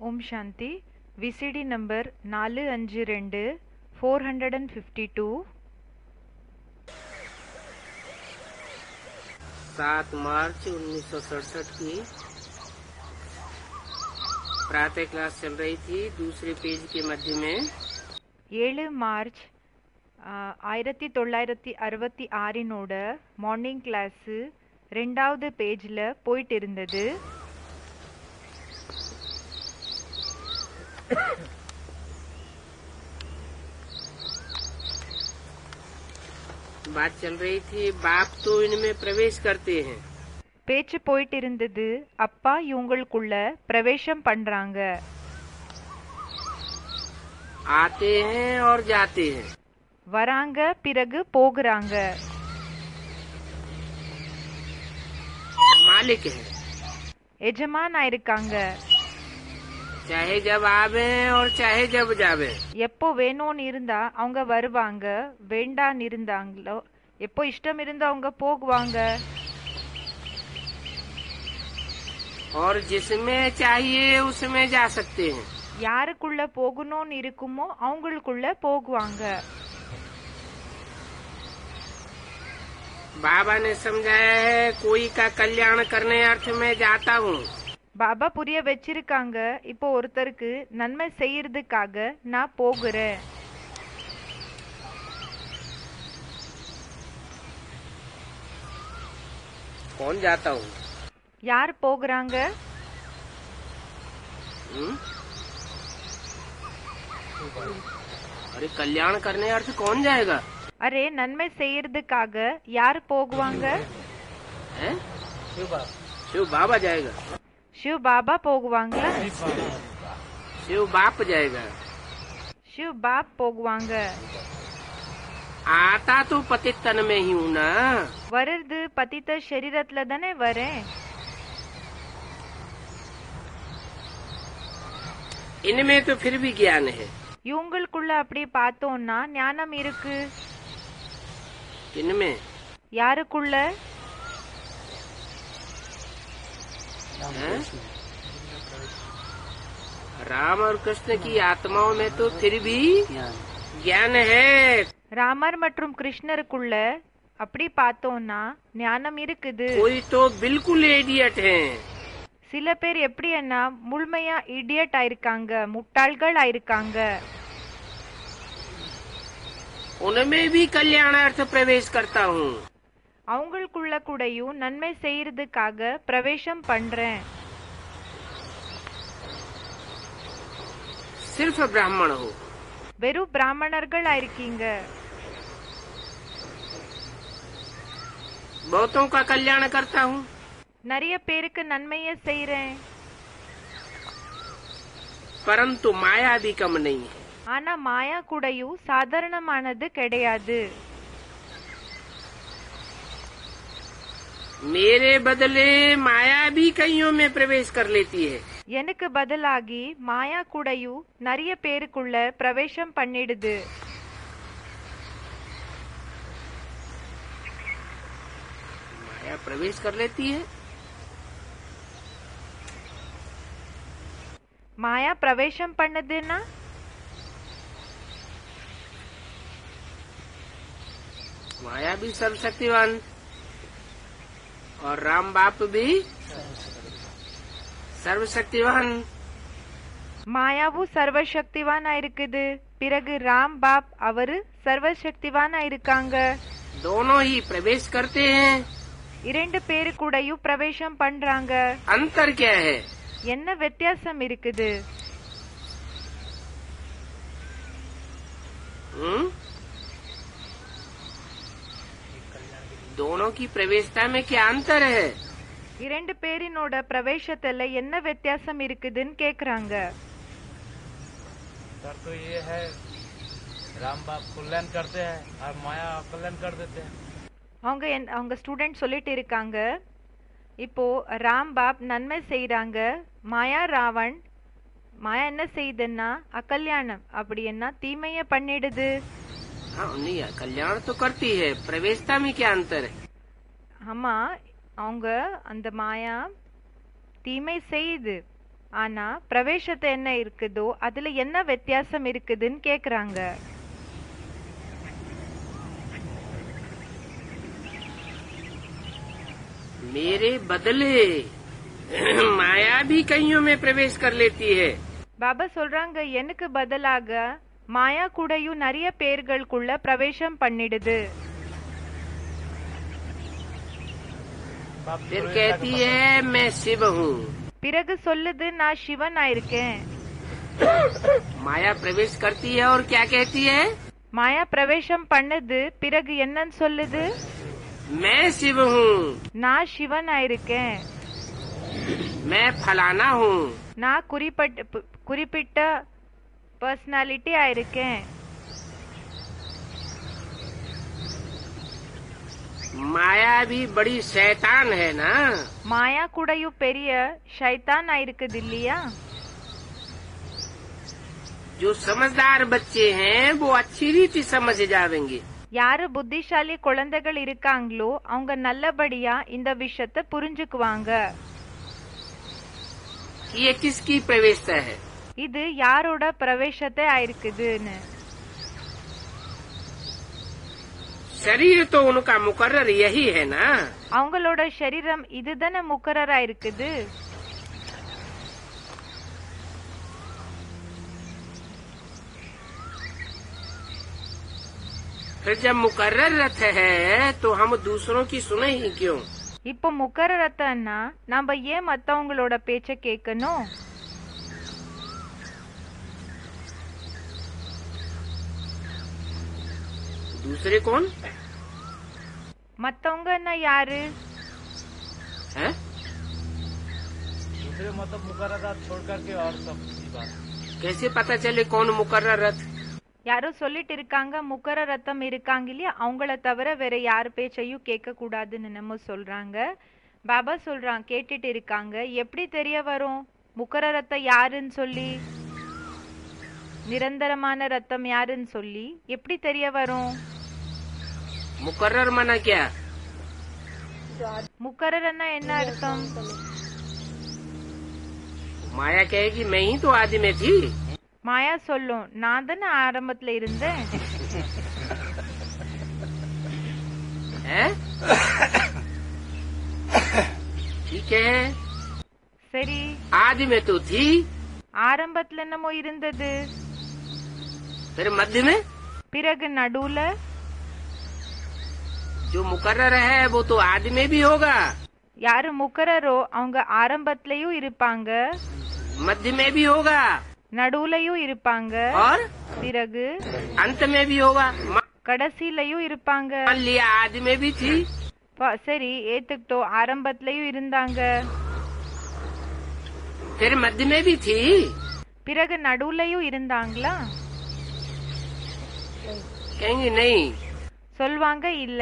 ஓம் சாந்தி. VCD number 452 452 7 मार्च 1967 की प्रातः class चल रही थी। दूसरे पेज के मध्य में 7 மார்ச் 1966 மார்னிங் கிளாஸ் 2வது பேஜில் போயிட்டு இருந்தது. बात चल रही थी, बाप तो इनमें प्रवेश करते हैं। பேச்சு போயிட்டு இருந்தது, அப்பா இவங்களுக்குள்ள பிரவேசம் பண்றாங்க. आते हैं और जाते हैं। வராங்க, பிறகு போகிறாங்க. मालिक है, எஜமானா இருக்காங்க. चाहे जब आवे और चाहे जब जावे। எப்போ வேணும்னு இருந்தா அவங்க வருவாங்க, வேண்டான்னு இருந்தாங்களோ எப்போ இஷ்டம் இருந்தா அவங்க போகுவாங்க. और जिसमें चाहिए उसमें जा सकते हैं। யாருக்குள்ள போகணும்னு இருக்குமோ அவங்களுக்குள்ள போகுவாங்க. बाबा ने समझाया है, कोई का कल्याण करने अर्थ में जाता हूँ। பாபா புரிய வச்சிருக்காங்க, இப்போ ஒருத்தருக்கு நன்மை செய்யறதுக்காக நான் போகிறேன். कौन जाता हूँ? யார் போகிறாங்க? अरे कल्याण करने अर्थ कौन जाएगा? அரே நன்மை செய்யறதுக்காக யார் போகுவாங்க? हैं? शिव बाबा जाएगा। शिव बाबा போகுவாங்களா? शिव बाप जाएगा। शिव बाप போகுவாங்க. आता तो पतित तन में ही हूँ ना। வருது பதித்த சரீரத்துல தானே வரேன். इनमें तो फिर भी ज्ञान है। இவங்களுக்குள்ள அப்படி பார்த்தோம்னா ஞானம் இருக்கு. इनमें யாருக்குள்ள? राम और कृष्ण की आत्माओं में तो फिर भी ज्ञान है। ராமர் மற்றும் கிருஷ்ணருக்குள்ள அப்படி பார்த்தோம்னா ஞானம் இருக்குது. कोई तो बिल्कुल इडियट है। சில பேர் எப்படின்னா முழுமையா இடியட் ஆயிருக்காங்க, முட்டாள்கள் ஆயிருக்காங்க. उनमें भी कल्याणार्थ प्रवेश करता हूँ। அவங்களுக்குள்ள கூடயும் நன்மை செய்யறதுக்காக பிரவேசம் பண்றேன். सिर्फ ब्राह्मण हो। வெறும் பிராமணர்கள் ஆயிருக்கீங்க. बहुतों का कल्याण करता हूँ। நிறைய பேருக்கு நன்மைய செய்யறேன். परंतु माया भी कम नहीं है। ஆனா மாயா கூடயும் சாதாரணமானது கிடையாது. मेरे बदले माया भी कईयों में प्रवेश कर लेती है। எனக்கு பதிலாகி மாயா கூடயும் நிறைய பேருக்குள்ள பிரவேசம் பண்ணிடுது. माया प्रवेश कर लेती है। மாயா பிரவேசம் பண்ணதுன்னா माया भी सर्वशक्तिवान और राम बाप भी सर्वशक्तिवान। மாயாவும் சர்வசக்திவானா இருக்குது, பிறகு ராம் பாப் அவரு சர்வசக்திவானா இருக்காங்க. दोनों ही प्रवेश करते हैं। இரண்டு பேரு கூடயும் பிரவேசம் பண்றாங்க. अंतर क्या है? என்ன வித்தியாசம் இருக்குது? दोनों की प्रवेशता में क्या अंतर है? இரண்டு பேரினோட பிரவேசத்துல என்ன வித்தியாசம் இருக்குதுன்னு கேக்குறாங்க. सर तो ये है, राम बाप कल्याण करते हैं और माया कल्याण कर देते हैं। அவங்க ஸ்டூடெண்ட் சொல்லிட்டு இருக்காங்க, இப்போ ராம் பாப் நன்மை செய்யறாங்க, மாயா ராவன் மாயா என்ன செய்யுதுன்னா அகல்யாணம் அப்படி என்ன தீமைய பண்ணிடுது. हाँ नहीं, कल्याण तो करती है, प्रवेशता में क्या अंतर है? ஆமா, அவங்க அந்த மாயா தீமை செய்யுது, ஆனா பிரவேசத்தை என்ன இருக்குதோ அதுல என்ன வித்தியாசம் இருக்குதுன்னு கேக்குறாங்க. मेरे बदले माया भी कईयों में प्रवेश कर लेती है। பாபா சொல்றாங்க, எனக்கு பதிலாக மாயா கூடயும் நிறைய பேர்களுக்குள்ள பிரவேசம் பண்ணிடுது. फिर कहती है मैं शिव हूँ। பிறகு சொல்லுது, நான் சிவனா இருக்கேன். माया प्रवेश करती है और क्या कहती है? மாயா பிரவேசம் பண்ணுது, பிறகு என்னன்னு சொல்லுது? मैं शिव हूँ, நான் சிவனா இருக்கேன். मैं फलाना हूँ, நான் குறிப்பிட்ட பர்சனாலிட்டியா இருக்கேன். माया भी बड़ी शैतान है ना। மாயா கூடயும் பெரிய ஷைத்தானா இருக்குது இல்லையா? जो समझदार बच्चे हैं वो अच्छी रीति समझ जाएंगे। யாரு புத்திசாலி குழந்தைகள் இருக்காங்களோ அவங்க நல்லபடியா இந்த விஷயத்தை புரிஞ்சுக்குவாங்க. कि ये किसकी प्रवेशता है। இது யாரோட பிரவேசத்தை ஆயிருக்குதுன்னு. शरीर तो उनका मुकर्रर यही है ना। அவங்களோட சரீரம் இதுதானே முக்கரரா இருக்குது. फिर जब मुकर्रर रथ है तो हम दूसरों की सुने ही क्यों। இப்போ முக்கரரத்தன்னா நாம ஏன் மத்தவங்களோட பேச்ச கேட்கணும்? दूसरे कौन மத்தவங்கன்னா யாரு? है? दूसरे मतलब मुकर्रर छोड़ करके और सब की बात। कैसे पता चले कौन मुकर्रर रथ। யாரோ சொல்லிட்டு இருக்காங்க முக்கர ரத்தம் இருக்காங்க இல்லையா, அவங்கள தவிர வேற யார் பேச்சையும் கேட்க கூடாதுன்னு நம்ம சொல்றாங்க. பாபா சொல்றான், கேட்டுட்டு இருக்காங்க, எப்படி தெரிய வரும் முக்கர ரத்தம் யாருன்னு சொல்லி, நிரந்தரமான ரத்தம் யாருன்னு சொல்லி எப்படி தெரிய வரும்? मुकर्रर माना क्या। முக்கரன்னா என்ன அர்த்தம்? माया कहेगी मैं ही तो आदि में थी। மாயா சொல்லும், நான் தானே ஆரம்பத்துல இருந்தேன். है? ठीक है, சரி, आदि में तो थी। ஆரம்பத்துல என்னமோ இருந்தது, फिर मध्य में பிறகு நடுவுல. जो मुकर्रर है वो तो आदि में भी होगा, யாரு முக்கரரோ அவங்க ஆரம்பத்திலயும் இருப்பாங்க, मध्य में भी होगा நடுவுலயும் இருப்பாங்க, और பிறகு अंत में भी होगा। கடைசிலயும் இருப்பாங்க. मान लिया आदि में भी थी, சரி ஏத்துக்கிட்டோம், ஆரம்பத்திலயும் இருந்தாங்க, फिर मध्य में भी थी, பிறகு நடுவுலயும் இருந்தாங்களா? कहेंगे नहीं। சொல்வாங்க இல்ல.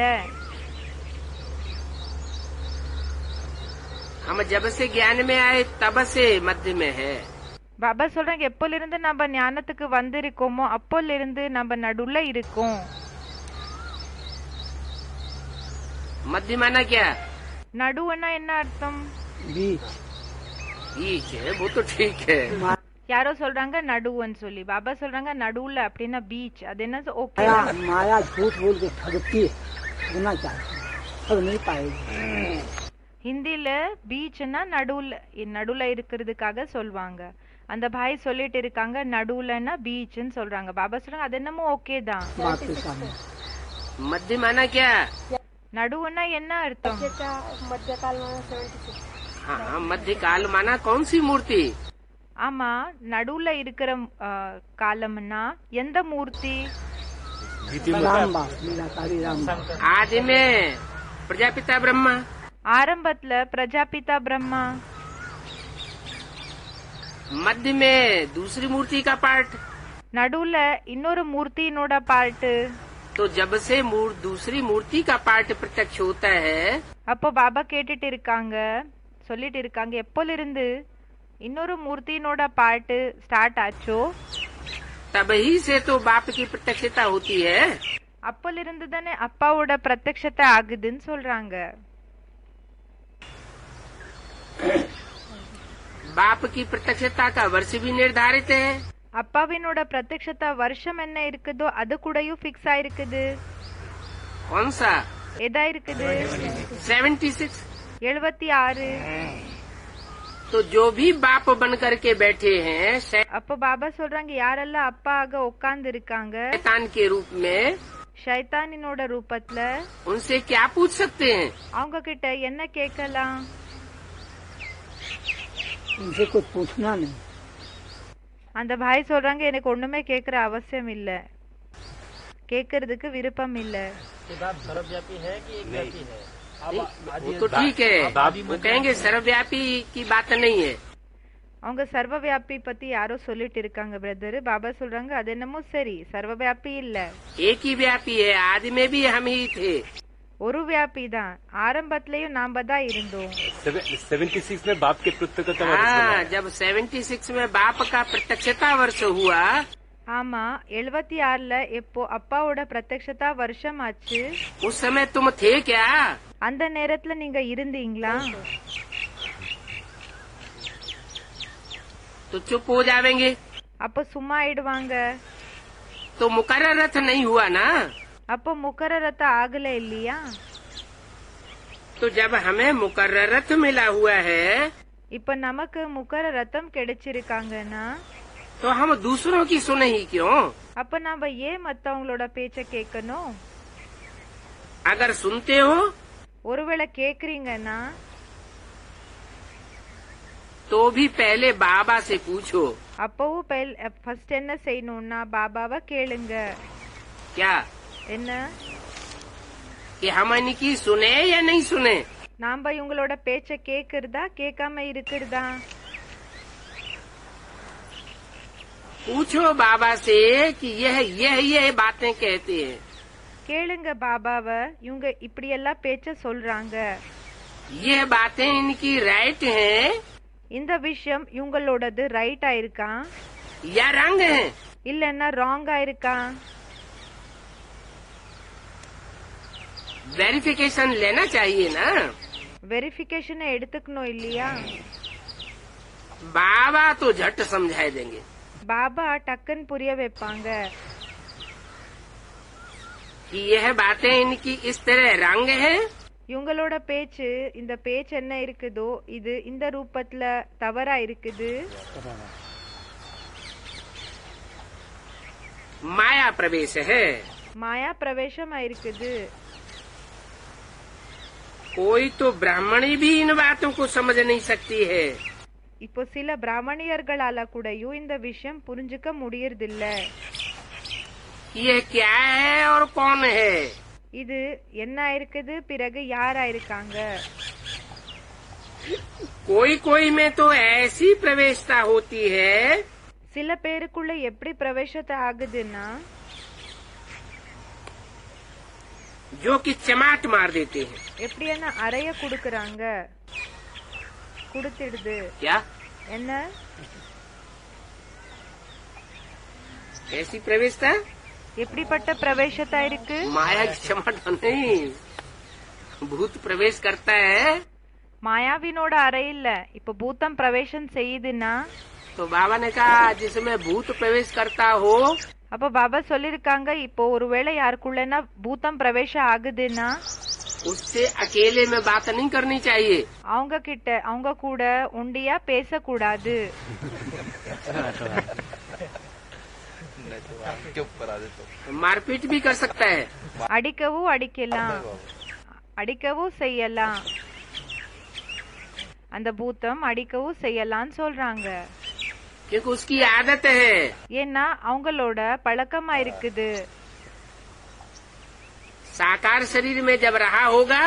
हम जब से ज्ञान में आए तब से मध्य में है। பாபா சொல்றாங்க, எப்போல இருந்து நம்ம ஞானத்துக்கு வந்திருக்கோமோ அப்போல இருந்து நம்ம நடுவுல இருக்கோம். मध्य माना क्या। நடுவுன்னா என்ன அர்த்தம்? बीच है, वो तो ठीक है। யாரோ சொல்றாங்க நடுவுன்னு சொல்லி, பாபா சொல்றாங்க நடுவுல அப்படின்னா பீச். அது என்ன? ஓகே. माया झूठ बोल के ठगती है, ठगना चाहती है, ठग नहीं पाएगी। ஹிந்தில பீச்னா நடுவுல இருக்கிறதுக்காக சொல்வாங்க. அந்த பாய் சொல்லிட்டு இருக்காங்க நடுவுலன்னா பீச்னு சொல்றாங்க. பாபா சொல்றாங்க அது என்னமோ ஓகே தான். बात के सामने मध्य माना क्या। நடுவுன்னா என்ன அர்த்தம்? हाँ, मध्य काल माना कौन सी मूर्ति। ஆமா, நடுவுல இருக்கிற காலம்னா எந்த மூர்த்தி? राम बाप लीलाकारी राम बाप। आदि में प्रजापिता ब्रह्मा, ஆரம்பத்துல பிரஜாபிதா பிரம்மா, मध्य में दूसरी मूर्ति का पार्ट। நடுவுல இன்னொரு மூர்த்தியினோட பாட்டு. तो जब से दूसरी मूर्ति का पार्ट प्रत्यक्ष होता है, அப்போ பாபா கேட்டுட்டு இருக்காங்க, சொல்லிட்டு இருக்காங்க, எப்போல இருந்து இன்னொரு மூர்த்தியினோட பாட்டு ஸ்டார்ட் ஆச்சோ तभी से तो बाप की प्रत्यक्षता होती है। அப்போல இருந்து தானே அப்பாவோட பிரத்யக்ஷத்தை ஆகுதுன்னு சொல்றாங்க. बाप की प्रत्यक्षता का वर्ष भी निर्धारित है। அப்பாவினோட பிரத்யக்ஷதா வருஷம் என்ன இருக்குதோ அது கூடயும் ஃபிக்ஸ் ஆயிருக்குது. कौन सा? எதா இருக்குது? 76। 76. तो जो भी बाप बन करके बैठे हैं அப்ப பாபா சொல்றாங்க யாரெல்லாம் அப்பா ஆக உட்கார்ந்து இருக்காங்க शैतान के रूप में, ஷைத்தானினோட ரூபத்துல, उनसे क्या पूछ सकते हैं? அவங்க கிட்ட என்ன கேட்கலாம்? उनसे कुछ पूछना नहीं। அந்த பாய் சொல்றாங்க எனக்கு ஒண்ணுமே கேக்குற அவசியம் இல்ல, கேக்குறதுக்கு விருப்பம் இல்ல. बाप सर्वव्यापी है कि एक व्यापी है? वो तो ठीक है, वो कहेंगे सर्वव्यापी की बात नहीं है। அவங்க சர்வவியாபி பத்தி யாரோ சொல்லிட்டு இருக்காங்க பிரதர். பாபா சொல்றாங்க அது என்னமோ சரி, சர்வவியாபி இல்ல, एक ही व्यापी है, आदि में भी हम ही थे। ஒரு வியாபி தான், ஆரம்பத்திலயும் நாம தான் இருந்தோம். 76 में बाप के प्रत्यक्षता हाँ, जब 76 में बाप का प्रत्यक्षता वर्ष हुआ, ஆமா 76ல எப்போ அப்பாவோட பிரத்யக்ஷதா வருஷம் ஆச்சு, उस समय तुम थे क्या? அந்த நேரத்துல நீங்க இருந்தீங்களா? तो चुप हो जावेंगे। அப்ப சும்மா ஆயிடுவாங்க. तो मुकर्रर रथ नहीं हुआ ना। அப்போ முக்கரரத்த ஆகல இல்லையா? तो जब हमें मुकर्रर रथ मिला हुआ है, இப்ப நமக்கு முக்கர ரத்தம் கிடைச்சிருக்காங்கன்னா तो हम दूसरों की सुने ही क्यों? அப்ப நாம ஏன் மத்தவங்களோட பேச்ச கேட்கணும்? अगर सुनते हो ஒருவேளை கேக்குறீங்கன்னா तो भी पहले बाबा से पूछो। அப்பவும் ஃபர்ஸ்ட் என்ன செய்யணும்னா பாபாவை கேளுங்க. क्या? என்ன? कि हम इनकी सुने या नहीं सुने? நாம இவங்களோட பேச்ச கேக்குறதா கேட்காம இருக்கிறதா? पूछो बाबा से कि यह बातें कहते हैं। கேளுங்க பாபாவை, இவங்க இப்படி எல்லாம் பேச்ச சொல்றாங்க, यह बातें इनकी राइट हैं இந்த விஷயம் இவங்களோடது ரைட்டா இருக்கா या रंग हैं? இல்லன்னா ராங்கா இருக்கா? वेरिफिकेशन लेना चाहिए ना। வெரிஃபிகேஷனை எடுத்துக்கணும் இல்லையா? बाबा तो झट समझा देंगे। பாபா டக்குன்னு புரிய வைப்பாங்க. कि यह बातें इनकी इस तरह रंग है, இவங்களோட பேச்சு, இந்த பேச்சு என்ன இருக்குதோ இது இந்த ரூபத்துல தவறா இருக்குது, माया प्रवेश है। மாயா பிரவேசமா இருக்குது. कोई तो ब्राह्मणी भी इन बातों को समझ नहीं सकती है। இப்போ சில பிராமணியர்களால கூடயும் இந்த விஷயம் புரிஞ்சுக்க முடியறதில்ல. यह क्या है और कौन है? இது என்ன இருக்குது, பிறகு யாரா இருக்காங்க? कोई कोई में तो ऐसी प्रवेशता होती है சில பேருக்குள்ள எப்படி பிரவேசத்தை ஆகுதுன்னா जो कि चमाट मार देते हैं। எப்படியான அறைய குடுக்கறாங்க, குடுத்திடுது. क्या? என்ன? ऐसी प्रवेशता? எப்படிப்பட்ட பிரவேசத்தா இருக்கு? माया की चमाट नहीं, भूत प्रवेश करता है। மாயாவினோட அறை இல்ல, இப்ப பூத்தம் பிரவேசம் செய்யுதுன்னா तो बाबा ने कहा जिसमें भूत प्रवेश करता हो, அப்ப பாபா சொல்லிருக்காங்க இப்போ ஒருவேளை யாருக்குள்ளனா பூத்தம் பிரவேசம் ஆகுதுன்னா उससे अकेले में बात नहीं करनी चाहिए। அவங்க கூட ஒண்டியா பேசக்கூடாது. मारपीट भी कर सकता है। அடிக்கவும் செய்யலாம், அந்த பூத்தம் அடிக்கவும் செய்யலாம்னு சொல்றாங்க. क्योंकि उसकी आदत है। ஏன்னா அவங்களோட பழக்கமா இருக்குது. साकार शरीर में जब रहा होगा,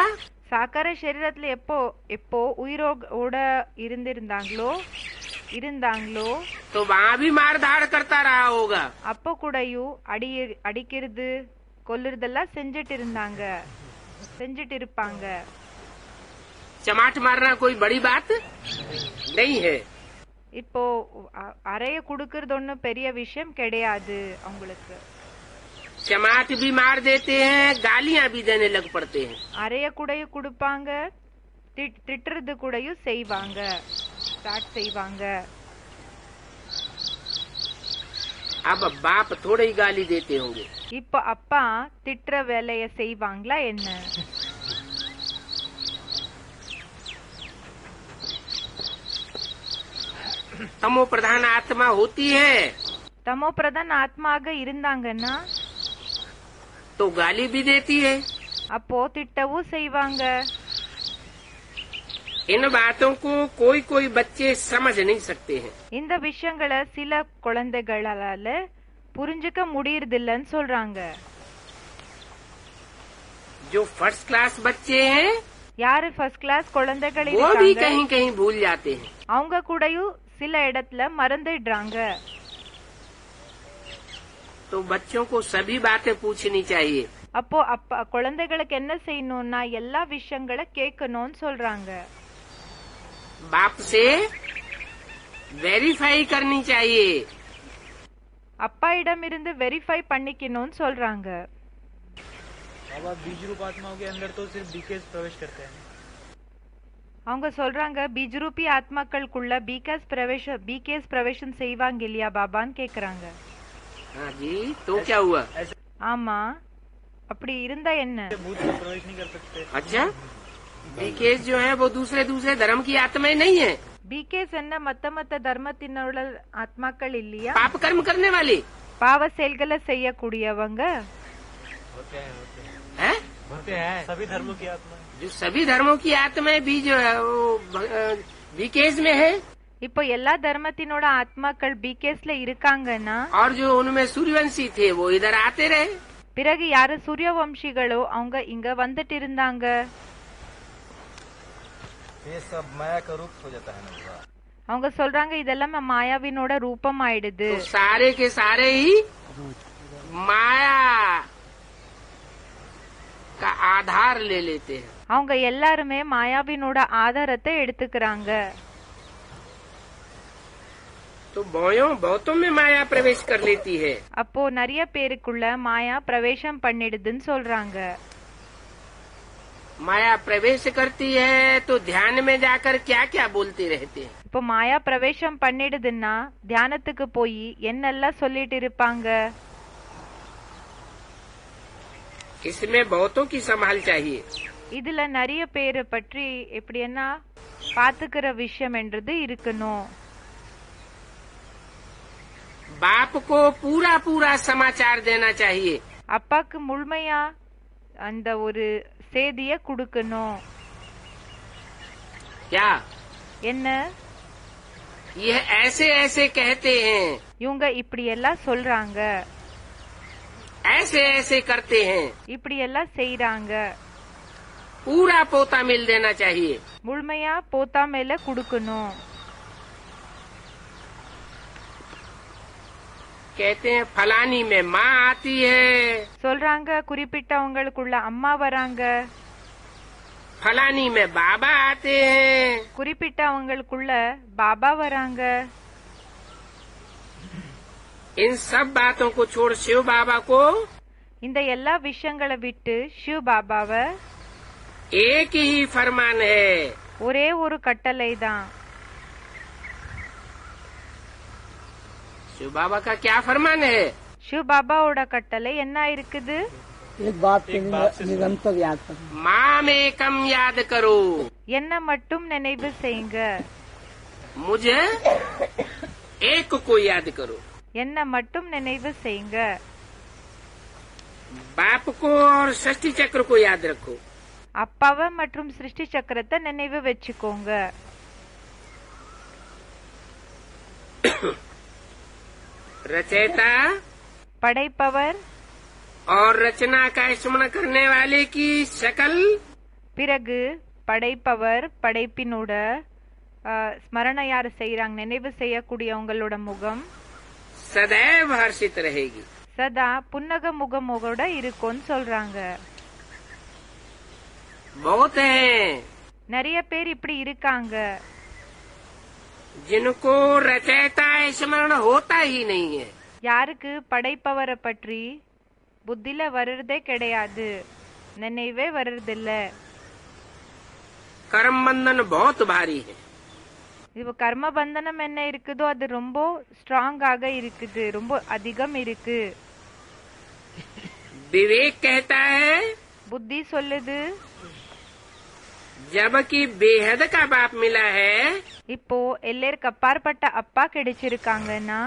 சாக்கார சரீரத்துல எப்போ உயிரோட இருந்தாங்களோ तो वहाँ भी मार धाड़ करता रहा होगा। அப்போ கூடயும் அடிக்கிறது கொல்லுறதெல்லாம் செஞ்சிட்டு இருப்பாங்க. चमाट मारना कोई बड़ी बात नहीं है। இப்போ அறைய குடுக்கறது ஒன்னும் பெரிய விஷயம் கிடையாது அவங்களுக்கு. चमाट भी मार देते हैं, गालियाँ भी देने लग पड़ते हैं। அறைய கூடயும் குடுப்பாங்க, திட்டுறது கூடயும் செய்வாங்க. ஸ்டார்ட் செய்வாங்க. अब बाप थोड़े ही गाली देते होंगे। இப்போ அப்பா திட்டுற வேலைய செய்வாங்களா என்ன? तमो प्रधान आत्मा होती है தமோ பிரதான் ஆத்மாக இருந்தாங்கன்னா तो गाली भी देती है। அப்போ திட்டவும் செய்வாங்க. इन बातों को कोई कोई बच्चे समझ नहीं सकते हैं। இந்த விஷயங்களை சில குழந்தைகளால புரிஞ்சுக்க முடியறதில்லன்னு சொல்றாங்க. जो फर्स्ट क्लास बच्चे हैं யாரு ஃபர்ஸ்ட் கிளாஸ் குழந்தைகள் वो भी இருக்காங்க कहीं कहीं भूल जाते हैं। அவங்க கூடயும் சில இடத்துல மறந்துடுறாங்க. तो बच्चों को सभी बातें पूछनी चाहिए। அப்போ அப்பா குழந்தைகளுக்கு என்ன செய்யணும்னா எல்லா விஷயங்களை கேட்கணும்னு சொல்றாங்க. बाप से वेरीफाई करनी चाहिए। அப்பா இடமிருந்து வெரிஃபை பண்ணிக்கணும்னு சொல்றாங்க. बाबा बीज रूप आत्माओं के अंदर तो सिर्फ बीकेस प्रवेश करते हैं। அவங்க சொல்றாங்க பீஜரூபி ஆத்மாக்களுக்குள்ள பிகேஸ் பிரவேசம் செய்வாங்க இல்லையா பாபான்னு கேக்குறாங்க. हाँ जी, तो क्या हुआ? ஆமா, அப்படி இருந்தா என்ன? भूत में प्रवेश नहीं कर सकते। अच्छा, बीकेस जो है वो दूसरे दूसरे धर्म की आत्माएं नहीं है। பிகேஸ் என்ன மத்த தர்மத்தினோட ஆத்மாக்கள் இல்லையா? पाप कर्म करने वाले பாவ செயல்களை செய்யக்கூடியவங்க. हैं? होते हैं सभी धर्मों की आत्मा। जो सभी धर्मों की आत्माएं भी जो है वो बीकेस में है। இப்போ எல்லா தர்மத்தினோட ஆத்மாக்கள் பிகேஸ்ல இருக்காங்கன்னா और जो उनमें सूर्यवंशी थे वो इधर आते रहे। பிறகு யாரு சூரியவம்சிகளோ அவங்க இங்க வந்துட்டு இருந்தாங்க. ये सब माया का रूप हो जाता है ना। அவங்க சொல்றாங்க இதெல்லாம் மாயாவினோட ரூபம் ஆயிடுது. तो सारे के सारे ही माया का आधार ले लेते हैं। அவங்க எல்லாருமே மாயாவினோட ஆதாரத்தை எடுத்துக்கிறாங்க. तो बहुतों में माया प्रवेश कर लेती है। அப்போ நிறைய பேருக்குள்ள மாயா பிரவேசம் பண்ணிடுதுன்னு சொல்றாங்க. माया प्रवेश करती है तो ध्यान में जाकर क्या क्या बोलते रहते हैं। இப்போ மாயா பிரவேசம் பண்ணிடுதுன்னா தியானத்துக்கு போய் என்னெல்லாம் சொல்லிட்டு இருப்பாங்க. इसमें बहुतों की संभाल चाहिए। இதுல நிறைய பேரை பற்றி எப்படின்னா பாத்துக்கிற விஷயம் என்றது இருக்கணும். बाप को पूरा पूरा समाचार देना चाहिए। அப்பாக்கு முழுமையா அந்த ஒரு செய்திய கொடுக்கணும். क्या என்ன यह ऐसे ऐसे कहते हैं, இவங்க இப்படி எல்லாம் சொல்றாங்க, ऐसे ऐसे करते हैं, இப்படி எல்லாம் செய்யறாங்க. पूरा पोता मिल देना चाहिए। முழுமையா போத்தா மேல கொடுக்கணும். कहते हैं फलानी में माँ आती है, சொல்றாங்க குறிப்பிட்டவங்களுக்குள்ள அம்மா வராங்க, फलानी में बाबा आते हैं। குறிப்பிட்டவங்களுக்குள்ள பாபா வராங்க. इन सब बातों को छोड़ शिव बाबा को இந்த எல்லா விஷயங்களை விட்டு சிவ பாபாவை एक ही फरमान है। ஒரே ஒரு கட்டளை தான். शिव बाबा का क्या फरमान है? சிவ பாபாவோட கட்டளை என்ன இருக்குது? एक बात को निरंतर याद करना। माम एकम याद करो, என்ன மட்டும் நினைவு செய்யுங்க, मुझे एक को याद करो। என்ன மட்டும் நினைவு செய்யுங்க. बाप को और षष्ठी चक्र को याद रखो। அப்பாவை மற்றும் சிருஷ்டி சக்கரத்தை நினைவு வச்சுக்கோங்க. रचयिता படைப்பவர் और रचना का स्मरण करने वाले की शकल பிறகு படைப்பவர் படைப்பினோட ஸ்மரண யாரு செய்யறாங்க நினைவு செய்யக்கூடியவங்களோட முகம் सदैव हर्षित रहेगी। சதா புன்னக முகமோட இருக்கும்னு சொல்றாங்க. बहुत हैं நிறைய பேர் இப்படி இருக்காங்க, जिनको रचयिता स्मरण होता ही नहीं है। யாருக்கு படைப்பவரை பற்றி புத்தில வர்றதே கிடையாது, நினைவே வர்றதில்ல. कर्म बंधन बहुत भारी है। இப்போ கர்ம பந்தனம் என்ன இருக்குதோ அது ரொம்ப ஸ்ட்ராங்காக இருக்குது, ரொம்ப அதிகம் இருக்கு. विवेक कहता है புத்தி சொல்லுது जबकि बेहद का बाप मिला है இப்போ எல்லைக்கு அப்பாற்பட்ட அப்பா கிடைச்சிருக்காங்கன்னா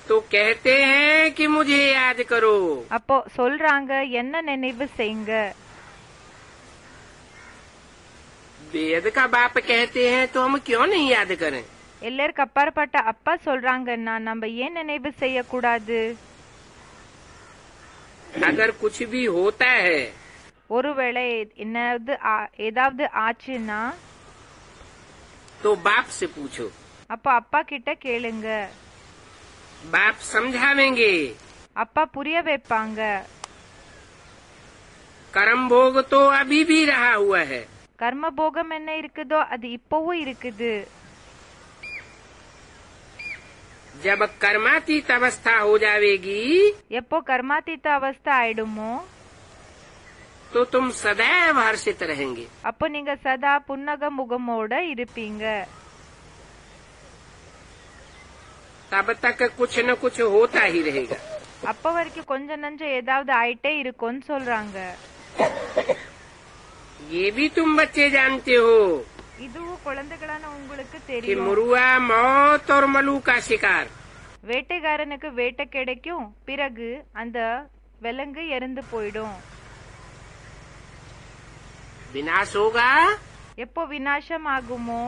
तो कहते हैं कि मुझे याद करो. அப்போ சொல்றாங்க என்ன நினைவு செய்யுங்க. बेहद का बाप कहते हैं तो हम क्यों नहीं याद करें. எல்லைக்கு அப்பாற்பட்ட அப்பா சொல்றாங்கன்னா நம்ம ஏன் நினைவு செய்யக்கூடாது. अगर कुछ भी होता है ஒருவேளை ஏதாவது ஆச்சுன்னா तो बाप से पूछो. அப்ப அப்பா கிட்ட கேளுங்க. बाप समझावेंगे. அப்பா புரிய வைப்பாங்க. कर्म भोग तो अभी भी रहा हुआ है. கர்ம போகம் என்ன இருக்குதோ அது இப்பவும் இருக்குது. जब कर्मातीत अवस्था हो जाएगी எப்போ கர்மாதீத அவஸ்தை ஆயிடுமோ तो तुम सदैव हर्षित रहेंगे. அப்போ நீங்க சதா புன்னக முகமோட இருப்பீங்க. तब तक कुछ न कुछ होता ही रहेगा. அப்ப வரைக்கும் கொஞ்சம் நஞ்சம் ஏதாவது ஆயிட்டே இருக்கும்னு சொல்றாங்க. ये भी तुम बच्चे जानते हो இதுவும் குழந்தைகளான உங்களுக்கு कि தெரியும். मुरुआ मौत और मलू का शिकार. வேட்டைக்காரனுக்கு வேட்டை கிடைக்கும், பிறகு அந்த விலங்கு இறந்து போயிடும். विनाश होगा எப்போ விநாசம் ஆகுமோ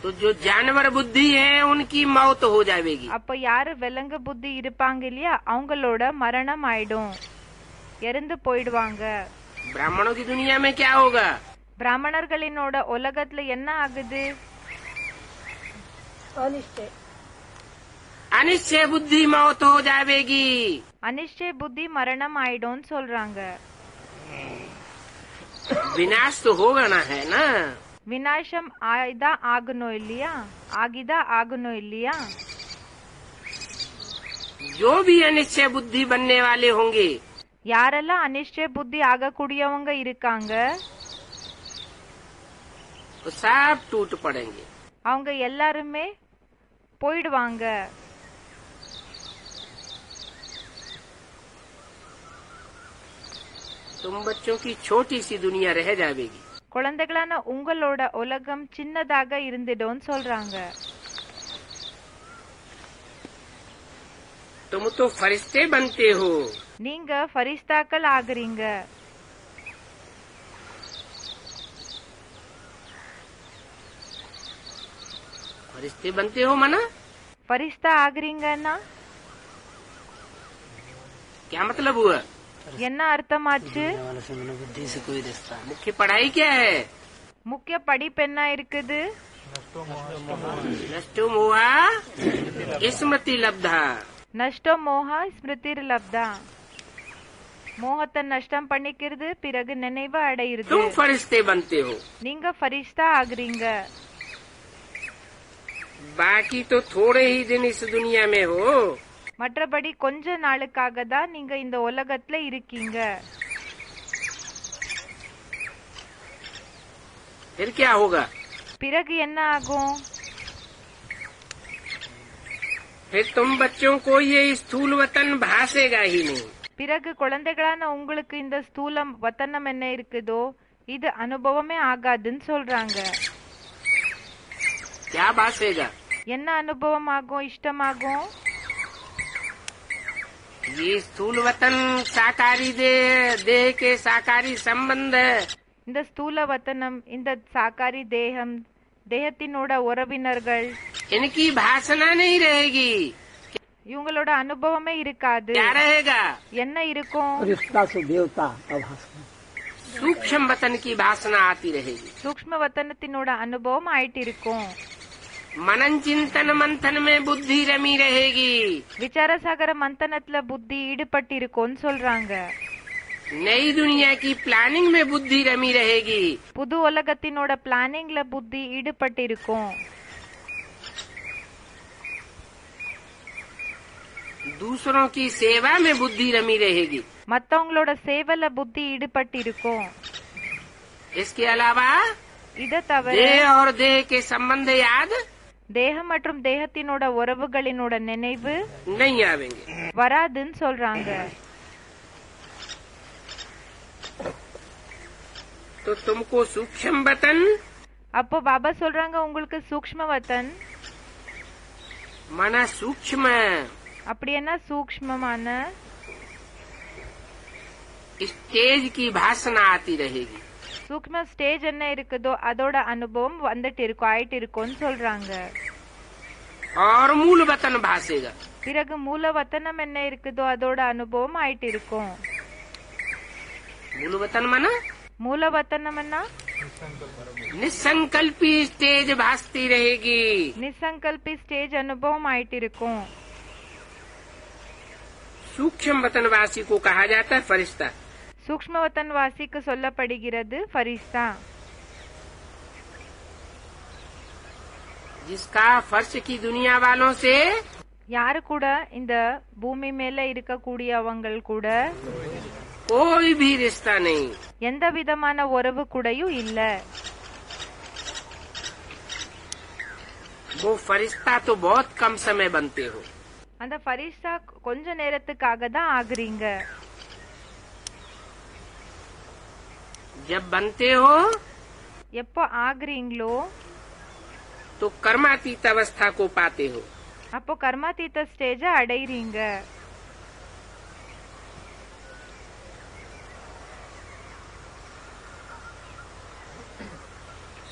तो जो जानवर बुद्धि है उनकी मौत हो जाएगी. அப்ப யாரு விலங்கு புத்தி இருப்பாங்க இல்லையா அவங்களோட மரணம் ஆயிடும், இறந்து போயிடுவாங்க. ब्राह्मणों की दुनिया में क्या होगा. பிராமணர்களினோட உலகத்துல என்ன ஆகுது. अनिश्चय अनिश्चय बुद्धि मौत हो जाएगी. அனிஷ்டை புத்தி மரணம் ஆயிடும்னு சொல்றாங்க. विनाश तो होगा ना, है ना. விநாசம் ஆகணும் இல்லையா, ஆகணும் இல்லையா. जो भी अनिश्चय बुद्धि बनने वाले होंगे யாரெல்லாம் அனிஷ்டை புத்தி ஆகக்கூடியவங்க இருக்காங்க तो सब टूट पड़ेंगे. அவங்க எல்லாருமே போயிடுவாங்க. तुम बच्चों की छोटी सी दुनिया रह जाएगी. குழந்தைகளான உங்களோட உலகம் சின்னதாக இருந்துடும் சொல்றாங்க. तुम तो फरिश्ते बनते हो. நீங்க ஃபரிஸ்தாக்கள் ஆகுறீங்க. फरिश्ते बनते हो मना ஃபரிஸ்தா ஆகுறீங்கன்னா क्या मतलब हुआ. என்ன அர்த்தமாச்சு. वाले से मैंने बुद्धि से कोई रिश्ता नहीं. मुख्य पढ़ाई क्या है. முக்கிய படிப்பு என்ன இருக்குது. नष्टो मोहा स्मृति लब्धा. நஷ்டோ மோக ஸ்மிருதிர் லப்தா. மோகத்தை நஷ்டம் பண்ணிக்கிறது, பிறகு நினைவு அடையிறது. तुम फरिश्ते बनते हो. நீங்க ஃபரிஸ்தா ஆகுறீங்க. बाकी तो थोड़े ही दिन इस दुनिया में हो. மற்றபடி கொஞ்ச நாளுக்காக தான் நீங்க இந்த உலகத்துல இருக்கீங்க. फिर क्या होगा. பிறகு என்ன ஆகும். फिर तुम बच्चों को ये स्थूल वतन भासेगा ही नहीं. பிறகு குழந்தைகளான உங்களுக்கு இந்த ஸ்தூலம் வத்தனம் என்ன இருக்குதோ இது அனுபவமே ஆகாதுன்னு சொல்றாங்க. क्या भासेगा. என்ன அனுபவம் ஆகும், இஷ்டமாகும். ये स्थूल वतन साकारी देह के साकारी संबंध இந்த ஸ்தூல வத்தனம், இந்த சாக்காரி தேகம், தேகத்தினோட உறவினர்கள், इनकी भाषणा नहीं रहेगी. இவங்களோட அனுபவமே இருக்காது. क्या रहेगा. என்ன இருக்கும். रिश्ता से देवता आभास में. सूक्ष्म वतन की भाषणा आती रहेगी. சூக்ஷ்ம வத்தனத்தினோட அனுபவம் ஆயிட்டு இருக்கும். मनन चिंतन मंथन में बुद्धि रमी रहेगी. விசாரசாகர மந்தனத்துல புத்தி ஈடுபட்டு இருக்கும்னு சொல்றாங்க. नई दुनिया की प्लानिंग में बुद्धि रमी रहेगी. புது உலகத்தினோட பிளானிங்ல புத்தி ஈடுபட்டு இருக்கும். दूसरों की सेवा में बुद्धि रमी रहेगी. மத்தவங்களோட சேவல புத்தி ஈடுபட்டு இருக்கும். इसके अलावा இத தவிர देह और देह के संबंध याद தேகம் மற்றும் தேகத்தினோட உறவுகளினோட நினைவு नहीं आवेंगे। வராதுன்னு சொல்றாங்க. तो तुमको सूक्ष्म वतन அப்போ பாபா சொல்றாங்க உங்களுக்கு சூக்ஷ்மவத்தன் माना सूक्ष्म அப்படி என்ன சூக்ஷ்மமான स्टेज की भाषणा आती रहेगी। சூக்ஷ்ம ஸ்டேஜ் என்ன இருக்குதோ அதோட அனுபவம் வந்துட்டு இருக்கும் ஆயிட்டு இருக்கும்னு சொல்றாங்க. और मूल वतन भाषेगा। பிறகு மூலவத்தனம் என்ன இருக்குதோ அதோட அனுபவம் ஆயிட்டு இருக்கும். मूल वतन माना மூலவத்தனம் என்ன निसंकल्पी स्टेज भासती रहेगी। நிசங்கல்பி ஸ்டேஜ் அனுபவம் ஆயிட்டு இருக்கும். सूक्ष्म वतनवासी को कहा जाता है फरिश्ता। சூக்ஷ்மவத்தன் வாசிக்கு சொல்லப்படுகிறது ஃபரிஸ்தா. जिसका फर्श की दुनिया वालों से யாரு கூட இந்த பூமி மேல இருக்கக்கூடியவங்கள் கூட कोई भी रिश्ता नहीं। எந்த விதமான உறவு கூடயும் இல்ல. वो फरिश्ता तो बहुत कम समय बनते हो। அந்த ஃபரிஸ்தா கொஞ்ச நேரத்துக்காக தான் ஆகுறீங்க. जब बनते हो எப்போ ஆகுறீங்களோ तो कर्मातीत अवस्था को पाते हो। அப்போ கர்மாதீத ஸ்டேஜ அடைறீங்க.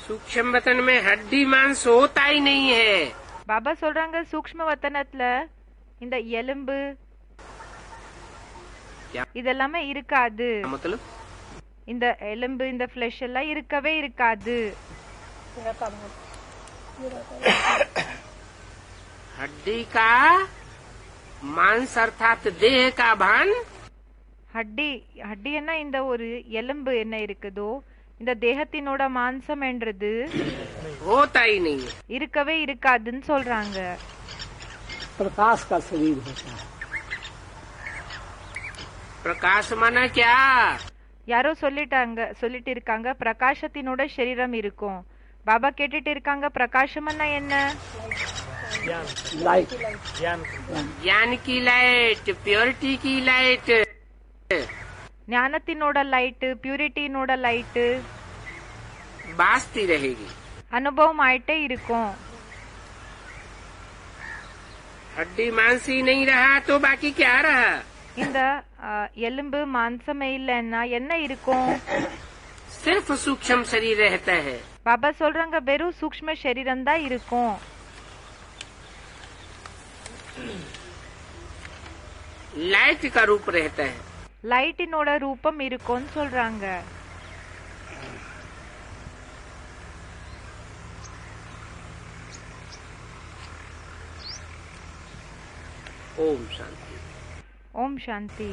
सूक्ष्म वतन में हड्डी मांस होता ही नहीं है। பாபா சொல்றாங்க சூக்ஷ்ம வத்தனத்துல இந்த எலும்பு இதெல்லாமே இருக்காது. मतलब இந்த எலும்பு இந்த ஃபிளஷ் எல்லாம் இருக்கவே இருக்காது. हड्डी का मांस अर्थात देह का भान ஹட்டி என்ன இந்த ஒரு எலும்பு என்ன இருக்குதோ இந்த தேகத்தினோட மாంసం என்றது होता ही नहीं है। இருக்கவே இருக்காதுன்னு சொல்றாங்க. प्रकाश का शरीर होता है। प्रकाश माना क्या? யாரோ சொல்லிட்டு இருக்காங்க பிரகாசத்தினோட சரீரம் இருக்கும். பாபா கேட்டுட்டு இருக்காங்க பிரகாசம்னா என்ன? लाइट ज्ञान की लाइट, प्योरिटी की लाइट, ஞானத்தினோட லைட், பியூரிட்டினோட லைட் बासती रहेगी। அனுபவம் ஆயிட்டே இருக்கும். हड्डी मांस ही नहीं रहा तो बाकी क्या रहा? இந்த எலும்பு மாంసமே இல்லைன்னா என்ன இருக்கும்? सिर्फ सूक्ष्म शरीर रहता है। பாபா சொல்றாங்க வெறும் சூக்ஷ்ம சரீரம் தான் இருக்கும். लाइट का रूप रहता है। லைட்டினோட ரூபம் இருக்கும்னு சொல்றாங்க. ओम शांति। ஓம் சாந்தி.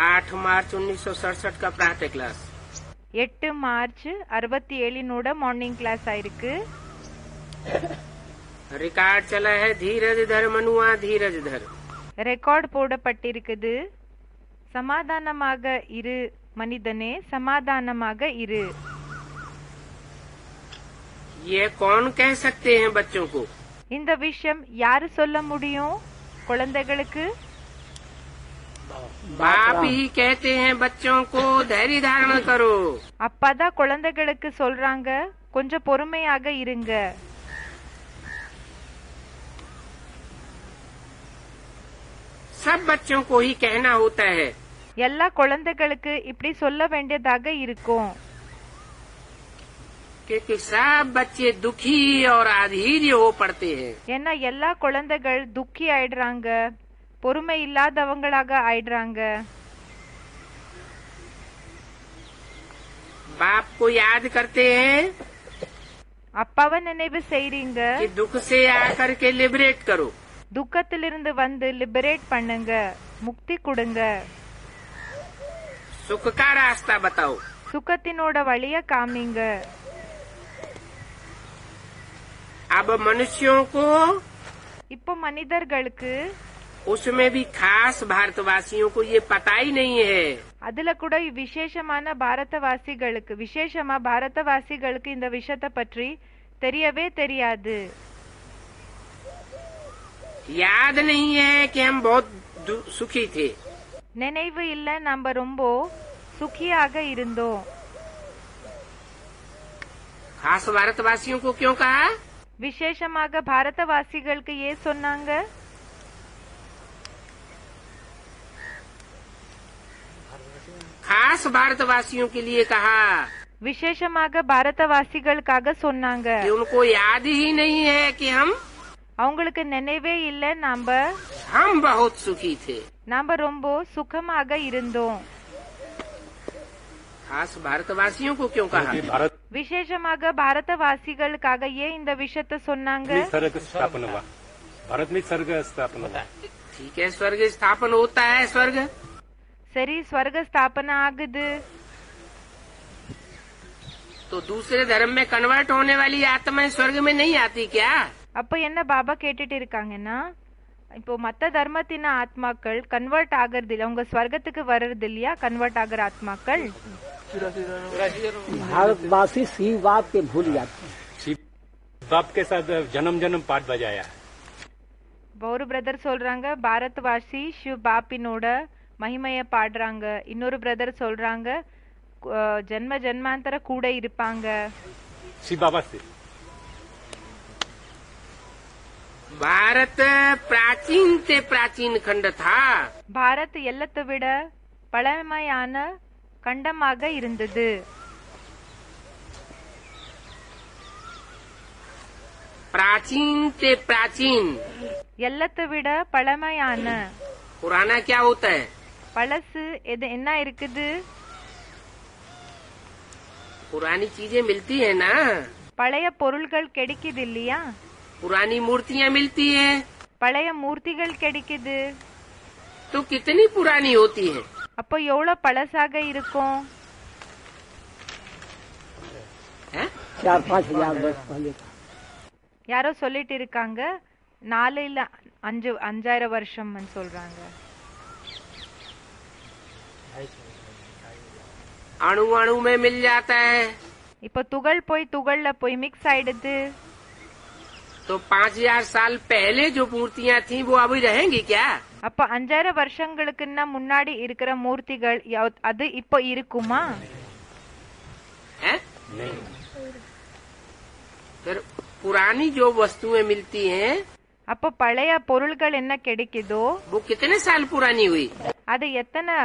8 मार्च 1967 का प्रातः क्लास। 8 மார்ச் 67 மார்னிங் கிளாஸ் ஆயிருக்கு. रिकॉर्ड चला है धीरज धर मनुआ धीरज धर। ரெக்கார்ட் போடப்பட்டிருக்குது. சமாதானமாக இரு மனிதனே, சமாதானமாக இரு. ये कौन कह सकते हैं बच्चों को? இந்த விஷயம் யாரு சொல்ல முடியும் குழந்தைகளுக்கு? बाप ही कहते हैं बच्चों को धैर्य धारण करो। அப்பாதான் குழந்தைகளுக்கு சொல்றாங்க கொஞ்சம் பொறுமையாக இருங்க. सब बच्चों को ही कहना होता है। எல்லா குழந்தைகளுக்கு இப்படி சொல்ல வேண்டியதாக இருக்கும். क्योंकि सब बच्चे दुखी और अधीर्य हो पड़ते हैं। ஏன்னா எல்லா குழந்தைகள் துக்கி ஆயிடுறாங்க, பொறுமை இல்லாதவங்களாக ஆயிடுறாங்க. बाप को याद करते हैं அப்பாவை நினைவு செய்றீங்க, कि दुख से आकर के लिबरेट करो। துக்கத்திலிருந்து வந்து லிபரேட் பண்ணுங்க, முக்தி கொடுங்க, सुख का रास्ता बताओ। சுகத்தினோட வழிய காமிங்க. अब मनुष्यों को இப்போ மனிதர்களுக்கு उसमें भी खास भारतवासियों को ये पता ही नहीं है அதுல கூட விசேஷமா பாரதவாசிகளுக்கு இந்த விஷயத்தை பற்றி தெரியவே தெரியாது. याद नहीं है कि हम बहुत सुखी थे. நினைவு இல்ல நம்ம ரொம்ப சுகியாக இருந்தோம். खास भारतवासियों को क्यों कहा? விசேஷமாக பாரதவாசிகளுக்கு ஏன் சொன்னாங்க? खास भारतवासियों के लिए कहा விசேஷமாக பாரதவாசிகளுக்காக சொன்னாங்க. कि उनको याद ही नहीं है कि அவங்களுக்கு நினைவே இல்ல हम बहुत सुखी थे. நாம ரொம்ப சுகமாக இருந்தோம். खास भारतवासियों को क्यों कहा? क्योंकि भारत விசேஷமாக பாரதவாசிகளுக்காக ஏன் இந்த விஷயத்த சொன்னாங்க? में स्वर्ग स्थापन हुआ. भारत में स्वर्ग स्थापन हुआ. ठीक है, स्वर्ग स्थापन होता है. स्वर्ग சரி, ஸ்வர்க ஸ்தாபனை ஆகுது. तो दूसरे धर्म में कन्वर्ट होने वाली आत्माएं स्वर्ग में नहीं आती क्या? அப்ப என்ன பாபா கேட்டுட்டு இருக்காங்கன்னா, இப்போ மத்த தர்மத்தின ஆத்மாக்கள் கன்வெர்ட் ஆகிறது இல்ல, உங்க ஸ்வர்கத்துக்கு வர்றது இல்லையா கன்வெர்ட் ஆகிற ஆத்மாக்கள்? भारतवासी शिव बाप के भूल जाते हैं. शिव बाप के साथ जन्म जन्म पाठ बजाया. ஒரு பிரதர் சொல்றாங்க பாரத்வாசி சிவ் பாப்பினோட மகிமைய பாடுறாங்க. இன்னொரு பிரதர் சொல்றாங்க ஜென்ம ஜென்மாந்தர கூட இருப்பாங்க. शिव बाबा से भारत प्राचीन से प्राचीन खंड था. பாரத் எல்லாத்தை விட பழமையான கண்டமாக இருந்தது. प्राचीन से प्राचीन எல்லாத்தை விட பழமையான. पुराना क्या होता है? பழசு எது என்ன இருக்குது? पुरानी चीजें मिलती है ना. பழைய பொருள்கள் கிடைக்குது இல்லையா? पुरानी मूर्तियाँ मिलती है. பழைய மூர்த்திகள் கிடைக்குது. तो कितनी पुरानी होती है? அப்போ எவ்வளவு பழசாக இருக்கும்? हैं? 4-5 हजार वर्ष पहले का. யாரோ சொல்லிட்டு இருக்காங்க 4 இல்ல 5000 வருஷம் சொல்றாங்க. अणु अणु में मिल जाता है. இப்போ துகள் போய் துகள்ல போய் மிக்ஸ் ஆயிடுது. तो 5000 साल पहले जो मूर्तियाँ थी वो अभी रहेंगी क्या? அப்ப 5000 வருஷங்களுக்குன்னா முன்னாடி இருக்கிற மூர்த்திகள் அது இப்போ இருக்குமா? हैं? नहीं. फिर पुरानी जो वस्तुएं मिलती हैं அப்போ பழைய பொருள்கள் என்ன கிடைக்குதோ वो कितने साल पुरानी हुई? அது எத்தனை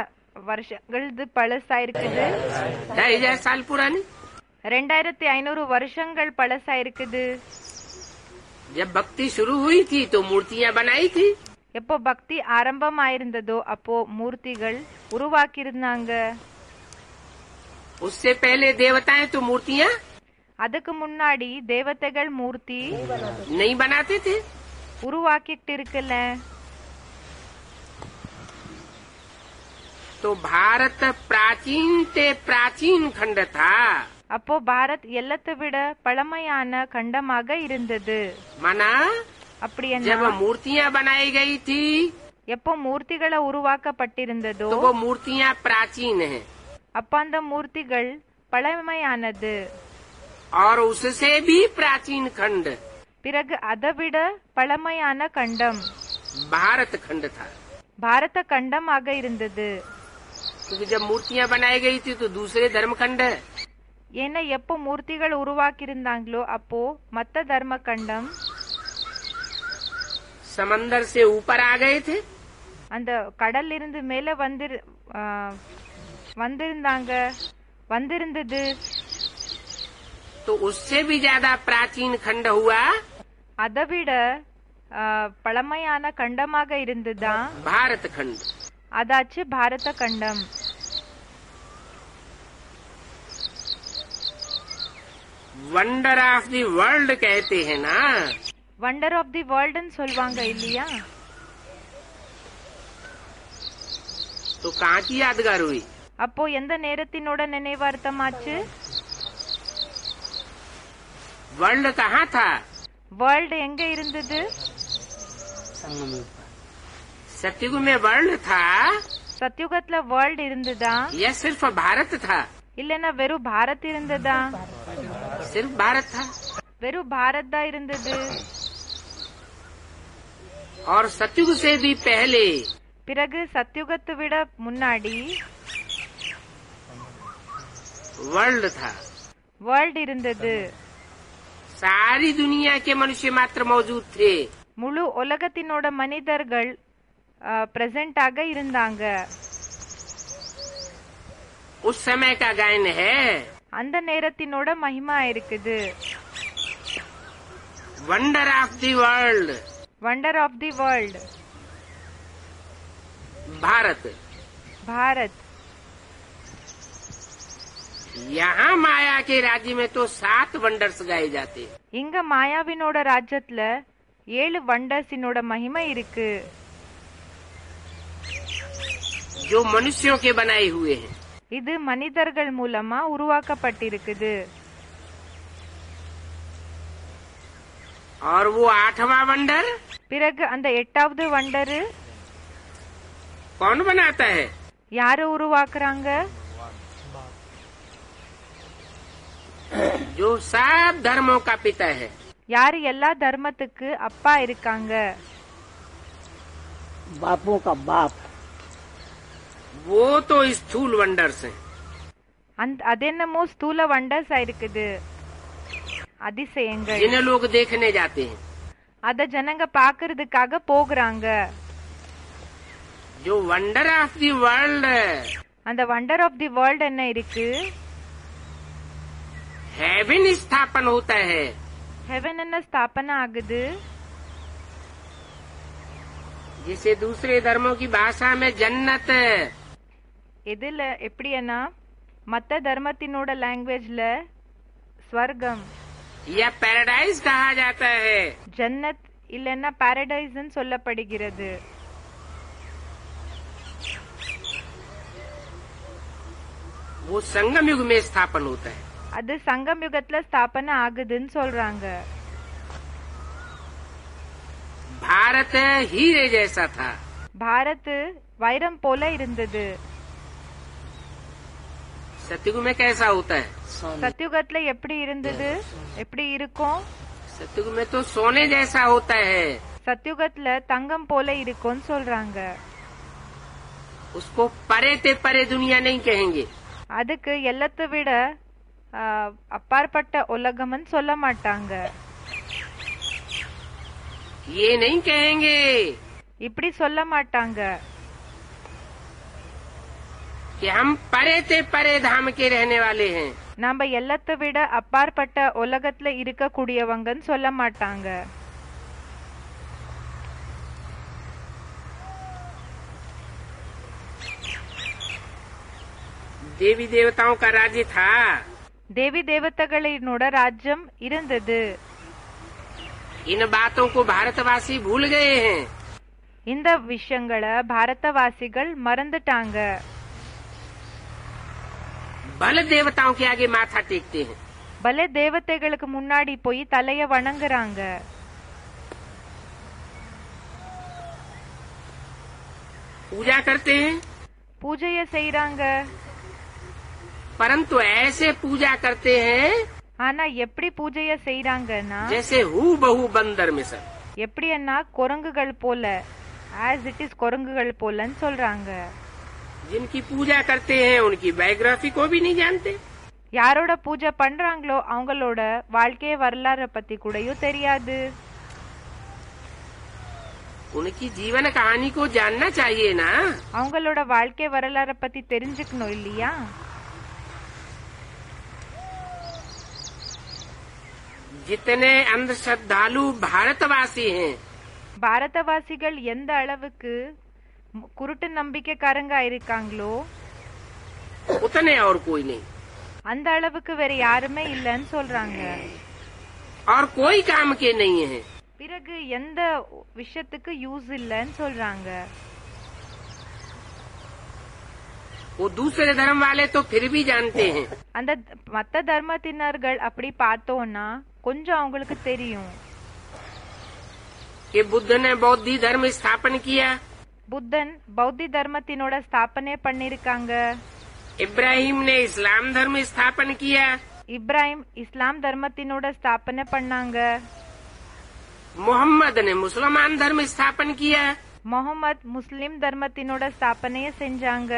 வருஷங்கள் பழசா இருக்குது? 2500 साल पुरानी. 2500 வருஷங்கள் பழசா இருக்குது. जब भक्ति शुरू हुई थी तो मूर्तियाँ बनाई थी. எப்போ பக்தி ஆரம்பமாயிருந்ததோ அப்போ மூர்த்திகள் உருவாக்கி இருந்தாங்க. उससे पहले देवताएं तो मूर्तियाँ அதுக்கு முன்னாடி தேவதைகள் மூர்த்தி नहीं बनाते थे. உருவாக்கிட்டு இருக்கல. तो भारत प्राचीन से प्राचीन खंड था. அப்போ பாரத் எல்லாத்தை விட பழமையான கண்டமாக இருந்தது. माना அப்படி जब என்ன? मूर्तियाँ बनाई गई थी எப்போ மூர்த்திகளை உருவாக்கப்பட்டிருந்ததோ तो वो मूर्तियाँ प्राचीन हैं அப்ப அந்த மூர்த்திகள் பழமையானது. और उससे भी प्राचीन खंड பிறகு அதை விட பழமையான கண்டம் भारत खंड था. பாரத கண்டமாக இருந்தது. क्योंकि जब मूर्तियाँ बनाई गई थी तो दूसरे धर्म खंड ஏன்னா எப்போ மூர்த்திகள் உருவாக்கி இருந்தாங்களோ அப்போ மத்த தர்ம கண்டம் समंदर से ऊपर आ गए थे. அந்த கடல்ல இருந்து மேல வந்திருந்தது. तो उससे भी ज्यादा प्राचीन खंड हुआ அதை விட பழமையான கண்டமாக இருந்துதான் भारत खंड. அதாச்சு பாரத கண்டம். वंडर ऑफ द वर्ल्ड कहते हैं ना. வண்டர் ஆஃப் தி வேர்ல்டுன்னு சொல்லுவாங்க இல்லையா? तो कहाँ की यादगार हुई? அப்போ எந்த நேரத்தினோட நினைவார்த்தமாச்சு? वर्ल्ड कहाँ था? வேர்ல்டு எங்க இருந்தது? सत्युग में वर्ल्ड था. சத்யுகத்துல வேர்ல்ட் இருந்ததா या सिर्फ भारत था? இல்லனா வெறும் பாரத் இருந்ததா? सिर्फ भारत था। வெறும் பாரத் தான் இருந்தது। और सतयुग से भी पहले பிறகு சத்யுகத்தை விட முன்னாடி वर्ल्ड था। வேர்ல்ட் இருந்தது। सारी दुनिया के मनुष्य मात्र मौजूद थे। முழு உலகத்தினோட மனிதர்கள் பிரசன்ட் ஆக இருந்தாங்க। उस समय का गायन है, அந்த நேரத்தினோட மகிமா இருக்குது। Wonder of the world, wonder of the world, Bharat. Bharat. यहाँ माया के राज्य में तो 7 वंडर्स गाए जाते हैं। இங்க மாயாவினோட ராஜ்யத்துல 7 வண்டர்ஸினோட மகிமை இருக்கு। जो मनुष्यों के बनाए हुए हैं। இது மனிதர்கள் மூலமா உருவாக்கப்பட்டிருக்குது। और वो 8वां वंडर பிறகு அந்த 8வது வண்டர் कौन बनाता है? யாரு உருவாக்குறாங்க? जो सब धर्मों का पिता है। யாரு எல்லா தர்மத்துக்கு அப்பா இருக்காங்க? बापों का बाप। वो तो स्थूल वंडर्स हैं। அது என்னமோ ஸ்தூல வண்டர்ஸ் இருக்குது, அதிசயங்கள்। जिन्हें लोग देखने जाते हैं। அத ஜனங்க பாக்குறதுக்காக போகிறாங்க। जो वंडर ऑफ द वर्ल्ड, அந்த वंडर ऑफ द वर्ल्ड என்ன இருக்கு? हेवन स्थापन होता है। हेवन என்ன ஸ்தாபன ஆகுது? जिसे दूसरे धर्मों की भाषा में जन्नत, இதுல எப்படின்னா மத்த தர்மத்தினோட லாங்குவேஜ்ல ஸ்வர்க்கம் या पैराडाइज कहा जाता है। ஜன்னத் இல்லன்னா பாரடைஸ் சொல்லப்படுகிறது। वो संगम युग में स्थापन होता है। அது சங்கம் யுகத்துல ஸ்தாபன ஆகுதுன்னு சொல்றாங்க। भारत हीरे जैसा था। பாரத் வைரம் போல இருந்தது। सतयुग में कैसा होता है? சத்யுகத்துல எப்படி இருந்தது? எப்படி இருக்கும்? सतयुग में तो सोने जैसा होता है। சத்யுகத்துல தங்கம் போல இருக்கும்னு சொல்றாங்க। उसको परे ते परे दुनिया नहीं कहेंगे। அதுக்கு எல்லாத்தை விட அப்பாற்பட்ட உலகம்னு சொல்ல மாட்டாங்க। ये नहीं कहेंगे இப்படி சொல்ல மாட்டாங்க कि हम परे ते परे धाम के रहने वाले हैं। நாம எல்லாத்தை விட அப்பாற்பட்ட உலகத்துல இருக்கக்கூடியவங்கன்னு சொல்ல மாட்டாங்க। देवी देवताओं का राज्य था। தேவி தேவதைகளினோட ராஜ்யம் இருந்தது। इन बातों को भारतवासी भूल गए हैं। இந்த விஷயங்களை பாரதவாசிகள் மறந்துட்டாங்க। बल देवताओं के आगे माथा टेकते हैं। பல தேவதைகளுக்கு முன்னாடி போய் தலைய வணங்குறாங்க। पूजा करते हैं, பூஜைய செய்யறாங்க। परंतु ऐसे पूजा करते हैं ஆனா எப்படி பூஜைய செய்யறாங்கன்னா जैसे हू बहू बंदर मिसल। எப்படின்னா குரங்குகள் போல, ஆஸ் இட் இஸ் குரங்குகள் போலன்னு சொல்றாங்க। जिनकी पूजा करते हैं उनकी बायोग्राफी को भी नहीं जानते। யாரோட பூஜை பண்றாங்களோ அவங்களோட வாழ்க்கைய வரலாறு பத்தி கூடயும் தெரியாது। उनकी जीवन कहानी को जानना चाहिए ना। அவங்களோட வாழ்க்கை வரலாற பத்தி தெரிஞ்சுக்கணும் இல்லையா? जितने अंधश्रद्धालु भारतवासी हैं, பாரதவாசிகள் எந்த அளவுக்கு குருட்டு நம்பிக்கைக்காரங்க இருக்காங்களோ उतने और कोई नहीं। அந்த அளவுக்கு வேற யாருமே இல்லன்னு சொல்றாங்க। और कोई काम के नहीं है। பிறகு எந்த விஷயத்துக்கு யூஸ் இல்லன்னு சொல்றாங்க। वो दूसरे धर्म वाले तो फिर भी जानते हैं। அந்த மத்த தர்மத்தினர்கள் அப்படி பார்த்தோம்னா கொஞ்சம் அவங்களுக்கு தெரியும் कि बुद्ध ने बौद्ध धर्म स्थापन किया। புத்தன் பௌத்த தர்மத்தினோட ஸ்தாபனை பண்ணிருக்காங்க. इब्राहिम ने इस्लाम धर्म स्थापन किया. இப்ராஹிம் இஸ்லாம் தர்மத்தினோட ஸ்தாபனை பண்ணாங்க. मोहम्मद ने मुसलमान धर्म स्थापन किया. முகமது முஸ்லிம் தர்மத்தினோட ஸ்தாபனைய செஞ்சாங்க.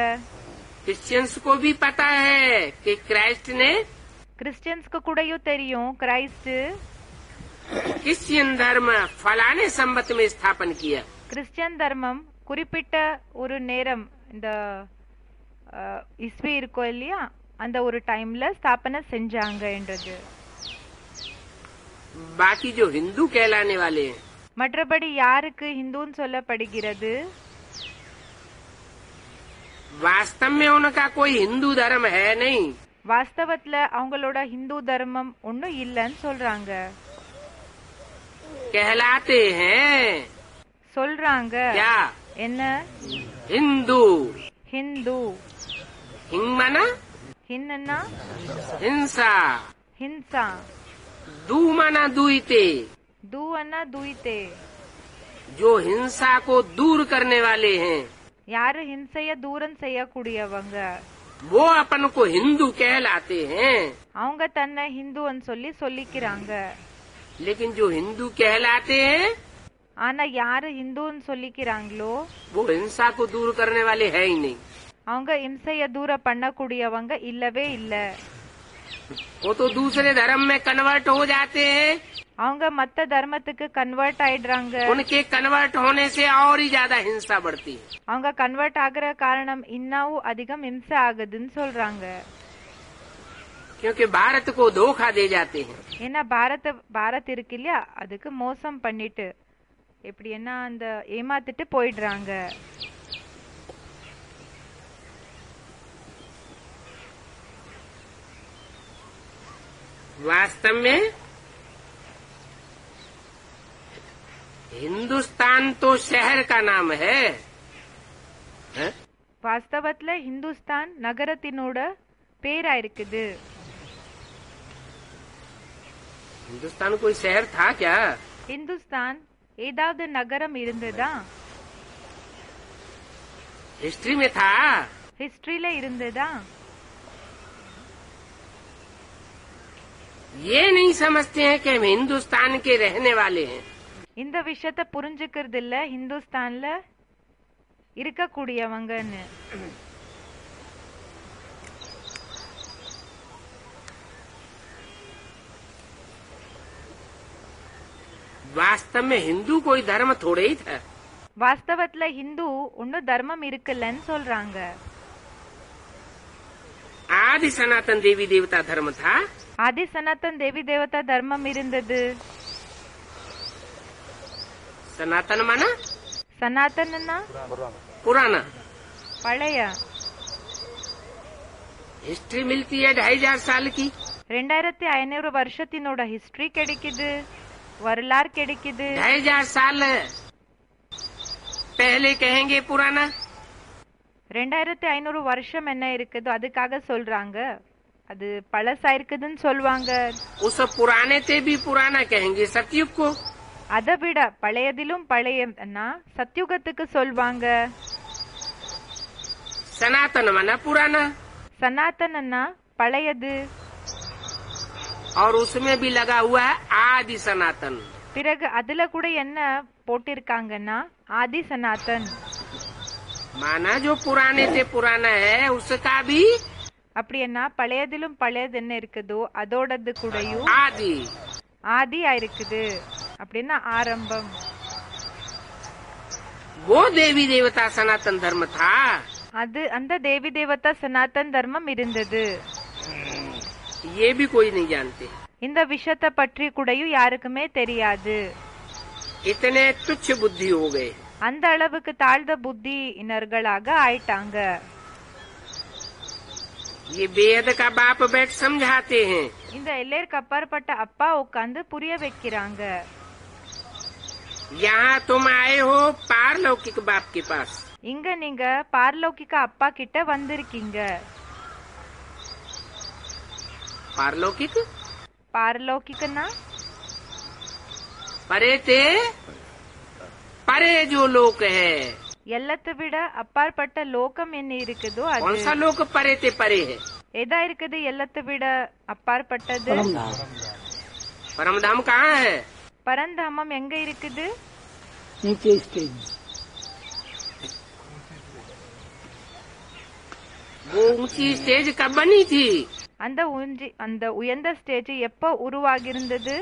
क्रिश्चियंस को भी पता है कि क्राइस्ट ने கிறிஸ்டியன்ஸ்க்கு கூடயும் தெரியும் கிரைஸ்ட் क्रिश्चियन धर्म फलाने संबत में स्थापन किया. கிறிஸ்டியன் தர்மம் குறிப்பிட்ட ஒரு நேரம் இந்த இஸ்வி இருக்கும் இல்லையா அந்த ஒரு டைம்ல ஸ்தாபனை செஞ்சாங்க என்றது. बाकी जो हिंदू कहलाने वाले हैं மற்றபடி யாருக்கு ஹிந்துன்னு சொல்லப்படுகிறது? वास्तव में उनका कोई हिंदू धर्म है नहीं. வாஸ்தவத்துல அவங்களோட ஹிந்து தர்மம் ஒன்னும் இல்லன்னு சொல்றாங்க. कहलाते हैं சொல்றாங்க क्या? என்ன? हिंदू. ஹிந்து. हिंग माना ஹின்னா हिंसा. ஹிம்சா. दू माना दुईते. தூவன்னா துயித்தே. जो हिंसा को दूर करने वाले हैं யாரு ஹிம்சைய தூரம் செய்யக்கூடியவங்க वो अपन को हिंदू कहलाते हैं. அவங்க தன்னை ஹிந்துன்னு சொல்லிக்கிறாங்க. लेकिन जो हिंदू कहलाते हैं ஆனா யாரு ஹிந்துன்னு சொல்லிக்கிறாங்களோ वो हिंसा को दूर करने वाले है ही नहीं. அவங்க ஹிம்சைய தூர பண்ணக்கூடியவங்க இல்லவே இல்ல. वो तो दूसरे धर्म में कन्वर्ट हो जाते हैं. அவங்க மத்த தர்மத்துக்கு கன்வெர்ட் ஆயிடுறாங்க. उनके कन्वर्ट होने से और ही ज्यादा हिंसा बढ़ती है. அவங்க கன்வெர்ட் ஆகுற காரணம் இன்னும் அதிகம் ஹிம்சை ஆகுதுன்னு சொல்றாங்க. क्योंकि भारत को धोखा दे जाते हैं. ஏன்னா பாரத் இருக்கு இல்லையா அதுக்கு மோசம் பண்ணிட்டு எப்படி என்ன அந்த ஏமாத்திட்டு போயிடுறாங்க. वास्तव में हिंदुस्तान तो शहर का नाम है, हैं? வாஸ்தவத்துல ஹிந்துஸ்தான் நகரத்தினோட பேரா இருக்குது. हिंदुस्तान कोई शहर था क्या? ஹிந்துஸ்தான் ஏதாவது நகரம் இருந்ததா? हिस्ट्री में था. ஹிஸ்டரியில இருந்ததா? ये नहीं समझते हैं कि हम हिंदुस्तान के रहने वाले हैं. இந்த விஷயத்த புரிஞ்சுக்கிறது இல்ல ஹிந்துஸ்தான்ல இருக்கக்கூடியவங்கன்னு. वास्तव में हिंदू कोई धर्म थोड़े ही था. வாஸ்தவத்துல ஹிந்து ஒன்னும் தர்மம் இருக்குல்லன்னு சொல்றாங்க. आदि सनातन देवी देवता धर्म था. ஆதி சனாதன் தேவி தேவதா தர்மம் இருந்தது. सनातन माना சனாதன்னா पुराना. பழைய. हिस्ट्री मिलती है 2500 साल की. 2500 வருஷத்தினோட ஹிஸ்டரி கிடைக்குது, வரலாறு கிடைக்குது. 2500 साल पहले कहेंगे पुराना. 2500 வருஷம் என்ன இருக்குதோ அதுக்காக சொல்றாங்க அது பழசா இருக்குதுன்னு சொல்லுவாங்க. उस पुराने से भी पुराना कहेंगे सतयुग को. அதை விட பழையதிலும் பழையன்னா சத்யுகத்துக்கு சொல்வாங்க. सनातन माना पुराना. சனாதனன்னா பழையது. और उसमें भी लगा हुआ है आदि सनातन. பிறகு அதுல கூட என்ன போட்டிருக்காங்கன்னா ஆதி சனாதன். माना जो पुराने से पुराना है उसका भी அப்படின்னா பழையதிலும் பழையது என்ன இருக்குதோ அதோடது கூடயும் आदि. ஆதியா இருக்குது அப்படின்னா ஆரம்பம். वो देवी देवता सनातन धर्म था. அது அந்த தேவி தேவதா சனாதன் தர்மம் இருந்தது. ये भी कोई नहीं जानते. இந்த விஷயத்தை பற்றி கூடயும் யாருக்குமே தெரியாது. इतने तुच्छ बुद्धि हो गए. அந்த அளவுக்கு தாழ்ந்த புத்தியினர்களாக ஆயிட்டாங்க. ये बेहद का बाप बैठ समझाते हैं. இந்த எல்லைக்கு அப்பாற்பட்ட அப்பா உட்கார்ந்து புரிய வைக்கிறாங்க. यहाँ तुम आए हो पारलौकिक बाप के पास. இங்க நீங்க பார்லௌகிக அப்பா கிட்ட வந்திருக்கீங்க. पारलौकिक பார்லௌகிகனா परे थे परे जो लोक है. எல்லாத்தை விட அப்பாற்பட்ட லோகம் என்ன இருக்குதோ அது कौन सा लोक परे ते परे है? எதா இருக்குது எல்லாத்தை விட அப்பாற்பட்டது? परम धाम परम धाम कहाँ है? பரந்தாமம் எங்க இருக்குது? नीचे स्टेज में। वो ऊंची स्टेज कब बनी थी? அந்த உயர்ந்த ஸ்டேஜ் எப்ப உருவாகியிருந்தது?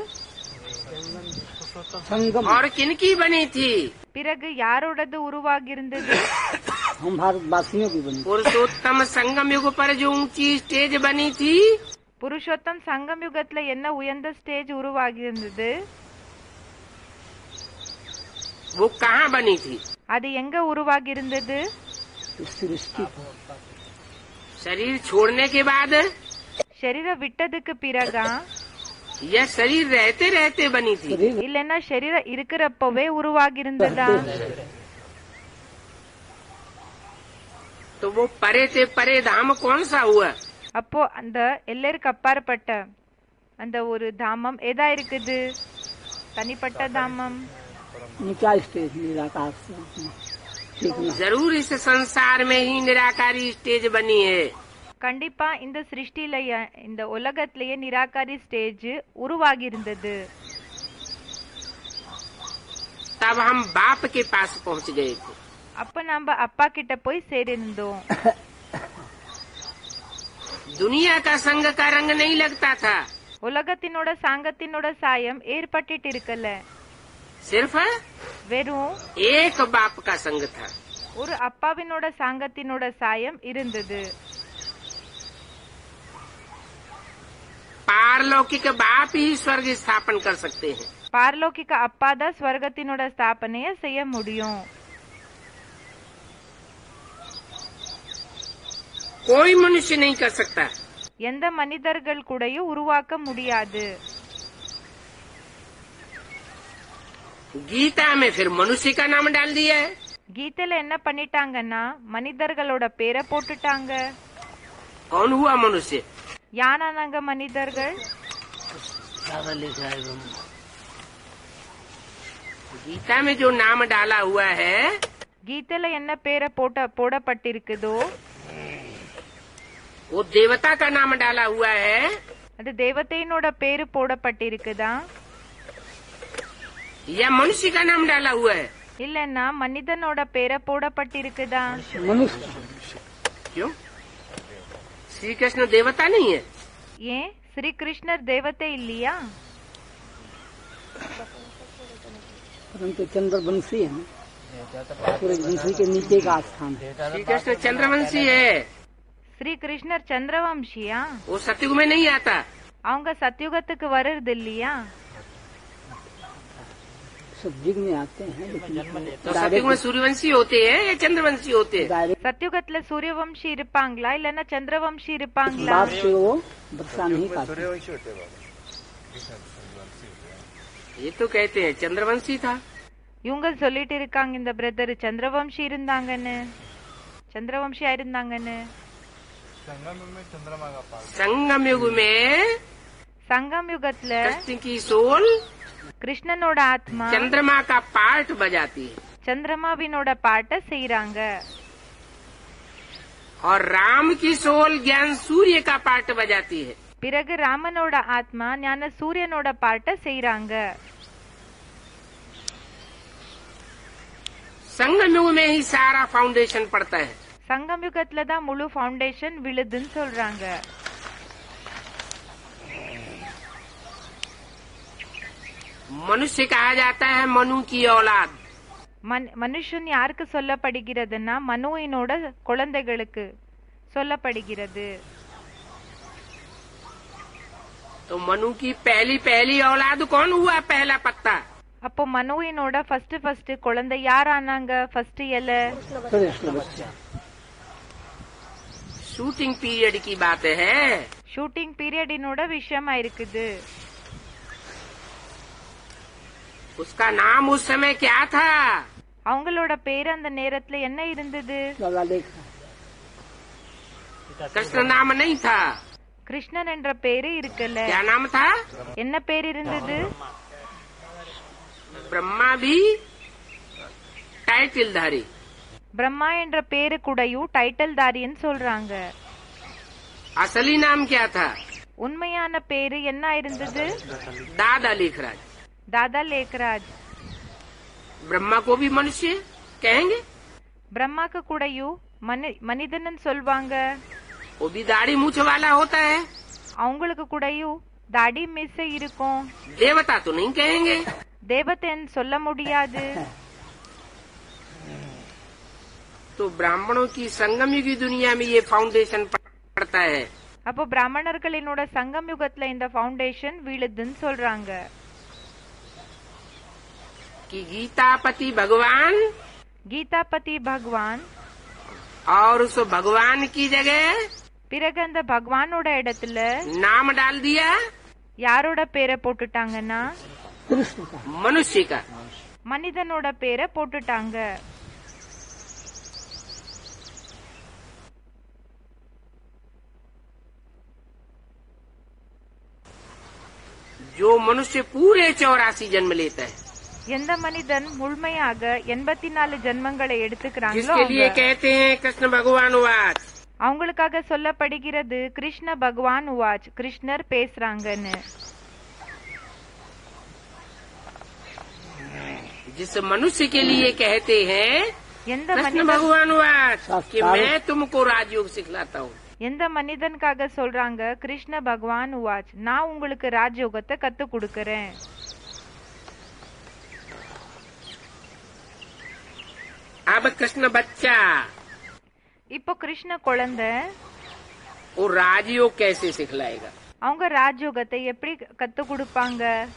संगम और किनकी बनी थी? பிறகு யாரோடது உருவாகியிருந்தது? हम भारतवासियों की बनी। पुरुषोत्तम संगम युग पर जो ऊंची स्टेज बनी थी புருஷோத்தம் சங்கம் யுகத்துல என்ன உயர்ந்த ஸ்டேஜ் உருவாகியிருந்தது? वो कहाँ बनी थी? அது எங்க உருவாகியிருந்தது? इस सृष्टि शरीर छोड़ने के बाद ಶರೀರ விட்டதுக்கு பிறகா यह शरीर रहते रहते बनी थी? शरीर இல்லன்னா ಶರೀರ இருக்கிறப்பவே உருவாகியிருந்ததா? तो वो परे से परे धाम कौन सा हुआ? அப்போ அந்த எல்லருக்கு அப்பாற்பட்ட அந்த ஒரு தாமம் எதா இருக்குது? தனிப்பட்ட தாமம். नीचा स्टेज निराकार से ठीक ना। जरूर इस संसार में ही निराकारी स्टेज बनी है। கண்டிப்பா இந்த சிருஷ்டில இந்த உலகத்திலேயே நிராகாரி ஸ்டேஜ் உருவாகி இருந்தது. तब हम बाप के पास पहुंच गए थे। அப்ப நம்ம அப்பா கிட்ட போய் சேரிருந்தோம். दुनिया का संग का रंग नहीं लगता था, உலகத்தினோட சாங்கத்தினோட சாயம் ஏற்பட்டுட்டு இருக்கல. सिर्फ வெறும் एक बाप का संग था। ஒரு அப்பாவினோட சாங்கத்தினோட சாயம் இருந்தது. पारलौकिक बाप ही स्वर्ग स्थापन कर सकते हैं। பார்லோகிக அப்பா தான் ஸ்வர்கத்தினோட ஸ்தாபனைய செய்ய முடியும். कोई मनुष्य नहीं कर सकता। எந்த மனிதர்கள் கூடயும் உருவாக்க முடியாது. गीता में फिर मनुष्य का नाम डाल दिया है। கீதையில என்ன பண்ணிட்டாங்கன்னா மனிதர்களோட பேரை போட்டுட்டாங்க. कौन हुआ मनुष्य? யானானாங்க மனிதர்கள்? गीता में जो नाम डाला हुआ है கீதையில என்ன பேரை போடப்பட்டிருக்குதோ वो देवता का नाम डाला हुआ है அது தேவதையினோட பேரு போடப்பட்டிருக்குதா या मनुष्य का नाम डाला हुआ है? இல்லன்னா மனிதனோட பேரை போடப்பட்டிருக்குதா? मनुष्य क्यों? श्री कृष्ण देवता नहीं है? ஏன் ஸ்ரீ கிருஷ்ணர் தேவதை இல்லையா? परंतु चंद्रवंशी है ना, सूर्यवंशी के नीचे का स्थान है। श्री कृष्ण चंद्रवंशी है। ஸ்ரீ கிருஷ்ணர் சந்திரவம்சியா? वो सतयुग में नहीं आता। அவங்க சத்யுகத்துக்கு வர்றது இல்லையா? सब युग में आते हैं, लेकिन तो सतयुग में सूर्यवंशी होते हैं या चंद्रवंशी होते हैं? डायरेक्ट சத்யுகத்துல சூரியவம்சி இருப்பாங்களா இல்லன்னா சந்திரவம்சி இருப்பாங்களா? बाप से वो वर्षा नहीं पाते। ये तो कहते हैं चंद्रवंशी था। இவங்க சொல்லிட்டு இருக்காங்க இந்த பிரதர் சந்திரவம்சி இருந்தாங்கன்னு, சந்திரவம்சியா இருந்தாங்கன்னு. संगम युग में சங்கம் யுகத்துல कृष्ण की सोल கிருஷ்ணனோட ஆத்மா चंद्रमा का पार्ट बजाती है சந்திரமாவினோட பாட்டை செய்யறாங்க. और राम की सोल ज्ञान सूर्य का पार्ट बजाती है। பிறகு ராமனோட ஆத்மா ஞான சூரியனோட பாட்டை செய்யறாங்க. संगम युग में ही सारा फाउंडेशन पड़ता है। சங்கம் யுகத்துல தான் முழு ஃபவுண்டேஷன் விழுதுன்னு சொல்றாங்க. मनुष्य कहा जाता है मनु की औलाद। மனுஷன் யாருக்கு சொல்லப்படுகிறதுன்னா மனுவினோட குழந்தைகளுக்கு சொல்லப்படுகிறது. तो मनु की पहली पहली औलाद कौन हुआ? पहला पत्ता। அப்போ மனுவினோட ஃபர்ஸ்ட் குழந்தை யார் ஆனாங்க? ஃபர்ஸ்ட் இலை. शूटिंग पीरियड की बात है। ஷூட்டிங் பீரியடினோட விஷயமா இருக்குது. उसका नाम उस समय क्या था? அவங்களோட பேரு அந்த நேரத்துல என்ன இருந்தது? कृष्ण नाम नहीं था। கிருஷ்ணன் என்ற பேரு இருக்கல. क्या नाम था? என்ன பேர் இருந்தது? ब्रह्मा भी टाइटिल धारी। பிரம்மா என்ற பேரு கூடயும் டைட்டில் தாரின்னு சொல்றாங்க. असली नाम क्या था? உண்மையான பேரு என்ன இருந்தது? दादा लेखराज। தாதா லேக்ராஜ். ब्रह्मा को भी मनुष्य कहेंगे? பிரம்மாக்கு கூடயும் மனிதன் சொல்வாங்க. वो भी दाढ़ी मूछ वाला होता है। அவங்களுக்கு கூடயும் தாடி மீசை இருக்கும். देवता तो नहीं कहेंगे। தேவதைன்னு சொல்ல முடியாது. तो ब्राह्मणों की संगम युगी दुनिया में ये फाउंडेशन पड़ता है। அப்போ பிராமணர்களினோட சங்கம் யுகத்துல இந்த ஃபவுண்டேஷன் வீழுதுன்னு சொல்றாங்க. कि गीतापति भगवान கீதாபதி பகவான் और उस भगवान की जगह பிறகு அந்த பகவானோட இடத்துல नाम डाल दिया யாரோட பேரை போட்டுட்டாங்கன்னா कृष्ण का। मनुष्य का। மனிதனோட பேரை போட்டுட்டாங்க. जो मनुष्य पूरे 84 जन्म लेता है, எந்த மனிதன் முழுமையாக 84 ஜென்மங்களை எடுத்துக்கிறாங்களோ जिसके लिए அவங்க- कहते हैं कृष्ण भगवान वाच, அவங்களுக்காக சொல்லப்படுகிறது கிருஷ்ண பகவான் உவாச், கிருஷ்ணர் பேசுறாங்கன்னு. जिस मनुष्य के लिए कहते हैं எந்த कृष्ण மனிதன் भगवान वाच कि मैं तुमको राजयोग सिखलाता हूँ। எந்த மனிதனுக்காக சொல்றாங்க கிருஷ்ண பகவான் உவாச், நான் உங்களுக்கு ராஜயோகத்தை கத்து கொடுக்கறேன். अब कृष्ण बच्चा இப்போ கிருஷ்ண குழந்தை वो राजयोग कैसे सिखलाएगा? அவங்க ராஜயோகத்தை எப்படி கத்து கொடுப்பாங்க?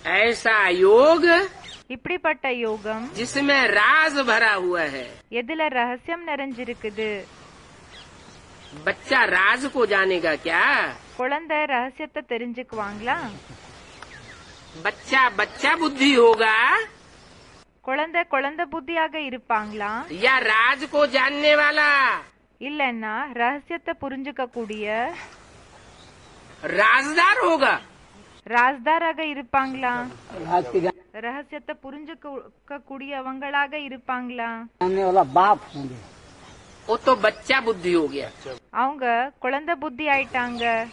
ऐसा योग இப்படிப்பட்ட யோகம் जिसमें राज भरा हुआ है। எதுல ரகசியம் நிறைஞ்சிருக்குது. बच्चा राज को जानेगा क्या? குழந்தை ரகசியத்தை தெரிஞ்சுக்குவாங்களா? बच्चा बच्चा बुद्धि होगा குழந்தை குழந்தை புத்தியாக இருப்பாங்களா? या राज को जानने वाला இல்லன்னா ரகசியத்தை புரிஞ்சுக்க கூடிய राजदार होगा? ராஜ்தாராக இருப்பாங்களா? राज के ரகசியத்தை புரிஞ்சுக்க கூடியவங்களாக இருப்பாங்களா? जानने वाला बाप होंगे। वो तो बच्चा बुद्धि हो गया। அவங்க குழந்தை புத்தி ஆயிட்டாங்க.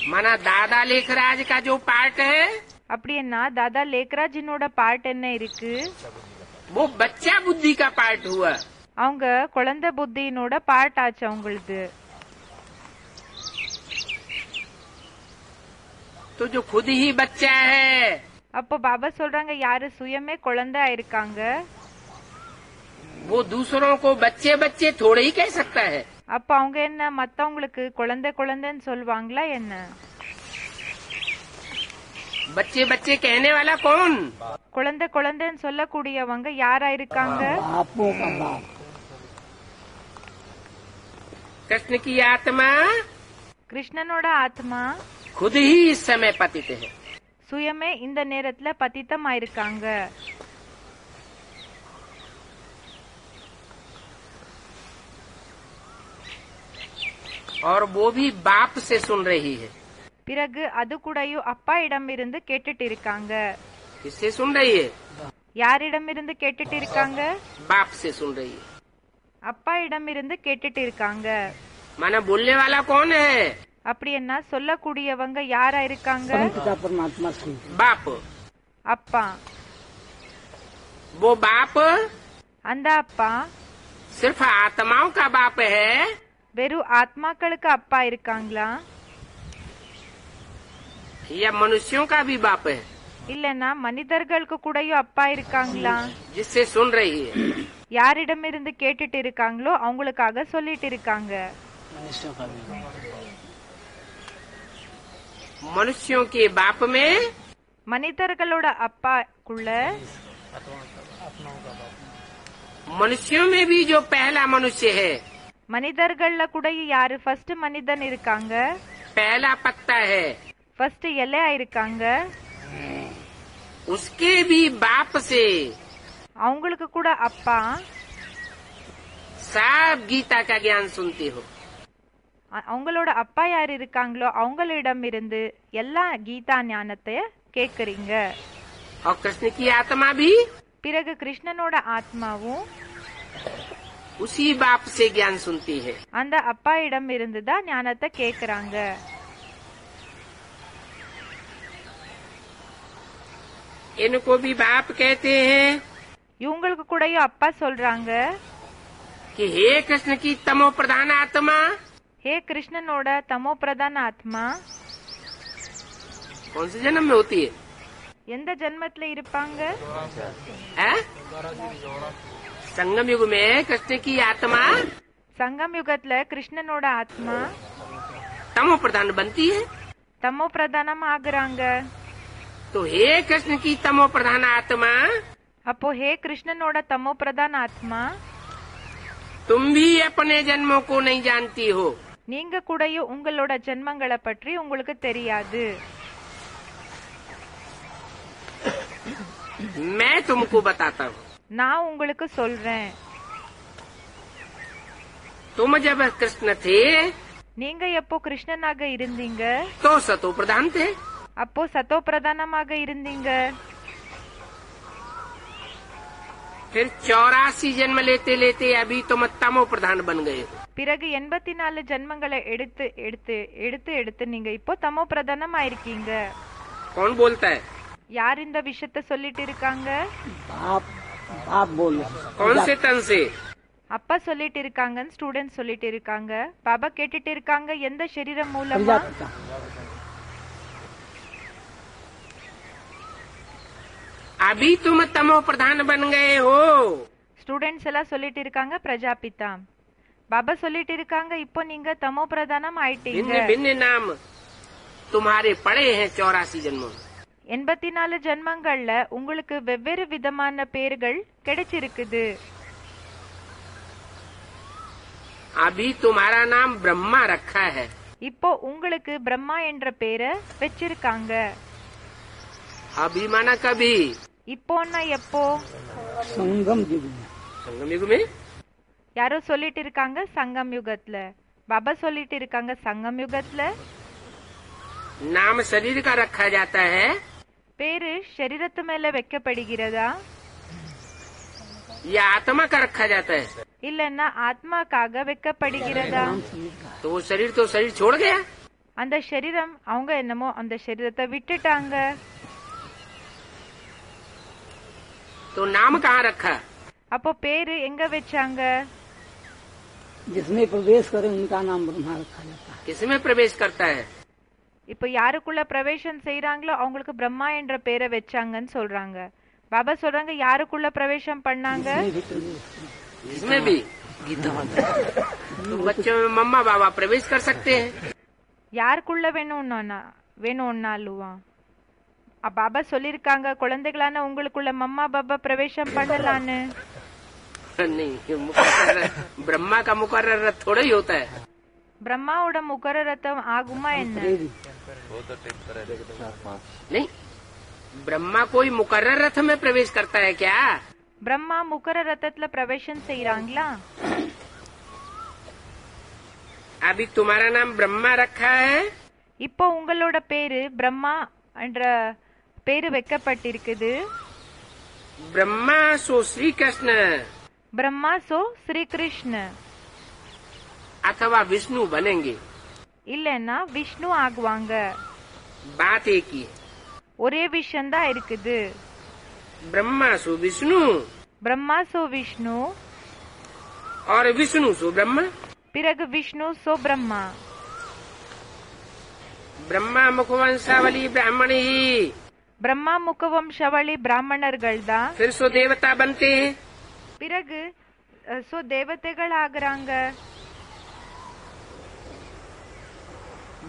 माना दादा लेखराज का जो पार्ट है அப்படின்னா தாதா லேக்ராஜினோட பார்ட் என்ன இருக்கு? वो बच्चा बुद्धि का पार्ट हुआ। அவங்க குழந்தை புத்தியினோட பார்ட் ஆச்சு அவங்களுக்கு. तो जो खुद ही बच्चा है அப்போ பாபா சொல்றாங்க யாரு சுயமே குழந்தை ஆயிருக்காங்க, वो दूसरों को बच्चे बच्चे थोड़े ही कह सकता है। அப்ப அவங்க என்ன மத்தவங்களுக்கு குழந்தை குழந்தைன்னு சொல்லுவாங்களா என்ன? बच्चे बच्चे कहने वाला कौन? குழந்தை குழந்தைன்னு சொல்லக்கூடியவங்க யாரா இருக்காங்க? बापों का बाप। कृष्ण की आत्मा கிருஷ்ணனோட ஆத்மா खुद ही इस समय पतित है। சுயமே இந்த நேரத்துல பतितம் ஆயிருக்காங்க. और वो भी बाप से सुन रही है। பிறகு அது கூடயும் அப்பா இடமிருந்து கேட்டுட்டு இருக்காங்க. किससे सुन रही है? யாரிடமிருந்து கேட்டுட்டு இருக்காங்க? बाप से सुन रही है। அப்பா இடமிருந்து கேட்டுட்டு இருக்காங்க. माना बोलने वाला कौन है? அப்படின்னா சொல்லக்கூடியவங்க யாரா இருக்காங்க? पिता परमात्मा से। बाप। அப்பா. वो बाप அந்த அப்பா सिर्फ आत्माओं का बाप है வெறும் ஆத்மாக்களுக்கு அப்பா இருக்காங்களா? या मनुष्यों का भी बाप है இல்லனா மனிதர்களுக்கு கூடயும் அப்பா இருக்காங்களா? जिससे सुन रही है? யாரிடமிருந்து கேட்டுட்டு இருக்காங்களோ அவங்களுக்காக சொல்லிட்டு இருக்காங்க. मनुष्यों के बाप में மனிதர்களோட அப்பாக்குள்ள मनुष्यों में भी जो पहला मनुष्य है, மனிதர்கள்ல கூட யாரு ஃபர்ஸ்ட் மனிதன் இருக்காங்க? पहला पत्ता है, ஃபர்ஸ்ட் இலையா இருக்காங்க. उसके भी बाप से அவங்களுக்கு கூட அப்பா सब गीता का ज्ञान सुनते हो। அவங்களோட அப்பா யார் இருக்காங்களோ அவங்களிடம் இருந்து எல்லா கீதா ஞானத்தை கேக்குறீங்க. और कृष्ण की आत्मा भी பிறகு கிருஷ்ணனோட ஆத்மாவும் उसी बाप से ज्ञान सुनती है। அந்த அப்பா இடம் இருந்துதான் ஞானத்தை கேக்குறாங்க. इनको भी बाप कहते हैं இவங்களுக்கு கூடயும் அப்பா சொல்றாங்க, कि हे कृष्ण की तमो प्रधान आत्मा। ஹே கிருஷ்ணனோட தமோ பிரதான ஆத்மா कौन से जन्म में होती है? எந்த ஜென்மத்துல இருப்பாங்க? है? संगम युग में कृष्ण की आत्मा சங்கம் யுகத்துல கிருஷ்ணனோட ஆத்மா तमो प्रधान बनती है। தமோ பிரதானம் ஆகுறாங்க. तो हे कृष्ण की तमो प्रधान आत्मा, அப்போ ஹே கிருஷ்ணனோட தமோ பிரதான ஆத்மா, तुम भी अपने जन्मों को नहीं जानती हो। நீங்க கூடயும் உங்களோட ஜென்மங்களை பற்றி உங்களுக்கு தெரியாது. मैं तुमको बताता हूँ। நான் உங்களுக்கு சொல்றேன். तुम जब कृष्ण थे நீங்க எப்போ கிருஷ்ணனாக இருந்தீங்க तो सतो प्रधान थे। அப்போ சத்தோ பிரதானமாக இருந்தீங்க. फिर 84 जन्म लेते लेते अभी तुम तमो प्रधान बन गए हो। பிறகு 84 ஜென்மங்களை எடுத்து எடுத்து எடுத்து எடுத்து நீங்க இப்போ தமோ பிரதானம் ஆயிருக்கீங்க. कौन बोलता है? யார் இந்த விஷயத்த சொல்லிட்டு இருக்காங்க? बाप बाप बोल रहे हैं। कौन से तन से? அப்பா சொல்லிட்டு இருக்காங்கன்னு ஸ்டூடெண்ட் சொல்லிட்டு இருக்காங்க. பாபா கேட்டுட்டு இருக்காங்க, எந்த சரீரம் மூலமா? प्रजापिता अभी तुम तमो प्रधान बन गए हो। ஸ்டூடெண்ட்ஸ் எல்லாம் சொல்லிட்டு இருக்காங்க பிரஜாபிதா. பாபா சொல்லிட்டு இருக்காங்க, இப்போ நீங்க தமோ பிரதானம் ஆயிட்டீங்க. भिन्न भिन्न नाम तुम्हारे पड़े हैं 84 जन्मों में। 84 ஜென்மங்கள்ல உங்களுக்கு வெவ்வேறு விதமான பேர்கள் கிடைச்சிருக்குது. अभी तुम्हारा नाम ब्रह्मा रखा है। இப்போ உங்களுக்கு பிரம்மா என்ற பேரை வச்சிருக்காங்க. अभी माना कभी? இப்போன்னா எப்போ? संगम युग में संगम युग में। யாரோ சொல்லிட்டு இருக்காங்க சங்கம் யுகத்துல. பாபா சொல்லிட்டு இருக்காங்க சங்கம் யுகத்துல नाम शरीर का रखा जाता है பேரு சரீரத்து மேல வைக்கப்படுகிறதா या आत्मा का रखा जाता है? இல்லன்னா ஆத்மாக்காக வைக்கப்படுகிறதா? तो वो शरीर छोड़ गया। அந்த சரீரம் அவங்க என்னமோ அந்த சரீரத்தை விட்டுட்டாங்க. तो नाम कहाँ रखा? அப்போ பேரு எங்க வச்சாங்க? जिसमें प्रवेश करे उनका नाम ब्रह्मा रखा जाता है। किसमें प्रवेश करता है? இப்போ யாருக்குள்ள பிரவேசம் செய்யறாங்களோ அவங்களுக்கு பிரம்மா என்ற பேரை வச்சாங்கன்னு சொல்றாங்க. பாபா சொல்றாங்க யாருக்குள்ள பிரவேசம் பண்ணாங்க? जिसमें भी प्रवेश करे। इसमें भी तो बच्चों में मम्मा बाबा प्रवेश कर सकते हैं। யாருக்குள்ள வேணும்னாலுவா பாபா சொல்லிருக்காங்க குழந்தைகளான உங்களுக்குள்ள மம்மா பாபா பிரவேசம் பண்ணலான்னு. नहीं, मुकर्रर ब्रह्मा का मुकर्रर रथ थोड़ा ही होता है। பிரம்மாவோட முகர ரத்தம் ஆகுமா என்ன? नहीं, ब्रह्मा कोई मुकर्रर रथ में प्रवेश करता है क्या? பிரம்மா முகர ரத்தத்துல பிரவேசம் செய்யறாங்களா? अभी तुम्हारा नाम ब्रह्मा रखा है। இப்போ உங்களோட பேரு பிரம்மா என்ற பேரு வைக்கப்பட்டிருக்குது. ब्रह्मा सो श्री कृष्ण பிரம்மா சோ ஸ்ரீ கிருஷ்ண अथवा विष्णु बनेंगे। இல்லன்னா விஷ்ணு ஆகுவாங்க. बात एक ही है। ஒரே விஷயம்தான் இருக்குது. ब्रह्मा सो विष्णु பிரம்மா சோ விஷ்ணு और विष्णु सो ब्रह्मा। பிறகு விஷ்ணு சோ பிரம்மா. ब्रह्मा मुखवंशावली ब्राह्मण ही பிரம்மா முகவம்சவழி பிராமணர்கள் தான். फिर सो देवता बनते हैं। பிறகு சோ தேவதைகள் ஆகுறாங்க.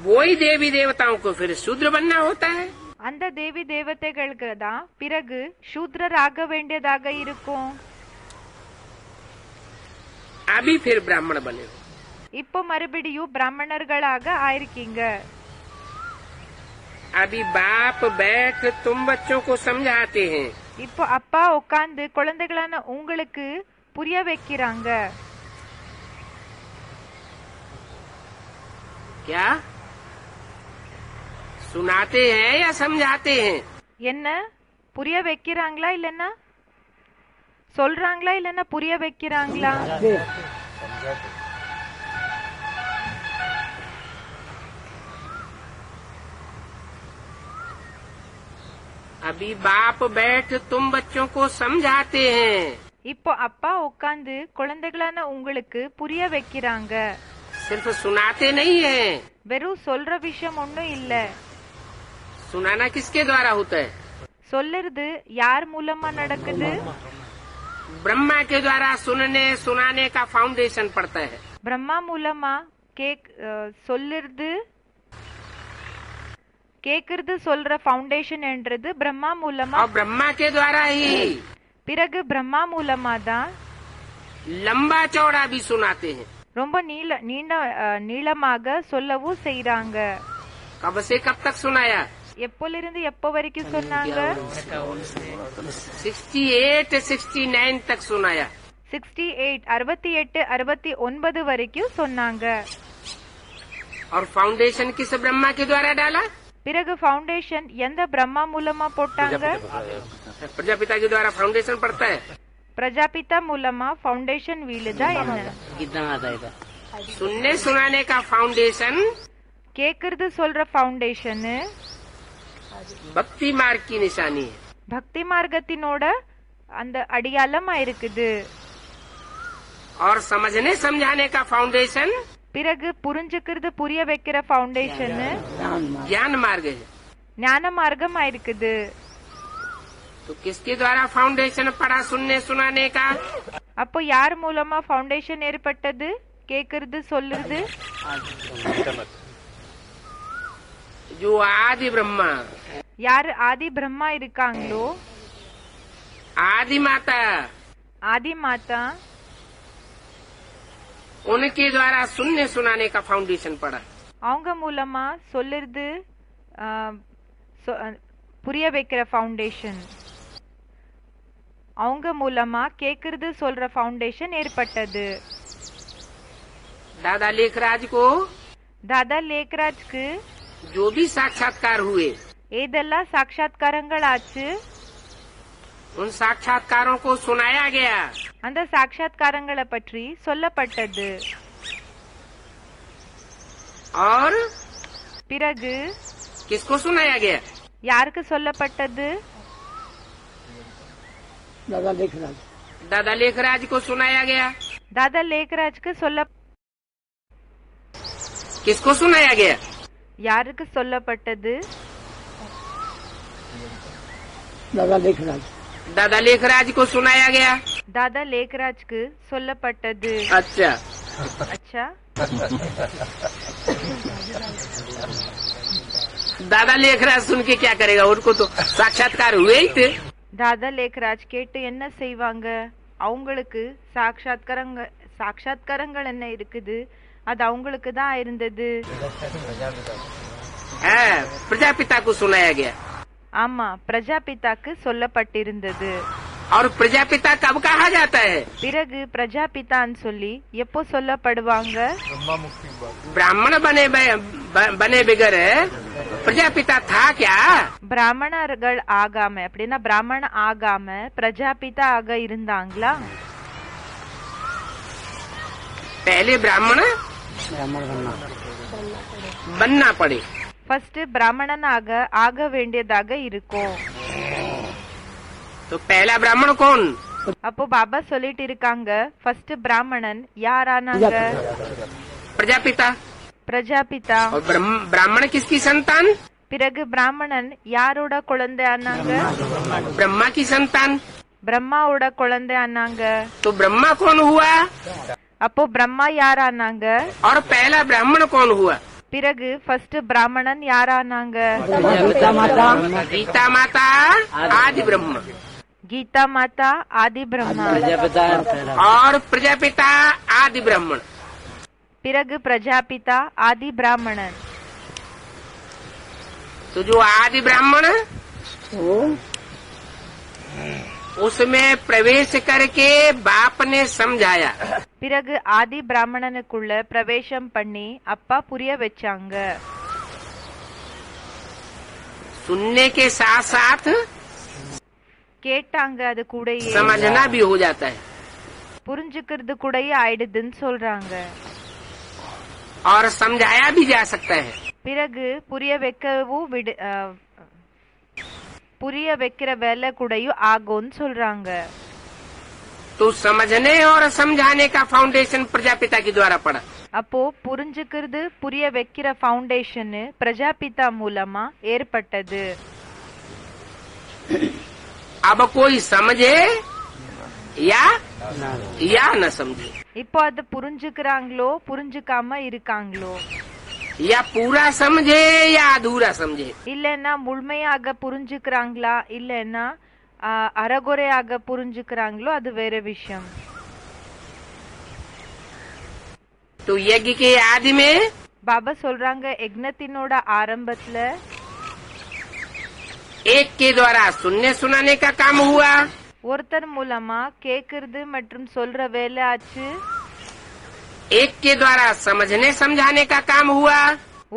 वही देवी देवताओं को फिर शूद्र बनना होता है। அந்த தேவி தேவதைகளுக்கு தான் பிறகு சூத்ரர் ஆக வேண்டியதாக இருக்கும். अभी फिर ब्राह्मण बने हो। இப்போ மறுபடியும் பிராமணர்களாக ஆயிருக்கீங்க. अभी बाप बैठ तुम बच्चों को समझाते हैं। இப்போ அப்பா உட்கார்ந்து குழந்தைகளான உங்களுக்கு புரிய வைக்கிறாங்க. क्या सुनाते हैं या समझाते हैं? என்ன புரிய வைக்கிறாங்களா இல்லன்னா சொல்றாங்களா இல்லன்னா புரிய வைக்கிறாங்களா? अभी बाप बैठ तुम बच्चों को समझाते हैं। இப்போ அப்பா உட்கார்ந்து குழந்தைகளான உங்களுக்கு புரிய வைக்கிறாங்க. सिर्फ सुनाते नहीं है। வெறும் சொல்ற விஷயம் ஒண்ணும் இல்ல. सुनाना किसके द्वारा होता है? சொல்லுறது யார் மூலமா நடக்குது? ब्रह्मा के द्वारा सुनने सुनाने का फाउंडेशन पड़ता है। பிரம்மா மூலமா சொல்லுறது கேக்குறது சொல்ற ஃபவுண்டேஷன் என்றது பிரம்மா மூலமா. और ब्रह्मा के द्वारा ही பிறகு பிரம்மா மூலமா தான் लंबा चौड़ा भी सुनाते हैं। ரொம்ப நீளமாக சொல்லவும் செய்றாங்க. कब से कब तक सुनाया? எப்போலிருந்து எப்போ வரைக்கும் சொன்னாங்க? 68 69 तक सुनाया। 68 68 69 வரைக்கும் சொன்னாங்க. और फाउंडेशन किस ब्रह्मा के द्वारा डाला? பிறகு ஃபவுண்டேஷன் எந்த பிரம்மா மூலமா போட்டாங்க? प्रजापिता के द्वारा फाउंडेशन पड़ता है। பிரஜாபிதா மூலமா ஃபவுண்டேஷன் வீழுதா என்ன? सुनने सुनाने का फाउंडेशन கேக்குறது சொல்ற ஃபவுண்டேஷன் भक्ति मार्ग की निशानी है। பக்தி மார்க்கத்தினோட அந்த அடியாளமா இருக்குது. और समझने समझाने का फाउंडेशन பிறகு புரிஞ்சுக்கிறது புரிய வைக்கிற ஃபவுண்டேஷன் ज्ञान मार्ग है। ஞான மார்க்கமா இருக்குது. तो किसके द्वारा फाउंडेशन पड़ा सुनने सुनाने का? அப்போ யார் மூலமா ஃபவுண்டேஷன் ஏற்பட்டது? கேக்குறது சொல்லுறது जो आदि ब्रह्मा யாரு ஆதி பிரம்மா இருக்காங்களோ, आदि माता ஆதி மாதா, उनके द्वारा सुनने सुनाने का फाउंडेशन पड़ा। அவங்க மூலமா சொல்லுறது புரிய வைக்கிற ஃபவுண்டேஷன், அவங்க மூலமா கேக்குறது சொல்ற ஃபவுண்டேஷன் ஏற்பட்டது. दादा लेखराज को தாதா லேக்ராஜ்க்கு जो भी साक्षात्कार हुए ஏதெல்லாம் சாட்சாத்காரங்கள் ஆச்சு उन साक्षात्कारों को सुनाया गया। அந்த சாட்சாத்காரங்களை பற்றி சொல்லப்பட்டது. और பிறகு किसको सुनाया गया? யாருக்கு சொல்லப்பட்டது? दादा लेखराज। दादा लेखराज को सुनाया गया। தாதா லேக்ராஜ்க்கு किसको सुनाया गया? யாருக்கு சொல்லப்பட்டது? दादा लेखराज। दादा लेखराज को सुनाया गया। தாதா லேக்ராஜ்க்கு சொல்லப்பட்டது. अच्छा அச்சா, दादा लेखराज सुन के क्या करेगा? उनको तो साक्षात्कार हुए ही थे। தாதா லேக்ராஜ் கேட்டு என்ன செய்வாங்க? அவங்களுக்கு சாட்சாத்காரங்கள் என்ன இருக்குது? அது அவங்களுக்கு தான் இருந்தது. प्रजापिता को सुनाया गया। ஆமா, பிரஜாபிதாக்கு சொல்லப்பட்டிருந்தது. और प्रजापिता कब कहा जाता है? பிறகு பிரஜாபிதான்னு சொல்லி எப்போ சொல்லப்படுவாங்க? ब्राह्मण बने बगैर प्रजापिता था क्या? பிராமணர்கள் ஆகாம, அப்படின்னா பிராமண ஆகாம பிரஜாபிதா ஆக இருந்தாங்களா? पहले ब्राह्मण बनना पड़े। ஃபர்ஸ்ட் பிராமணனாக ஆக வேண்டியதாக இருக்கும். तो पहला ब्राह्मण कौन? அப்போ பாபா சொல்லிட்டு இருக்காங்க, ஃபர்ஸ்ட் பிராமணன் யாரானாங்க? प्रजापिता। பிரஜாபிதா. और ब्राह्मण किसकी संतान? பிறகு பிராமணன் யாரோட குழந்தை ஆனாங்க? ब्रह्मा की संतान। பிரம்மாவோட குழந்தை ஆனாங்க. तो ब्रह्मा कौन हुआ? அப்போ பிரம்மா யாரானாங்க? और पहला ब्राह्मण कौन हुआ? பிறகு ஃபர்ஸ்ட் பிராமணன் யாரானாங்க? गीता माता। गीता माता आदि ब्रह्मा। கீதா மாதா ஆதி பிரம்மா. और प्रजापिता आदि ब्राह्मण। பிறகு பிரஜாபிதா ஆதி பிராமணன். तो जो आदि ब्राह्मण उसमें प्रवेश करके बाप ने समझाया। பிறகு ஆதி பிராமணனுக்குள்ள பிரவேசம் பண்ணி அப்பா புரிய வச்சாங்க. सुनने के साथ साथ கேட்டாங்க, அது கூடயே समझना भी हो जाता है புரிஞ்சுக்கிறது கூடயே ஆயிடுதுன்னு சொல்றாங்க. और समझाया भी जा सकता है. பிறகு புரிய வைக்கிற வேலை கூடயும் ஆகும்னு சொல்றாங்க. तो समझने और समझाने का फाउंडेशन प्रजापिता के द्वारा पड़ा. அப்போ புரிஞ்சுக்கிறது புரிய வைக்கிற ஃபவுண்டேஷன் பிரஜாபிதா மூலமா ஏற்பட்டது. अब कोई समझे या न समझे, இப்போ அது புரிஞ்சுக்கிறாங்களோ புரிஞ்சுக்காம இருக்காங்களோ, या पूरा समझे या अधूरा समझे, இல்லன்னா முழுமையாக புரிஞ்சுக்கிறாங்களா இல்லன்னா அறகுறையாக புரிஞ்சுக்கிறாங்களோ, அது வேற விஷயம். तो यज्ञ के आदि में பாபா சொல்றாங்க, யக்னத்தினோட ஆரம்பத்துல एक के द्वारा सुनने सुनाने का काम हुआ, ஒருத்தர் மூலமா கேக்குறது மற்றும் சொல்ற வேலை ஆச்சு. एक के द्वारा समझने समझाने का काम हुआ,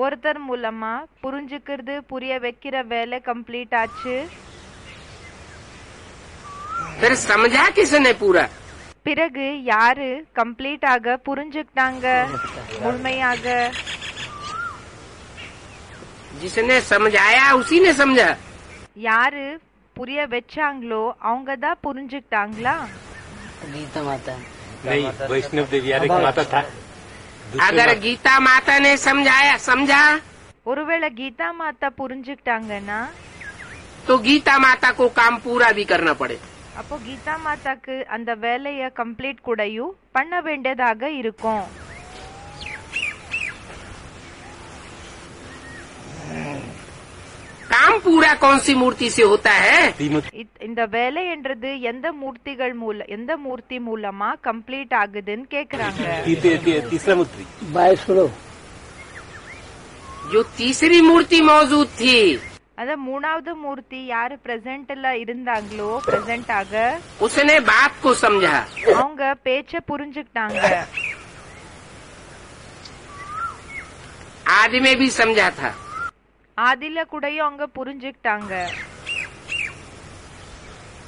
ஒருத்தர் மூலமா புரிஞ்சுக்கிறது புரிய வைக்கிற வேலை கம்ப்ளீட் ஆச்சு. फिर समझा किसने पूरा, பிறகு யாரு கம்ப்ளீட் ஆக புரிஞ்சுக்கிட்டாங்க முழுமையாக? जिसने समझाया उसी ने समझा. யாரு புரிய வச்சாங்களோ அவங்க தான் புரிஞ்சுக்கிட்டாங்களா? गीता माता नहीं, वैष्णव देवी यार एक माता था. अगर गीता माता ने समझाया समझा ஒருவேளை கீதா மாதா புரிஞ்சுக்கிட்டாங்கன்னா तो गीता माता को काम पूरा भी करना पड़े. அப்போ கீதா மாதாக்கு அந்த வேலைய கம்ப்ளீட் கூடயும் பண்ண வேண்டியதாக இருக்கும். काम पूरा कौन सी मूर्ति से होता है? இந்த வேலை என்றது எந்த மூர்த்தி மூலமா கம்ப்ளீட் ஆகுதுன்னு கேக்குறாங்க. तीसरा मूर्ति 22 जो तीसरी मूर्ति मौजूद थी, அத மூணாவது மூர்த்தி யாரு பிரசன்ட்ல இருந்தாங்களோ பிரசன்ட் ஆக उसने बात को समझा. அவங்க பேச்ச புரிஞ்சுக்கிட்டாங்க. आदि में भी समझा था. ஆதில கூடயும் அவங்க புரிஞ்சுக்கிட்டாங்க.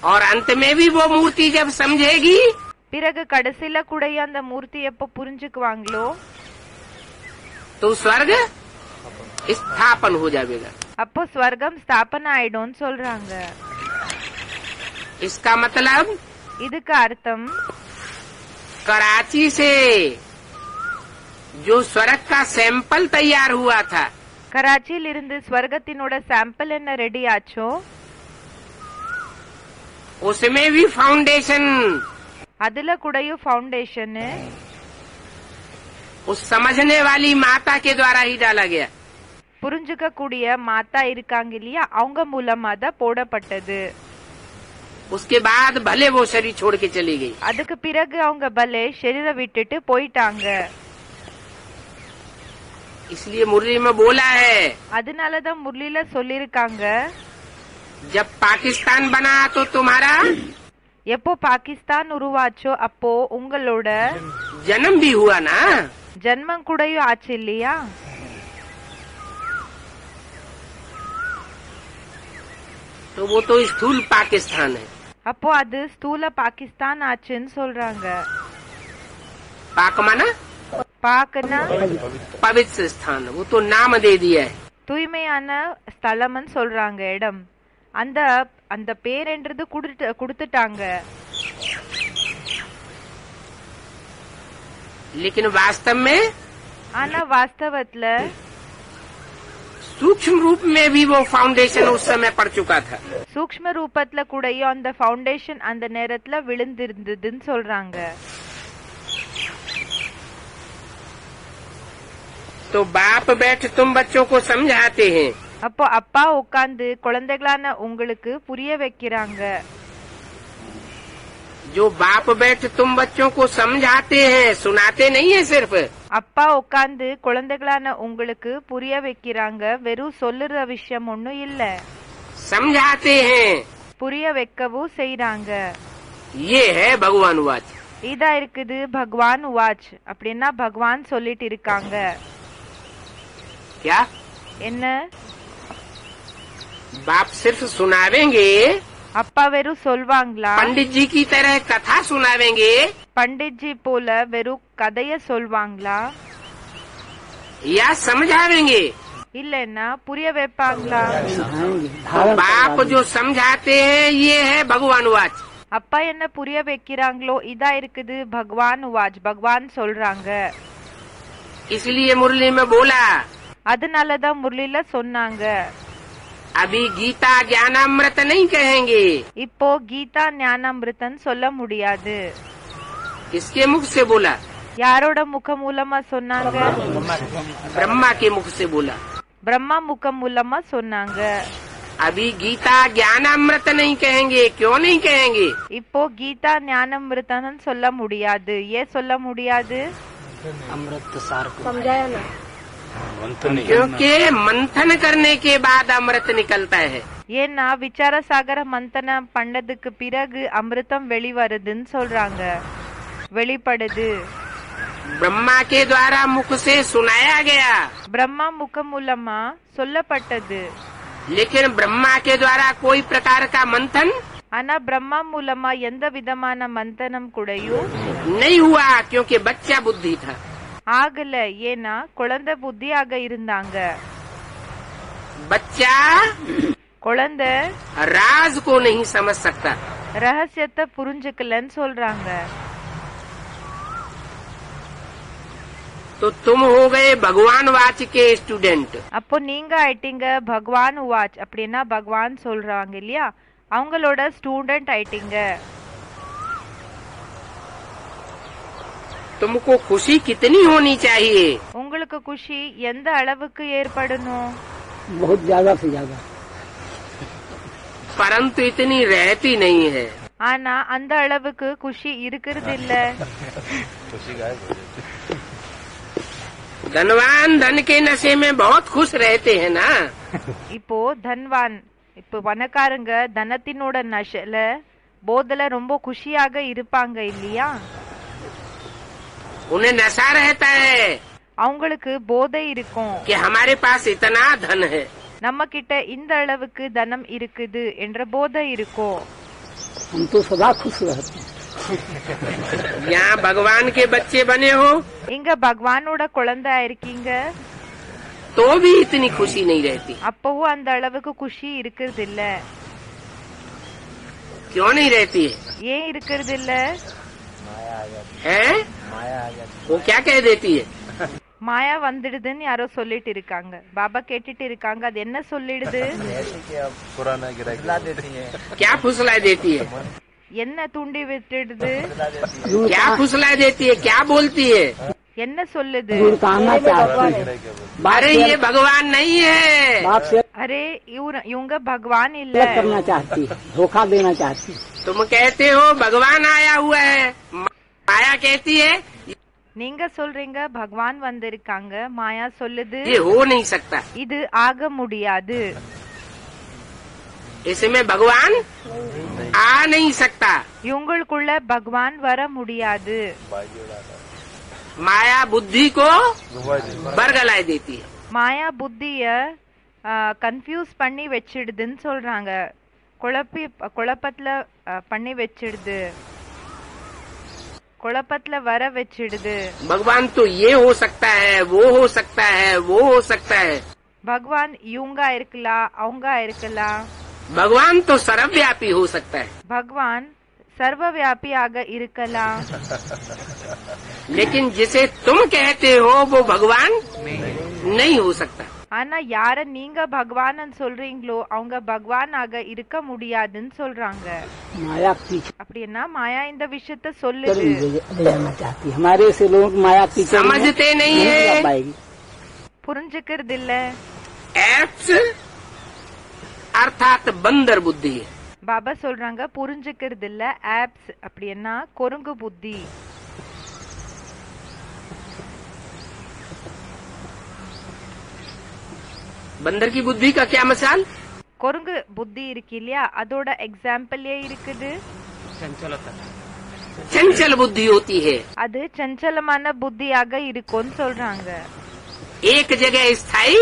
और अंत में भी वो मूर्ति जब समझेगी பிறகு கடைசில கூடயும் அந்த மூர்த்தி எப்ப புரிஞ்சுக்குவாங்களோ तो स्वर्ग स्थापन हो जाएगा. அப்போ ஸ்வர்க்கம் ஸ்தாபன ஆயிடும்னு சொல்றாங்க. इसका मतलब இதுக்கு அர்த்தம் कराची से जो स्वर्ग का सैंपल तैयार हुआ था, கராச்சியில இருந்து ஸ்வர்கத்தினோட சாம்பிள் என்ன ரெடி ஆச்சோ उसमें भी फाउंडेशन அதுல கூடயும் ஃபவுண்டேஷன் उस समझने वाली माता के द्वारा ही डाला गया. புரிஞ்சுக்க கூடிய மாதா இருக்காங்க இல்லையா, அவங்க மூலமா தான் போடப்பட்டது. उसके बाद भले वो शरीर छोड़ के चली गई. அதுக்கு பிறகு அவங்க பலே शरीर விட்டுட்டு போயிட்டாங்க. इसलिए मुरली में बोला है, அதனாலதான் முரளில சொல்லிருக்காங்க, जब पाकिस्तान बना तो तुम्हारा எப்போ பாகிஸ்தான் உருவாச்சோ அப்போ உங்களோட जन्म भी हुआ ना. ஜன்மம் கூடயும் ஆச்சு இல்லையா? तो वो तो स्थूल पाकिस्तान है. அப்போ அது ஸ்தூல பாகிஸ்தான் ஆச்சுன்னு சொல்றாங்க. पाक माना பாக்கனா पवित्र स्थान, वो तो नाम दे दिया है. தூய்மையான ஸ்தலம்னு சொல்றாங்க, இடம். அந்த அந்த பேரென்றது கொடுத்துட்டாங்க. लेकिन वास्तव में ஆனா வாஸ்தவத்துல सूक्ष्म रूप में भी वो फाउंडेशन उस समय पड़ चुका था. சூக்ஷ்ம ரூபத்துல கூடயும் அந்த ஃபவுண்டேஷன் அந்த நேரத்துல விழுந்திருந்ததுன்னு சொல்றாங்க. तो बाप बैठ तुम बच्चों को समझाते हैं, அப்போ அப்பா உட்கார்ந்து குழந்தைகளான உங்களுக்கு புரிய வைக்கிறாங்க. जो बाप बैठ तुम बच्चों को समझाते हैं, सुनाते नहीं है सिर्फ. அப்பா உட்கார்ந்து குழந்தைகளான உங்களுக்கு புரிய வைக்கிறாங்க, வெறும் சொல்லுற விஷயம் ஒண்ணும் இல்ல, समझाते हैं. புரிய வைக்கவும் செய்யறாங்க. ये है भगवान वाच. இதா இருக்குது பகவான் வாச். அப்படின்னா பகவான் சொல்லிட்டு இருக்காங்க. क्या என்ன? बाप सिर्फ सुनावेंगे அப்பா வெறும் சொல்வாங்களா? पंडित जी की तरह कथा सुनावेंगे பண்டிட் ஜி போல வெறும் கதைய சொல்வாங்களா? या समझावेंगे? இல்லன்னா புரிய வைப்பாங்களா? सिखाएंगे, तो धारण बाप करवा जो समझाते हैं ये है भगवान वाच। அப்பா என்ன புரிய வைக்கிறாங்களோ இதா இருக்குது பகவான் வாஜ், பகவான் சொல்றாங்க. इसलिए मुरली में बोला அதனாலதான் முரளில சொன்னாங்க. अभी गीता ज्ञानामृत नहीं कहेंगे। இப்போ கீதா ஞானாமிருதம் சொல்ல முடியாது. किसके मुख से बोला? யாரோட முக மூலமா சொன்னாங்க? ब्रह्मा के मुख से बोला। பிரம்மா முகம் மூலமா சொன்னாங்க. अभी गीता ज्ञानामृत नहीं कहेंगे। क्यों नहीं कहेंगे? இப்போ கீதா ஞானாமிருதம் சொல்ல முடியாது. ஏன் சொல்ல முடியாது? अमृत सार को मंथन नहीं क्योंकि मंथन करने के बाद अमृत निकलता है। ஏன்னா விசார சாகர மந்தனம் பண்ணதுக்கு பிறகு அமிர்தம் வெளிவருதுன்னு சொல்றாங்க, வெளிப்படுது. ब्रह्मा के द्वारा मुख से सुनाया गया, பிரம்மா முகம் மூலமா சொல்லப்பட்டது. लेकिन ब्रह्मा के द्वारा कोई प्रकार का मंथन ஆனா பிரம்மா மூலமா எந்த விதமான மந்தனம் கூடயும் नहीं हुआ, क्योंकि बच्चा बुद्धि था। ஆகல. ஏன்னா குழந்தை புத்தியாக இருந்தாங்க. बच्चा குழந்தை राज को नहीं समझ सकता। ரகசியத்தை புரிஞ்சுக்கலன்னு சொல்றாங்க. तो तुम हो गए भगवान वाच के स्टूडेंट। அப்போ நீங்க ஆயிட்டீங்க பகவான் வாச், அப்படின்னா பகவான் சொல்றாங்க இல்லையா, அவங்களோட ஸ்டூடெண்ட் ஆயிட்டீங்க. तुमको खुशी कितनी होनी चाहिए? உங்களுக்கு குஷி எந்த அளவுக்கு ஏற்படணும்? बहुत ज्यादा से ज्यादा। परंतु इतनी रहती नहीं है। ஆனா அந்த அளவுக்கு குஷி இருக்கிறது இல்ல. धनवान धन के नशे में बहुत खुश रहते हैं ना। இப்போ தன்வான், இப்போ பணக்காரங்க தனத்தினோட நஷல போதல ரொம்ப குஷியாக இருப்பாங்க இல்லையா? उन्हें नशा रहता है அவங்களுக்கு போதை இருக்கும். कि हमारे पास इतना धन है। நம்ம கிட்ட இந்த அளவுக்கு தனம் இருக்குது என்ற போதை இருக்கும். हम तो सदा खुश रहते हैं। यहाँ भगवान के बच्चे बने हो இங்க பகவானோட குழந்தை இருக்கீங்க, तो भी इतनी खुशी नहीं रहती। அப்பவும் அந்த அளவுக்கு குஷி இருக்கிறது இல்ல. क्यों नहीं रहती है? ஏன் இருக்கிறது இல்ல? हैं? वो क्या कह देती है? மாயா வந்துடுதுன்னு யாரோ சொல்லிட்டு இருக்காங்க. பாபா கேட்டுட்டு இருக்காங்க, அது என்ன சொல்லிடுது? क्या फुसला देती है? என்ன தூண்டி விட்டுடுது? क्या फुसला देती है? क्या बोलती है? என்ன சொல்லுது? जुड़काना चाहती है। अरे ये भगवान नहीं है। बाप से அரே இவங்க பகவான் இல்ல. अलग करना चाहती है, धोखा देना चाहती है। तुम कहते हो भगवान आया हुआ है, माया कहती है நீங்க சொல்றீங்க பகவான் வந்திருக்காங்க, மாயா சொல்லுது ये हो नहीं सकता। இது ஆக முடியாது. इसमें भगवान आ नहीं सकता। இவங்களுக்குள்ள பகவான் வர முடியாது. माया बुद्धि को बरगलाए देती है। மாயா புத்திய கன்ஃபியூஸ் பண்ணி வச்சிடுதுன்னு சொல்றாங்க, குழப்பத்துல பண்ணி வச்சிடுது, குழப்பத்துல வர வச்சிடுது. भगवान तो ये हो सकता है, वो हो सकता है, वो हो सकता है। பகவான் இவங்க இருக்கலாம், அவங்க இருக்கலாம். भगवान तो सर्वव्यापी हो सकता है, பகவான் சர்வவியாபியாக இருக்கலாம். लेकिन जिसे तुम कहते हो वो भगवान नहीं हो सकता। ஆனா யார நீங்க பகவான் சொல்றீங்களோ அவங்க பகவான் ஆக இருக்க முடியாதுன்னு சொல்றாங்க. माया पीछे அப்படின்னா மாயா இந்த விஷயத்த சொல்லுது. ले जाना चाहती है। हमारे से लोग माया पीछे समझते नहीं नहीं है। जा पाएगी। புரிஞ்சுக்கிறது இல்ல. एप्स अर्थात बंदर बुद्धि है। பாபா சொல்றாங்க புரிஞ்சுக்கிறது இல்ல. ஆப்ஸ் அப்படின்னா குரங்கு புத்தி. बंदर की बुद्धि का क्या मिसाल? குரங்கு புத்தி இருக்கு இல்லையா, அதோட எக்ஸாம்பிளே இருக்குது. चंचल बुद्धि होती है, அது சஞ்சலமான புத்தியாக இருக்கும்னு சொல்றாங்க. एक जगह स्थायी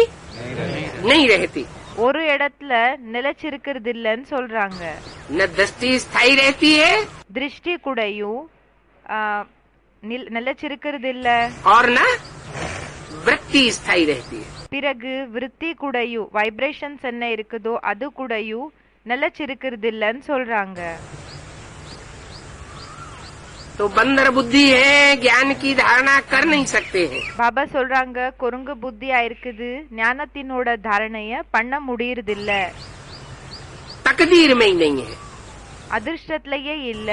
नहीं रहती। ஒரு இடத்துல நிலைச்சிருக்கிறது இல்லன்னு சொல்றாங்க. न दृष्टि स्थायी रहती है திருஷ்டி கூடயும் நிலைச்சிருக்கிறது இல்ல, और न वृत्ति स्थायी रहती है। பிறகு விருத்தி கூடயும் வைப்ரேஷன்ஸ் என்ன இருக்குதோ அது கூடயும் நிலைச்சிருக்கிறது இல்லன்னு சொல்றாங்க. तो बंदर बुद्धि है, ज्ञान की धारणा कर नहीं सकते हैं। பாபா சொல்றாங்க குரங்கு புத்தியா இருக்குது, ஞானத்தினோட தாரணைய பண்ண முடியறது இல்ல, तकदीर में ही नहीं है। அதிர்ஷ்டத்திலேயே இல்ல.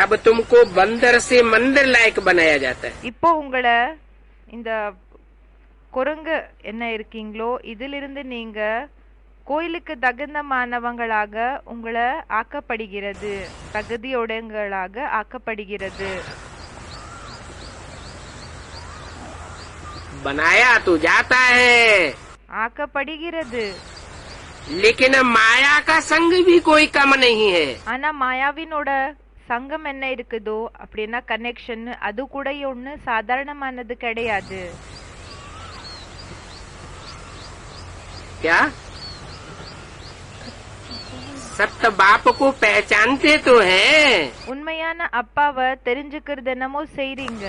अब तुमको बंदर से मंदिर लायक बनाया जाता है। இப்போ உங்களை இந்த குரங்கு என்ன இருக்கீங்களோ இதிலிருந்து நீங்க கோயிலுக்கு தகுந்தமானவங்களாக உங்களை ஆக்கப்படுகிறது, தகுதியோடங்களாக ஆக்கப்படுகிறது. बनाया तो जाता है, ஆக்கப்படுகிறது. लेकिन माया का संग भी कोई कम नहीं है। ஆனா மாயாவினோட சங்கம் என்ன இருக்குதோ அப்படின்னா கனெக்ஷன், அது கூட ஒண்ணு சாதாரணமானது கிடையாது. क्या सत्य बाप को पहचानते तो हैं, உண்மையான அப்பாவை தெரிஞ்சுக்கிறது என்னமோ செய்றீங்க,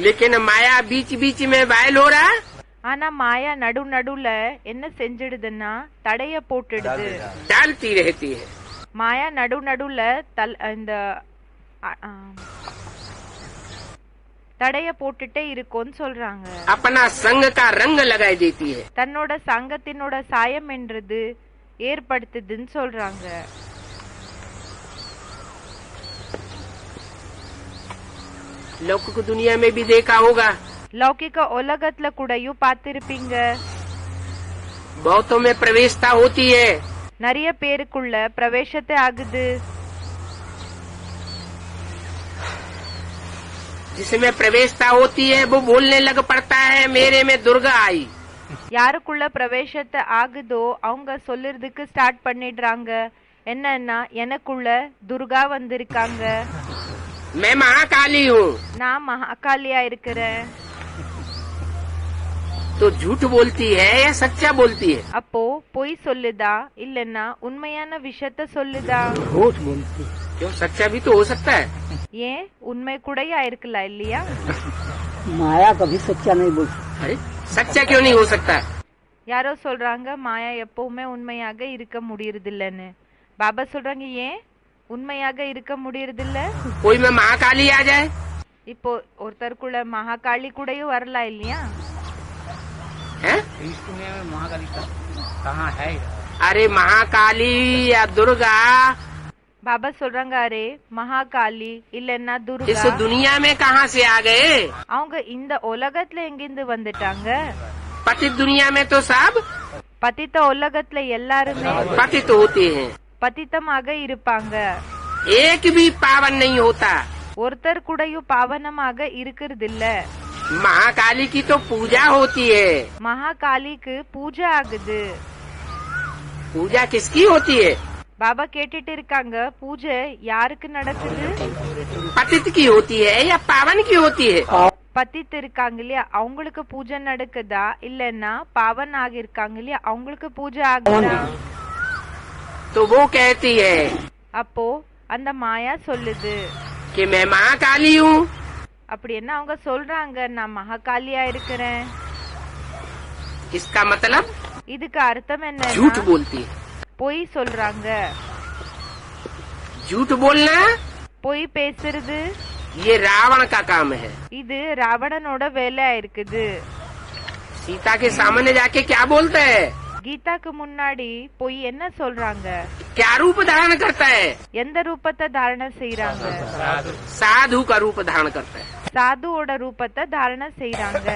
लेकिन माया बीच बीच में वायल हो रहा, ஆனா மாயா நடுவுல என்ன செஞ்சிடுதுன்னா தடைய போட்டுடுது. डालती रहती है। மாயா நடுவுல இந்த தடைய போட்டுட்டே இருக்கும்னு சொல்றாங்க. अपना संग का रंग लगाई देती है। தன்னோட சங்கத்தினோட சாயம் என்றது ஏற்படுத்துதுன்னு சொல்றாங்க. लौकिक दुनिया में भी देखा होगा, லௌகிக உலகத்துல கூடயும் பார்த்திருப்பீங்க, बहुतों में प्रवेशता होती है, நிறைய பேருக்குள்ள பிரவேசத்தை ஆகுது. जिसमें प्रवेशता होती है वो बोलने लग पड़ता है मेरे में दुर्गा आई। யாருக்குள்ள பிரவேசத்தை ஆகுதோ அவங்க சொல்லுறதுக்கு ஸ்டார்ட் பண்ணிடுறாங்க, என்னன்னா எனக்குள்ள துர்கா வந்திருக்காங்க, मैं महाकाली हूँ। நான் மகாகாலியா இருக்கிறேன். तो झूठ बोलती है या सच्चा बोलती है? அப்போ பொய் சொல்லுதா இல்லன்னா உண்மையான விஷயத்த சொல்லுதா? झूठ बोलती है। क्यों, सच्चा भी तो हो सकता है। ஏன் உண்மை கூடயா இருக்கலாம் இல்லையா? माया कभी सच्चा नहीं बोल सकती। अरे सच्चा क्यों नहीं हो सकता? யாரோ சொல்றாங்க மாயா எப்பவுமே உண்மையாக இருக்க முடியறதில்லன்னு. பாபா சொல்றாங்க ஏன் உண்மையாக இருக்க முடியறதில்ல? कोई में महाकाली आ जाए, இப்போ ஒருத்தருக்குள்ள மகாகாளி கூடயும் வரலாம் இல்லையா? हैं? इस दुनिया में महाकाली कहाँ है? अरे महाकाली या दुर्गा பாபா சொல்றாங்க அரே மகாகாளி இல்லன்னா इस துர்கா दुनिया में कहाँ से आ गए? அவங்க இந்த உலகத்துல எங்கிருந்து வந்துட்டாங்க? पतित दुनिया में तो सब பதித்த உலகத்துல எல்லாருமே पतित होते हैं, பதித்தமாக இருப்பாங்க, एक भी पावन नहीं होता। ஒருத்தர் கூடயும் பாவனமாக இருக்கிறது இல்ல. महाकाली की तो पूजा होती है। மகாகாலிக்கு பூஜை ஆகுது. पूजा किसकी होती है? பாபா கேட்டுட்டு இருக்காங்க பூஜை யாருக்கு நடக்குது? पतित की होती है या पावन की होती है? பத்தித்து இருக்காங்க இல்லையா அவங்களுக்கு பூஜை நடக்குதா இல்லன்னா பாவன் ஆகிருக்காங்க இல்லையா அவங்களுக்கு பூஜை ஆகுதா? तो वो कहती है அப்போ அந்த மாயா சொல்லுது कि मैं महाकाली हूँ। அப்படி என்ன அவங்க சொல்றாங்க நான் மகாகாலியா இருக்கிறேன். इसका मतलब இதுக்கு அர்த்தம் झूठ என்ன? बोलती है। பொய் சொல்றாங்க. झूठ बोलना பொய் பேசுறது ये रावण का काम है। இது ராவணனோட வேலையா இருக்குது. सीता के सामने जाके क्या बोलता है? கீதாக்கு முன்னாடி பொய் என்ன சொல்றாங்க? क्या रूप धारण करता है? எந்த ரூபத்தை தாரணை செய்யறாங்க? साधु का रूप धारण करता है। சாதுவோட ரூபத்தை தாரணை செய்யறாங்க.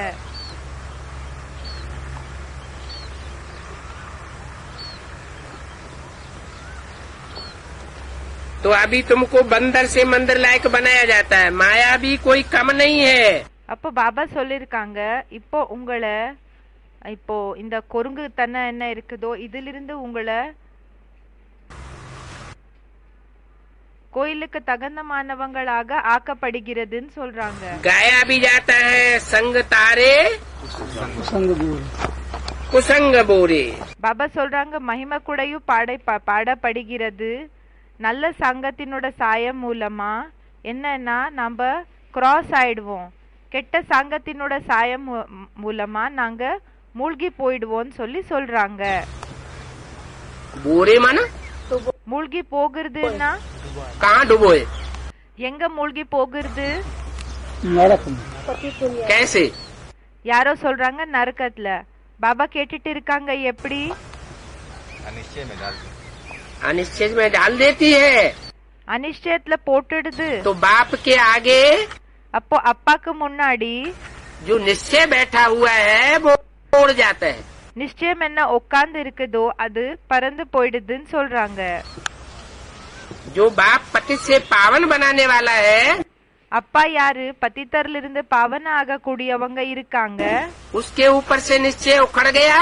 तो अभी तुमको बंदर से मंदिर लायक बनाया जाता है, माया भी कोई कम नहीं है। அப்போ பாபா சொல்லிருக்காங்க இப்போ உங்களை இப்போ இந்த கொருங்கு தன்னை என்ன இருக்குதோ இதிலிருந்து உங்களை கோயிலுக்கு தகுந்தமானவங்களாக ஆக்கப்படுகிறதுன்னு சொல்றாங்க. गाया भी जाता है संग तारे संग बोल कुसंग बोरे। பாபா சொல்றாங்க மகிமை கூடயும் பாடப்படுகிறது. நல்ல சங்கத்தினோட சாயம் மூலமா என்னன்னா நம்ம கிராஸ் ஆயிடுவோம். கெட்ட சங்கத்தினோட சாயம் மூலமா நாங்க மூழ்கி போயிடுவோம்னு சொல்றாங்க. बोरे माना மூழ்கி போகிறதுன்னா कहाँ डुबोए, எங்க மூழ்கி போகிறது? नरक में। कैसे? யாரோ சொல்றாங்க நரகத்துல. பாபா கேட்டுட்டு இருக்காங்க எப்படி? अनिश्चय में डाल देती है। அனிஷ்டயத்துல போட்டுடுது. तो बाप के आगे அப்போ அப்பாக்கு முன்னாடி जो निश्चय बैठा हुआ है वो उड़ जाता है। நிச்சயம் என்ன உட்கார்ந்து இருக்குதோ அது பறந்து போயிடுதுன்னு சொல்றாங்க. जो बाप पति से पावन बनाने वाला है அப்பா யாரு? பतितர்ல இருந்து பாவன ஆகக்கூடியவங்க இருக்காங்க. उसके ऊपर से निश्चय उखड़ गया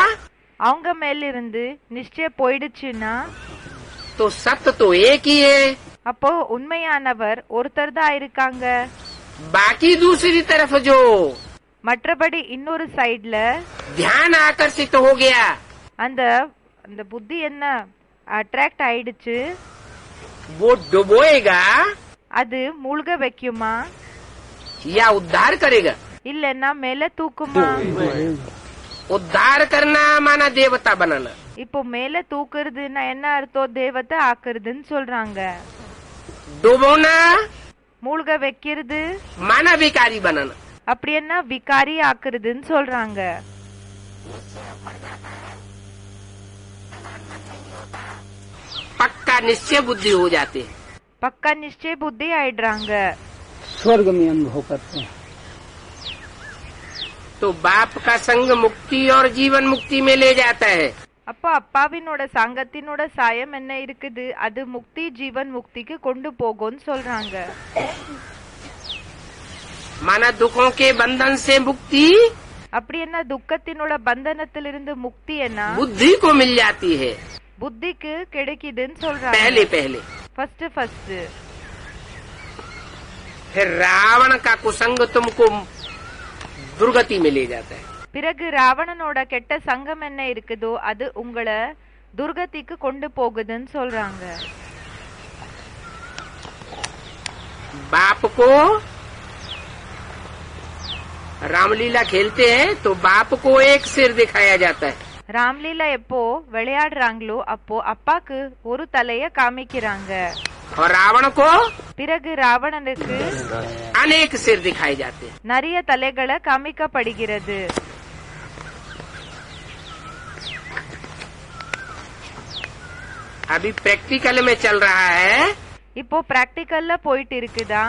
அவங்க மேல இருந்து நிச்சயம் போயிடுச்சுன்னா तो सत्य तो एक ही है। அப்போ உண்மையானவர் ஒருத்தர் தான் இருக்காங்க. बाकी दूसरी तरफ जो மற்றபடி இன்னொரு சைடுல ध्यान आकर्षित हो गया அந்த அந்த புத்தி என்ன அட்ராக்ட் ஆயிடுச்சு, वो डुबोएगा அது மூழ்க வைக்குமா या उद्धार करेगा। இல்லன்னா மேல தூக்குமா? उद्धार करना माना देवता बनाना, இப்போ மேல தூக்குறதுன்னா என்ன அர்த்தம்? தேவத்தை ஆக்குறதுன்னு சொல்றாங்க. डुबोना மூழ்க வைக்கிறது माना विकारी बनाना। அப்படி என்ன விகாரி ஆக்குறதுன்னு சொல்றாங்க. पक्का निश्चय बुद्धि हो जाते हैं। பக்கா நிச்சய புத்தி ஆயிடுறாங்க. स्वर्ग में अनुभव करते हैं। तो बाप का संग मुक्ति और जीवन मुक्ति में ले जाता है। அப்போ அப்பாவினோட சங்கத்தினோட சாயம் என்ன இருக்குது? அது முக்தி ஜீவன் முக்திக்கு கொண்டு போகும்னு சொல்றாங்க. माना दुखों के बंधन से मुक्ति அப்படி என்ன துக்கத்தினோட பந்தனத்திலிருந்து முக்தி என்ன बुद्धि को मिल जाती है புத்திக்கு கிடைக்குதுன்னு சொல்றாங்க. पहले पहले। ஃபர்ஸ்ட் फिर रावण का कुसंग तुमको दुर्गति में ले जाता है। பிறகு ராவணனோட கெட்ட சங்கம் என்ன இருக்குதோ அது உங்களை துர்கதிக்கு கொண்டு போகுதுன்னு சொல்றாங்க. बाप को रामलीला खेलते हैं तो बाप को एक सिर दिखाया जाता है, ராம்லீலா எப்போ விளையாடுறாங்களோ அப்போ அப்பாக்கு ஒரு தலைய காமிக்கிறாங்க. और रावण को பிறகு ராவணனுக்கு अनेक सिर दिखाए जाते हैं। நிறைய தலைகளை காமிக்கப்படுகிறது. अभी प्रैक्टिकल में चल रहा है இப்போ பிராக்டிக்கல்ல போயிட்டு இருக்குதா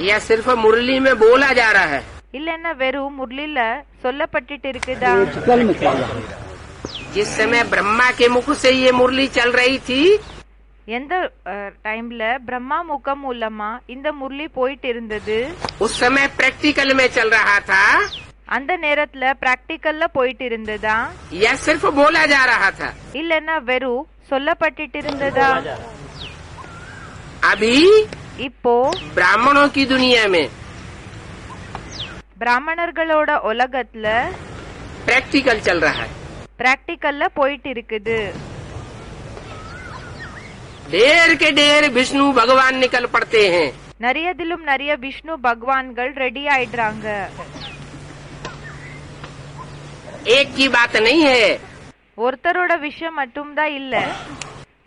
या सिर्फ मुरली में बोला जा रहा है? இல்லன்னா வெறும் முரளில சொல்லப்பட்டுட்டு இருக்குதா? प्रैक्टिकल में चल रहा है। जिस समय ब्रह्मा के मुख से ये मुरली चल रही थी எந்த டைம்ல பிரம்மா முகம் மூலமா இந்த முரளி போயிட்டு இருந்தது उस समय प्रैक्टिकल में चल रहा था அந்த நேரத்துல பிராக்டிக்கல்ல போயிட்டு இருந்ததா या सिर्फ बोला जा रहा था? இல்லன்னா வெறும் சொல்லப்பட்டுட்டு இருந்ததா? अभी இப்போ ब्राह्मणों की दुनिया में பிராமணர்களோட உலகத்துல प्रैक्टिकल चल रहा है। பிராக்டிக்கல்ல போயிட்டு இருக்குது. ढेर के ढेर विष्णु भगवान निकल पड़ते हैं। நிறையதிலும் நிறைய விஷ்ணு பகவான்கள் ரெடி ஆயிடுறாங்க. एक की बात नहीं है, ஒருத்தரோட விஷயம் மட்டும்தான் இல்ல,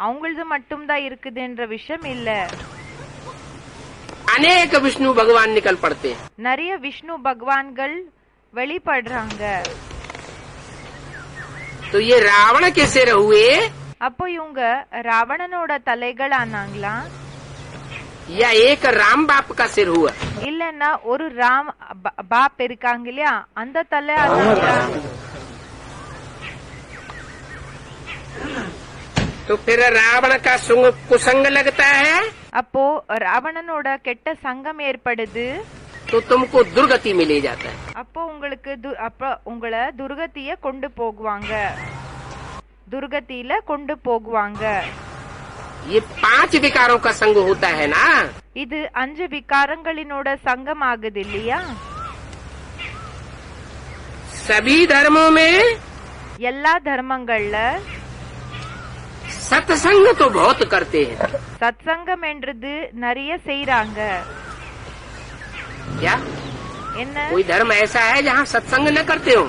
அவங்களது மட்டும்தான் இருக்குதுன்ற விஷயம் இல்ல. अनेक विष्णु भगवान निकल पड़ते हैं। நிறைய விஷ்ணு பகவான்கள் வெளிப்படுறாங்க. तो ये रावण के सिर हुए அப்போ இவங்க ராவணனோட தலைகள் ஆனாங்களா या एक राम बाप का सिर हुआ? இல்லன்னா ஒரு ராம் பாப் இருக்காங்க இல்லையா அந்த தலை ஆனாங்களா? तो फिर रावण का कुसंग लगता है அப்போ ராவணனோட கெட்ட சங்கம் ஏற்படுது. तो तुमको दुर्गति में ले जाता है। அப்போ உங்களுக்கு அப்ப உங்களை துர்கதிய கொண்டு போகுவாங்க, துர்கதியில கொண்டு போகுவாங்க. ये 5 विकारों का संग होता है ना? இது 5 விகாரங்களினோட சங்கம் ஆகுது இல்லையா? सभी धर्मों में எல்லா தர்மங்கள்ல सत्संग तो बहुत करते हैं। சத்சங்கம் என்றது நிறைய செய்றாங்க. क्या என்ன कोई धर्म ऐसा है जहाँ सत्संग न करते हो?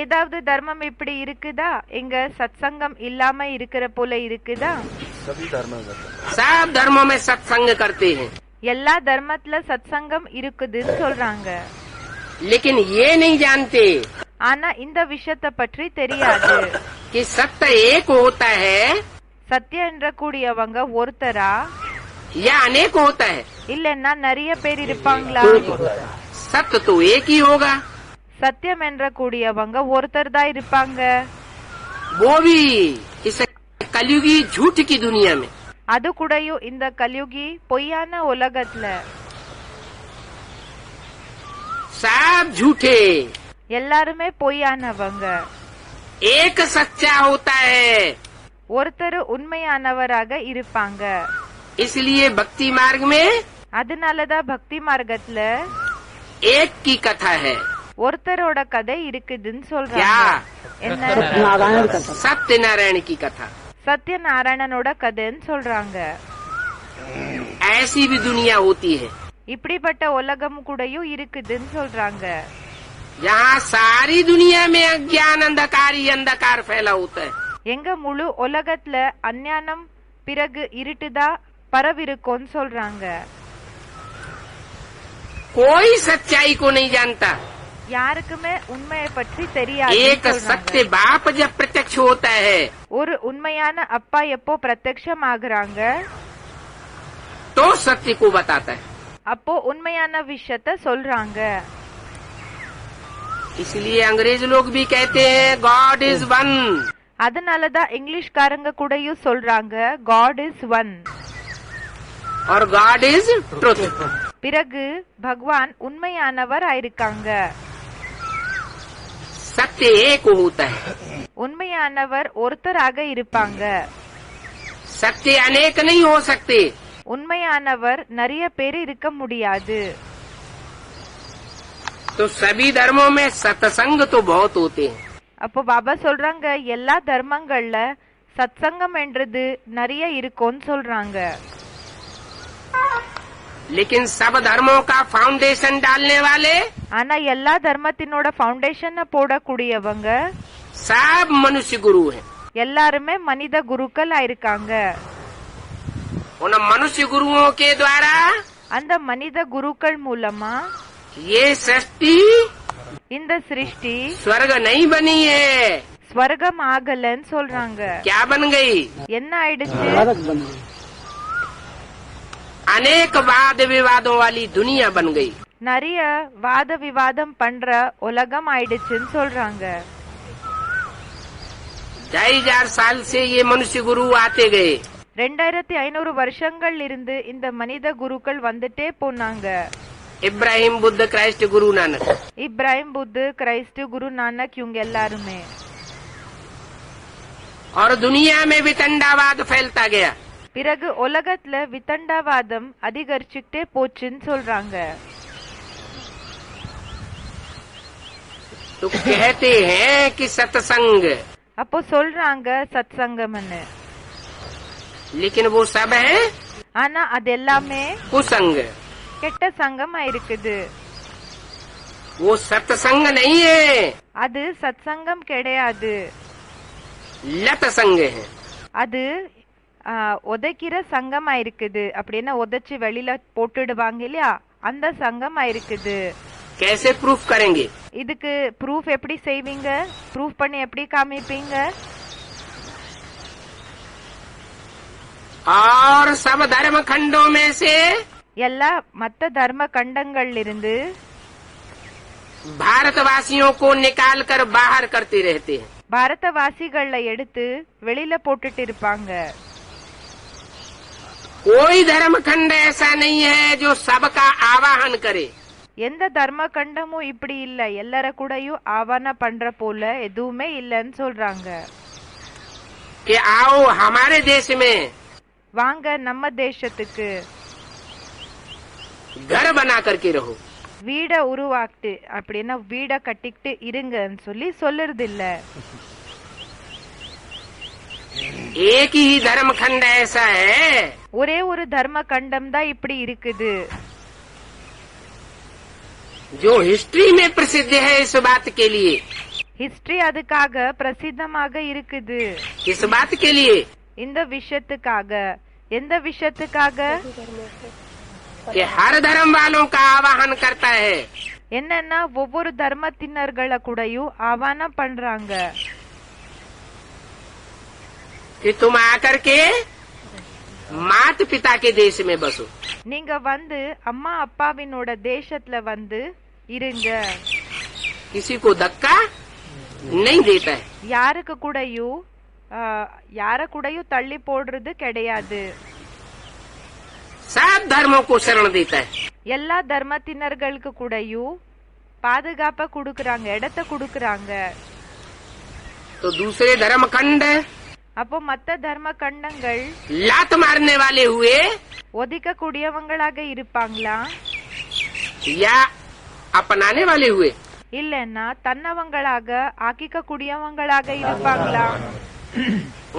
ஏதாவது தர்மம் இப்படி இருக்குதா எங்க சத்சங்கம் இல்லாம இருக்கிற போல இருக்குதா? सब धर्मों में सत्संग करते हैं, எல்லா தர்மத்துல சத்சங்கம் இருக்குதுன்னு சொல்றாங்க. लेकिन ये नहीं जानते ஆனா இந்த விஷயத்தை பற்றி தெரியாது. कि सत्य एक होता है சத்தியம் என்ற கூடியவங்க ஒருத்தரா या अनेक होता है। இல்லன்னா நிறைய பேர் இருப்பாங்களா? सत्य तो एक ही होगा, சத்தியம் என்ற கூடியவங்க ஒருத்தர் தான் இருப்பாங்க. वो भी इस कलयुगी झूठ की दुनिया में। அது கூடயும் இந்த கலியுகி பொய்யான உலகத்துல सब झूठे, எல்லாருமே பொய்யானவங்க. एक सच्चा होता है। ஒருத்தர் உண்மையானவராக இருப்பாங்க. इसलिए भक्ति मार्ग में அதனாலதான் பக்தி மார்க்கத்துல एक की कथा है। ஒருத்தரோட கதை இருக்குதுன்னு क्या? சொல்றாங்க. என்ன? नारायण का था। सत्यनारायण की कथा। சத்யநாராயணனோட கதைன்னு சொல்றாங்க. ऐसी भी दुनिया होती है இப்படிப்பட்ட உலகம் கூடயும் இருக்குதுன்னு சொல்றாங்க. जहाँ सारी दुनिया में अज्ञान अंधकार ही अंधकार फैला होता है। எங்க முழு உலகத்துல அஞ்ஞானம் பிறகு இருட்டுதா பரவிருக்கும்னு சொல்றாங்க. कोई सच्चाई को नहीं जानता। யாருக்குமே உண்மையை பற்றி एक தெரியாது. सत्य बाप जब प्रत्यक्ष होता है ஒரு உண்மையான அப்பா எப்போ பிரத்யக்ஷம் ஆகுறாங்க तो सत्य को बताता है। அப்போ உண்மையான விஷயத்த சொல்றாங்க. इसलिए अंग्रेज लोग भी कहते हैं गॉड इज वन, அதனாலதான் இங்கிலீஷ்காரங்க கூடயும் சொல்றாங்க காட் இஸ் ஒன். और गॉड इज ट्रुथ। பிறகு பகவான் உண்மையானவர் ஆயிருக்காங்க. सत्य एक होता है, உண்மையானவர் ஒருத்தராக இருப்பாங்க. सत्य अनेक नहीं हो सकते। உண்மையானவர் நிறைய பேர் இருக்க முடியாது. तो सभी धर्मों में सत्संग तो बहुत होते हैं, அப்போ பாபா சொல்றாங்க எல்லா தர்மங்கள்ல சத்சங்கம் என்றது நிறைய இருக்கும்னு சொல்றாங்க. लेकिन सब धर्मों का फाउंडेशन डालने वाले ஆனா எல்லா தர்மத்தினோட ஃபவுண்டேஷனை போடக்கூடியவங்க सब मनुष्य गुरु हैं। எல்லாருமே மனித குருக்கள் ஆயிருக்காங்க. उन मनुष्य गुरुओं के द्वारा அந்த மனித குருக்கள் மூலமா ये सृष्टि இந்த சிருஷ்டி स्वर्ग नहीं बनी है। ஸ்வர்கம் ஆகலன்னு சொல்றாங்க. क्या बन गई? என்ன ஆயிடுச்சு? नरक बन गई। अनेक वाद विवादों वाली दुनिया बन गई। நிறைய வாத விவாதம் பண்ற உலகம் ஆயிடுச்சுன்னு சொல்றாங்க. 2500 साल से ये मनुष्य गुरु आते गए। 2500 வருஷங்கள் இருந்து இந்த மனித குருக்கள் வந்துட்டே போனாங்க. इब्राहिम बुद्ध क्राइस्ट गुरु नानक। இப்ராஹிம் புத்து கிரைஸ்ட் குரு நானக் இவங்க எல்லாருமே. और दुनिया में वितंडावाद फैलता गया। பிறகு உலகத்துல வித்தண்டாவாதம் அதிகரிச்சுட்டே போச்சுன்னு சொல்றாங்க. तो कहते हैं कि सत्संग, அப்போ சொல்றாங்க சத்சங்கம்னு. लेकिन वो सब है ஆனா அது எல்லாமே कुसंग। கெட்ட சங்கமா இருக்குது. वो सत्संग नहीं है, அது சத்சங்கம் கிடையாது. लत संग है। அது உதைக்கிற சங்கமா இருக்குது. அப்படின்னா உதைச்சு வெளியில போட்டுடுவாங்க இல்லையா, அந்த சங்கமா இருக்குது. कैसे प्रूफ करेंगे? இதுக்கு ப்ரூஃப் எப்படி செய்வீங்க? ப்ரூஃப் பண்ணி எப்படி காமிப்பீங்க? और सब धर्म खंडों में से எல்லா மத்த தர்ம கண்டங்கள்ல இருந்து भारतवासियों को निकाल कर बाहर करते रहते हैं। பாரதவாசிகளை எடுத்து வெளியில போட்டுட்டு இருப்பாங்க. कोई धर्म खंड ऐसा नहीं है जो सबका आवाहन करे। எந்த தர்ம கண்டமும் இப்படி இல்ல, எல்லார கூடயும் ஆவான பண்ற போல எதுவுமே இல்லன்னு சொல்றாங்க. कि आओ हमारे देश में வாங்க நம்ம தேசத்துக்கு, घर बना करके रहो। வீட உருவாக்கிட்டு அப்படின்னா வீட கட்டிக்கிட்டு இருங்கன்னு சொல்லி சொல்லுறது இல்ல. एक ही धर्म खंड ऐसा है ஒரே ஒரு தர்ம கண்டம் தான் இப்படி இருக்குது, जो हिस्ट्री में प्रसिद्ध है इस बात के लिए, ஹிஸ்டரி அதுக்காக பிரசித்தமாக இருக்குது. इस बात के लिए இந்த விஷயத்துக்காக. எந்த விஷயத்துக்காக? कि हर धर्म वालों का आवाहन करता है என்னன்னா ஒவ்வொரு தர்மத்தினர்களை கூடயும் ஆவானம் பண்றாங்க. कि तुम आकर के मात पिता के देश में बसो, நீங்க வந்து அம்மா அப்பாவினோட தேசத்துல வந்து இருங்க. किसी को धक्का नहीं देता है, யாருக்கு கூடயும் யார கூடயும் தள்ளி போடுறது கிடையாது. सब धर्मों को शरण देता है. எல்லா தர்மத்தினர்களுக்கு கூடயும் பாதுகாப்ப குடுக்கறாங்க, இடத்தை குடுக்கறாங்க. तो दूसरे धर्म खंड அப்போ மத்த தர்ம கண்டங்கள் लात मारने वाले हुए ஒதுக்க கூடியவங்களாக இருப்பாங்களா, या अपनाने वाले हुए, இல்லன்னா தன்னவங்களாக ஆக்கிக்க கூடியவங்களாக இருப்பாங்களா?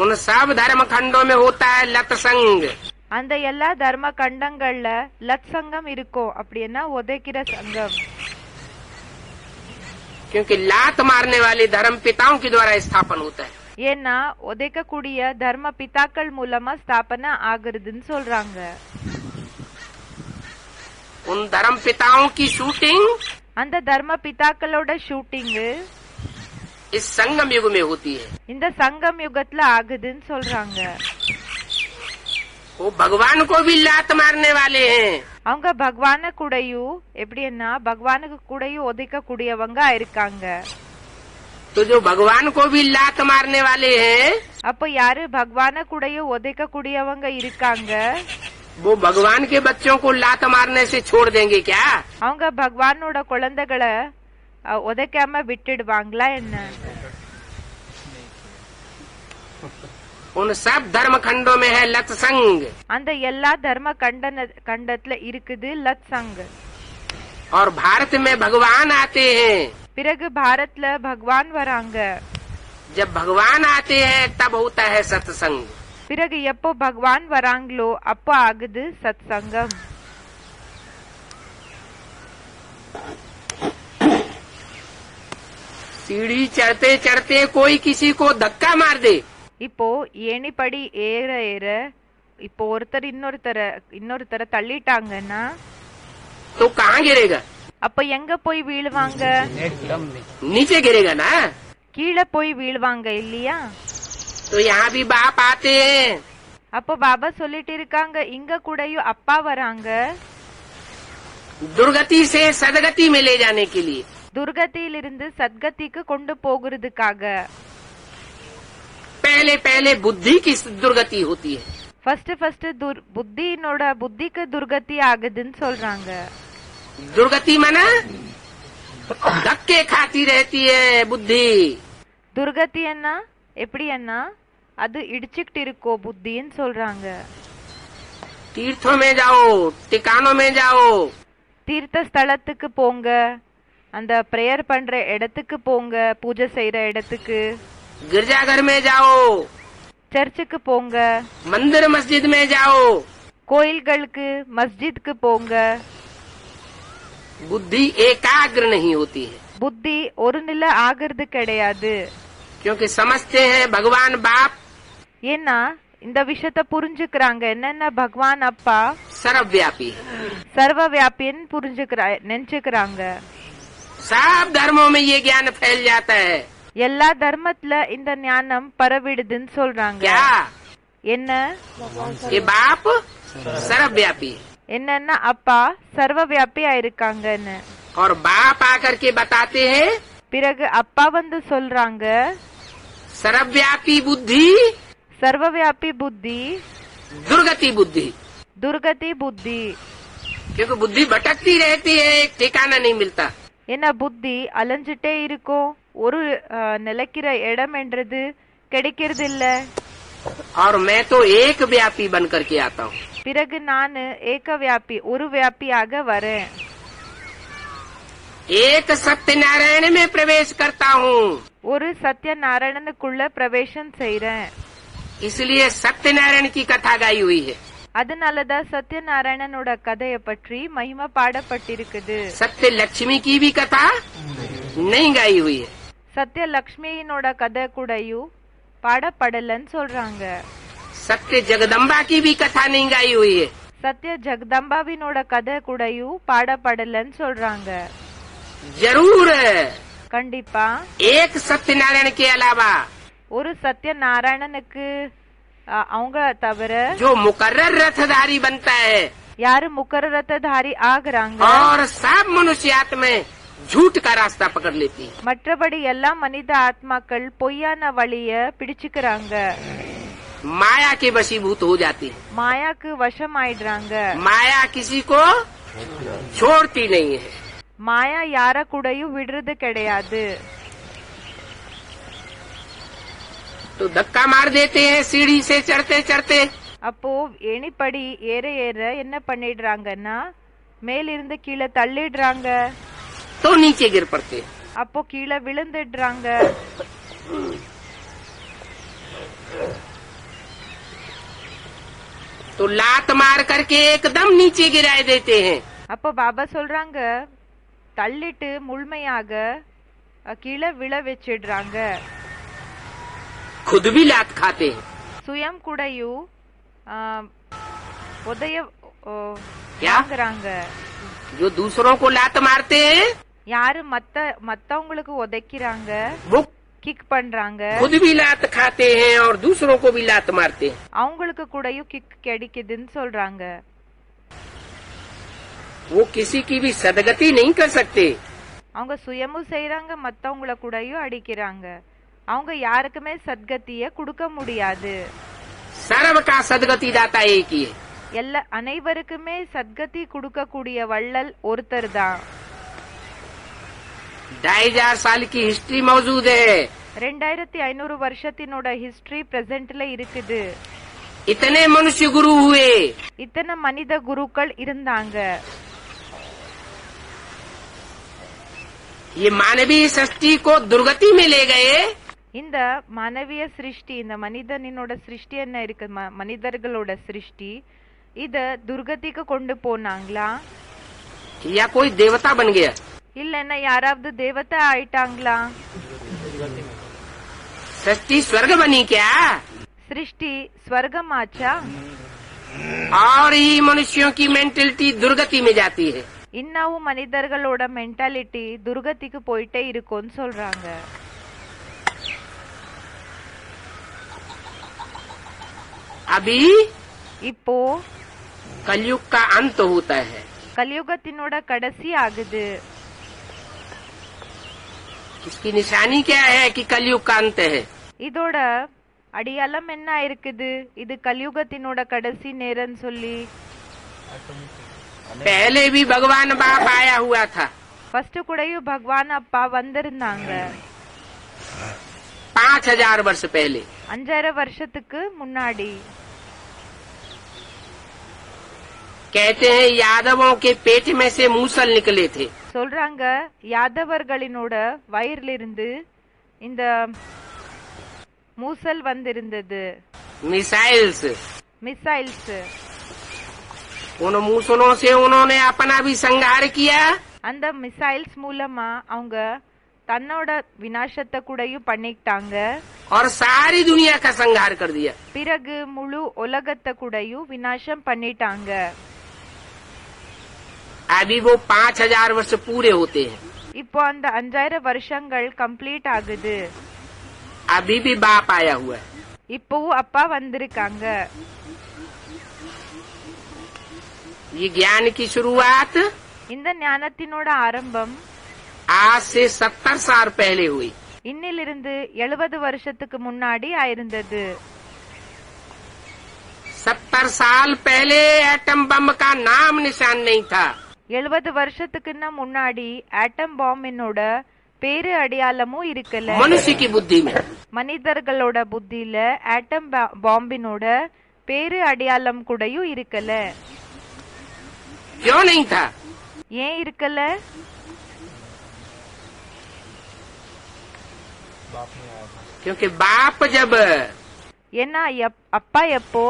उन सब धर्म खंडों में होता है लत संग. அந்த எல்லா தர்ம கண்டங்கள்ல லத் சங்கம் இருக்கும். அப்படின்னா உதைக்கிற சங்கம். क्योंकि लात मारने वाले धर्म पिताओं के द्वारा स्थापन होता है. ஏன்னா உதைக்கக்கூடிய தர்ம பிதாக்கள் மூலமா ஸ்தாபனை ஆகுறதுன்னு சொல்றாங்க. उन धर्म पिताओं की शूटिंग அந்த தர்ம பிதாக்களோட ஷூட்டிங் इस संगम युग में होती है. இந்த சங்கம் யுகத்துல ஆகுதுன்னு சொல்றாங்க. वो भगवान को भी लात मारने वाले हैं. அவங்க பகவான கூடயும் எப்படின்னா பகவானுக்கு கூடயும் உதைக்க கூடியவங்க இருக்காங்க. तो जो भगवान को भी लात मारने वाले हैं, அப்போ யாரு பகவான கூடயும் உதைக்க கூடியவங்க இருக்காங்க, वो भगवान के बच्चों को लात मारने से छोड़ देंगे क्या? அவங்க பகவானோட குழந்தைகளை உதைக்காம விட்டுடுவாங்களா என்ன? उन सब धर्म खंडों में है लत संग. அந்த எல்லா தர்ம கண்டத்துல இருக்குது லத் சங். और भारत में भगवान आते हैं. பிறகு பாரத்ல பகவான் வராங்க. जब भगवान आते हैं तब होता है सत्संग. பிறகு எப்போ பகவான் வராங்களோ அப்போ ஆகுது சத் சங்கம். सीढ़ी चढ़ते चढ़ते कोई किसी को धक्का मार दे, இப்போ ஏணிப்படி ஏற ஏற இப்போ ஒருத்தர் இன்னொருத்தரை தள்ளிட்டாங்கன்னா तो कहाँ गिरेगा? அப்ப எங்க போய் வீழுவாங்க? नीचे गिरेगा ना. கீழே போய் வீழுவாங்க இல்லையா? तो यहाँ भी बाप आते हैं. அப்போ பாபா சொல்லிட்டு இருக்காங்க இங்க கூடயும் அப்பா வராங்க दुर्गति से सदगति में ले जाने के लिए. துர்கதியிலிருந்து சத்கதிக்கு கொண்டு போகிறதுக்காக. पहले पहले बुद्धि की दुर्गति होती है. ஃபர்ஸ்ட் புத்திக்கு துர்கதி ஆகுதுன்னு சொல்றாங்க. दुर्गति माना धक्के खाती रहती है बुद्धि. துர்கதி என்ன எப்படி என்ன அது இடிச்சுக்கிட்டு இருக்கோ புத்தின்னு சொல்றாங்க. तीर्थों में जाओ, टिकानों में जाओ, தீர்த்த ஸ்தலத்துக்கு போங்க, அந்த பிரேயர் பண்ற இடத்துக்கு போங்க, பூஜை செய்யற இடத்துக்கு, गिरजाघर में जाओ, சர்ச்சுக்கு போங்க, मंदिर मस्जिद में जाओ. கோயில்களுக்கு மஸ்ஜித்க்கு போங்க. बुद्धि एकाग्र नहीं होती है, புத்தி ஒரு நிலை ஆகிறது கிடையாது. क्योंकि समझते हैं भगवान बाप ஏன்னா இந்த விஷயத்த புரிஞ்சுக்கிறாங்க. என்னென்ன பகவான் அப்பா सर्वव्यापी है. சர்வ வியாபின்னு நினைச்சுக்கிறாங்க. सब धर्मों में ये ज्ञान फैल जाता है. எல்லா தர்மத்துல இந்த ஞானம் பரவிடுதுன்னு சொல்றாங்க. क्या? என்ன? कि बाप सर्वव्यापी है. என்னன்னா அப்பா சர்வ வியாபியா இருக்காங்கன்னு. और बाप आकर के बताते हैं பிறகு அப்பா வந்து சொல்றாங்க सर्वव्यापी बुद्धि சர்வ வியாபி புத்தி दुर्गति बुद्धि. துர்கதி புத்தி. क्योंकि बुद्धि भटकती रहती है, एक ठिकाना नहीं मिलता. என்ன புத்தி அலைஞ்சிட்டே இருக்கும், ஒரு நிலைக்கிற இடம் என்றது கிடைக்கிறது இல்ல. और मैं तो एक व्यापी बन करके आता हूँ. பிறகு நான் ஏக வியாபி ஒரு வியாபியாக வரேன். एक सत्यनारायण में प्रवेश करता हूँ, ஒரு சத்யநாராயணனுக்குள்ள பிரவேசம் செய்றேன். इसलिए सत्यनारायण की कथा गाई हुई है. அதனாலதான் சத்யநாராயணனோட கதையை பற்றி மகிமை பாடப்பட்டிருக்குது. सत्य लक्ष्मी की भी कथा नहीं गाई हुई है. சத்ய லக்ஷ்மியினோட கதை கூடயும் பாடப்படலன்னு சொல்றாங்க. सत्य जगदम्बा की भी कथा नहीं गाई हुई है. சத்ய ஜெகதம்பாவினோட கதை கூடயும் பாடப்படலன்னு சொல்றாங்க. जरूर கண்டிப்பா एक सत्यनारायण के अलावा ஒரு சத்யநாராயணனுக்கு அவங்க தவிர जो मुकर्रर रथधारी बनता है யாரு முக்கரரத்ததாரி ஆகுறாங்க, और सब मनुष्यात में झूठ का रास्ता पकड़ लेती है. மற்றபடி எல்லா மனித ஆத்மாக்கள் பொய்யான வழிய பிடிச்சுக்கிறாங்க, माया के वशीभूत हो जाती है. மாயாக்கு வசம் ஆயிடுறாங்க. माया किसी को छोड़ती नहीं है. மாயா யார கூடயும் விடுறது கிடையாது. तो धक्का मार देते हैं सीढ़ी से चढ़ते चढ़ते. அப்போ ஏணிப்படி ஏற ஏற என்ன பண்ணிடுறாங்கன்னா மேலிருந்து கீழே தள்ளிடுறாங்க, तो नीचे गिर पड़ते हैं. அப்போ கீழே விழுந்துடுறாங்க. तो लात मार करके एकदम नीचे गिराए देते हैं. அப்போ பாபா சொல்றாங்க தள்ளிட்டு முழுமையாக கீழே விழ வச்சிடுறாங்க. खुद भी लात खाते हैं. சுயம் கூடயும் உதய क्या? வாங்குறாங்க. जो दूसरों को लात मारते हैं யாரு மத்தவங்களுக்கு உதைக்கிறாங்க, वो கிக் பண்றாங்க, खुद भी लात खाते हैं और दूसरों को भी लात मारते हैं. அவங்களுக்கு கூடயும் கிக் கிடைக்குதுன்னு சொல்றாங்க. वो किसी की भी सदगति नहीं कर सकते. அவங்க சுயமும் செய்யறாங்க, மத்தவங்கள கூடயும் அடிக்கிறாங்க. அவங்க யாருக்குமே சத்கத்திய கொடுக்க முடியாது. सर्व का सदगति दाता एक ही है. அனைவருக்குமே சத்கதி கொடுக்க கூடிய வள்ளல் ஒருத்தர் தான். 2500 साल की हिस्ट्री मौजूद है. 2500 வருஷத்தினோட ஹிஸ்டரி பிரசன்ட்ல இருக்குது. इतने मनुष्य गुरु हुए. இத்தனை மனித குருக்கள் இருந்தாங்க. ये मानवीय सृष्टि को दुर्गति में ले गए. இந்த மானவிய சிருஷ்டி, இந்த மனிதனோட சிருஷ்டி என்ன இருக்கு, மனிதர்களோட சிருஷ்டி, இத துர்கதிக்கு கொண்டு போனாங்களா, या कोई देवता बन गया. இல்லன்னா யாராவது தேவதை ஆயிட்டாங்களா? सृष्टि स्वर्ग बनी क्या? சிருஷ்டி ஸ்வர்கமாச்சா? और ही मनुष्यों की मेंटलिटी दुर्गति में जाती है. இன்னமும் மனிதர்களோட மென்டாலிட்டி துர்கதிக்கு போயிட்டே இருக்கும்னு சொல்றாங்க. अभी இப்போ कलयुग का अंत होता है. கலியுகத்தினோட கடைசி ஆகுது. इसकी निशानी क्या है कि कलयुग का अंत है? இதோட அடியாளம் என்ன இருக்குது, இது கலியுகத்தினோட கடைசி நேரம்னு சொல்லி. पहले भी भगवान बाप आया हुआ था. ஃபர்ஸ்ட் கூடயும் பகவான் அப்பா வந்திருந்தாங்க 5000 वर्ष पहले. 5000 வருஷத்துக்கு முன்னாடி. कहते हैं यादवों के पेट में से मूसल निकले थे. சொல்றாங்க யாதவர்களினோட வயிறிலிருந்து இந்த மூசல் வந்திருந்தது, मिसाइल्स. மிசைல்ஸ். उन मूसलों से उन्होंने अपना भी संहार किया. அந்த மிசைல்ஸ் மூலமா அவங்க தன்னோட விநாசத்தை கூடயும் பண்ணிட்டாங்க. और सारी दुनिया का संहार कर दिया. பிறகு முழு உலகத்தை கூடயும் விநாசம் பண்ணிட்டாங்க. अभी वो 5000 वर्ष पूरे होते हैं. இப்போ அந்த 5000 வருஷங்கள் கம்ப்ளீட் ஆகுது. अभी भी बाप आया हुआ है. இப்பவும் அப்பா வந்திருக்காங்க. ये ज्ञान की शुरुआत இந்த ஞானத்தினோட ஆரம்பம் आज से 70 साल पहले हुई. இன்னிலிருந்து 70 வருஷத்துக்கு முன்னாடி ஆயிருந்தது. 70 साल पहले एटम बम का नाम निशान नहीं था. 70 வருஷத்துக்குன்னா முன்னாடி ஆட்டம் பாம்பினோட பேரு அடையாளமும் இருக்கல. मनुष्य की बुद्धि में. மனிதர்களோட புத்தியில ஆட்டம் பாம்பினோட பேரு அடையாளம் கூடயும் இருக்கல. क्यों नहीं था? ஏன் இருக்கல? बाप नहीं आया था। क्योंकि बाप जब ஏன்னா அப்பா எப்போ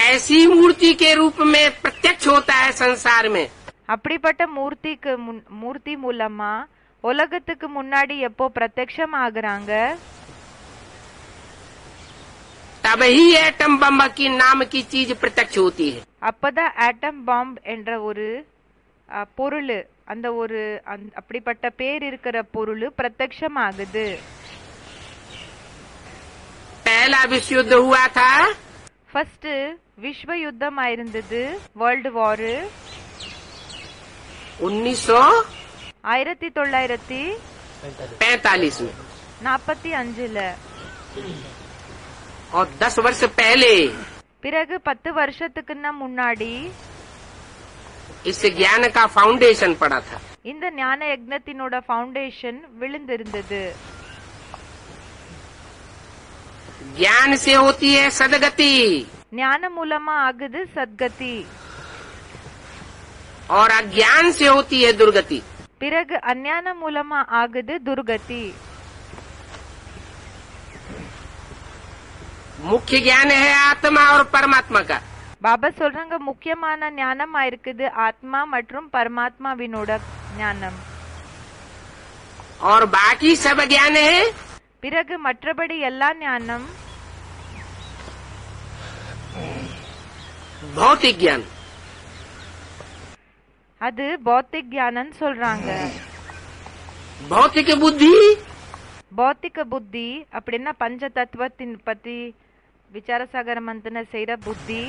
ऐसी मूर्ति के रूप में प्रत्यक्ष होता है संसार में, அப்படிப்பட்ட மூர்த்தி மூலமா உலகத்துக்கு முன்னாடி எப்போ பிரத்யக்ஷம் ஆகுறாங்க, तब ही एटम बम की नाम की चीज प्रत्यक्ष होती है। அப்பதான் ஆட்டம் பாம்ப் என்ற ஒரு பொருள், அந்த ஒரு அப்படிப்பட்ட பேர் இருக்கிற பொருள் பிரத்யக்ஷம் ஆகுது। पहला विश्व युद्ध हुआ था, ஃபர்ஸ்ட் விஸ்வ யுத்தம் ஆயிருந்தது, வேர்ல்டு வார் 1945 में, 1945ல। और 10 वर्ष पहले பிறகு 10 வருஷத்துக்கு முன்னாடி इस ज्ञान का फाउंडेशन पड़ा था। இந்த ஞான யக்ஞத்தினோட ஃபவுண்டேஷன் விழுந்திருந்தது। ज्ञान से होती है सदगति, ஞான மூலமா ஆகுது சத்கதி, और अज्ञान से होती है दुर्गति। பிறகு அஞ்ஞான மூலமா ஆகுது துர்கதி। मुख्य ज्ञान है आत्मा और परमात्मा का, பாபா சொல்றாங்க முக்கியமான ஞானமா இருக்குது ஆத்மா மற்றும் பரமாத்மாவினோட ஞானம்। और बाकी सब ज्ञान है பிறகு மற்றபடி எல்லா ஞானம் भौतिक ज्ञान। அது பௌத்திக் ஞானம் சொல்றாங்க। भौतिक बुद्धि பௌத்திக புத்தி அப்படின்னா பஞ்ச தத்துவத்தின் பத்தி விசாரசாகர மந்தன செய்யற புத்தி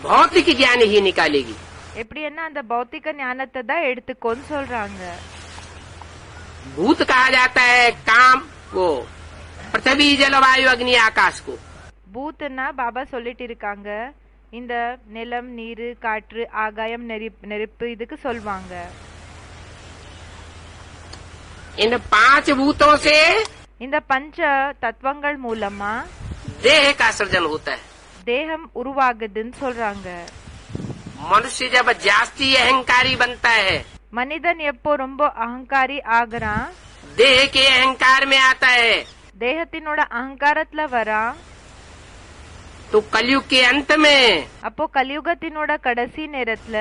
भौतिक ज्ञान ही निकालेगी। எப்படின்னா அந்த பௌத்திக ஞானத்தை தான் எடுத்துக்கோன்னு சொல்றாங்க। भूत कहा जाता है काम को, पृथ्वी जलवायु अग्नि आकाश को। பூத்னா பாபா சொல்லிட்டு இருக்காங்க இந்த நிலம் நீர் காற்று ஆகாயம் நெருப்பு இதுக்கு சொல்வாங்க। इन 5 भूतों से இந்த பஞ்ச தத்துவங்கள் மூலமா देह का सृजन होता है। தேகம் உருவாகுதுன்னு சொல்றாங்க। मनुष्य जब जास्ती अहंकारी बनता है, மனிதன் எப்போ ரொம்ப அகங்காரி ஆகுறான், देह के अहंकार में आता है, தேகத்தினோட அகங்காரத்துல வரான், तो कलयुग के अंत में அப்போ கலியுகத்தினோட கடைசி நேரத்துல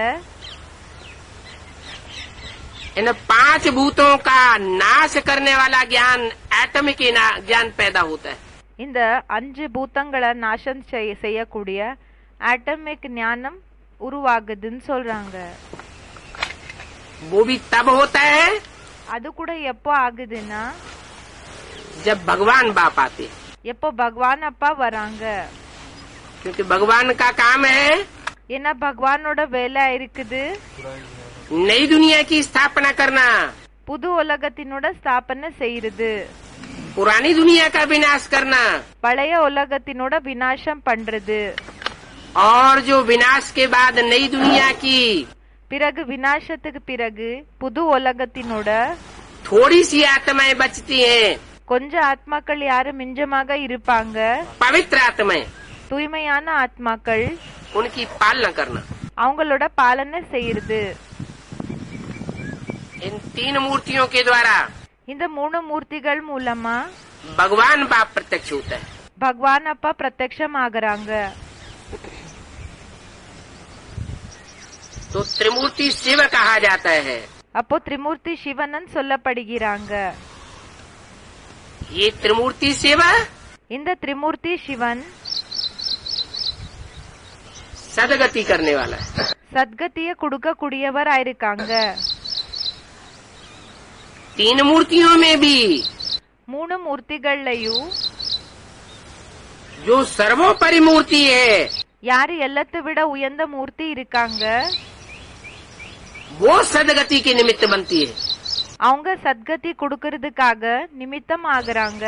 इन 5 भूतों का नाश करने वाला ज्ञान एटमिक ज्ञान पैदा होता है। இந்த 5 பூதங்களை நாசம் செய்யக்கூடிய ஆட்டமிக் ஞானம் உருவாகுதுன்னு சொல்றாங்க। वो भी तब होता है அது கூட எப்போ ஆகுதுன்னா जब भगवान बाप आते हैं, எப்போ பகவான் அப்பா வராங்க। क्योंकि भगवान का काम है ஏன்னா பகவானோட வேலை இருக்குது नई दुनिया की स्थापना करना, புது உலகத்தினோட ஸ்தாபனை செய்யறது, पुरानी दुनिया का विनाश करना, பழைய உலகத்தினோட விநாசம் பண்றது, और जो विनाश के बाद नई दुनिया की பிறகு விநாசத்துக்கு பிறகு புது உலகத்தினோட थोड़ी सी आत्माएं बचती हैं, கொஞ்ச ஆத்மாக்கள் யாரு மிஞ்சமாக இருப்பாங்க, पवित्र आत्माएं, தூய்மையான ஆத்மாக்கள், उनकी पालना करना। அவங்களோட பாலனை செய்யறது। इन 3 मूर्तियों के द्वारा இந்த 3 மூர்த்திகள் மூலமா भगवान बाप प्रत्यक्ष होता है। பகவான் அப்பா பிரத்யக்ஷம் ஆகுறாங்க। तो त्रिमूर्ति शिव कहा जाता है। அப்போ திரிமூர்த்தி சிவனன் சொல்லப்படுகிறாங்க। ये त्रिमूर्ति शिव இந்த திரிமூர்த்தி சிவன் सदगति करने वाला है। சத்கதிய கொடுக்கக்கூடியவர் ஆயிருக்காங்க। 3 मूर्तियों में भी 3 மூர்த்திகள்லயும் जो सर्वोपरि मूर्ति है யாரு எல்லாத்தை விட உயர்ந்த மூர்த்தி இருக்காங்க, वो सदगति के निमित्त बनती है। அவங்க சத்கதி கொடுக்கறதுக்காக நிமித்தம் ஆகுறாங்க।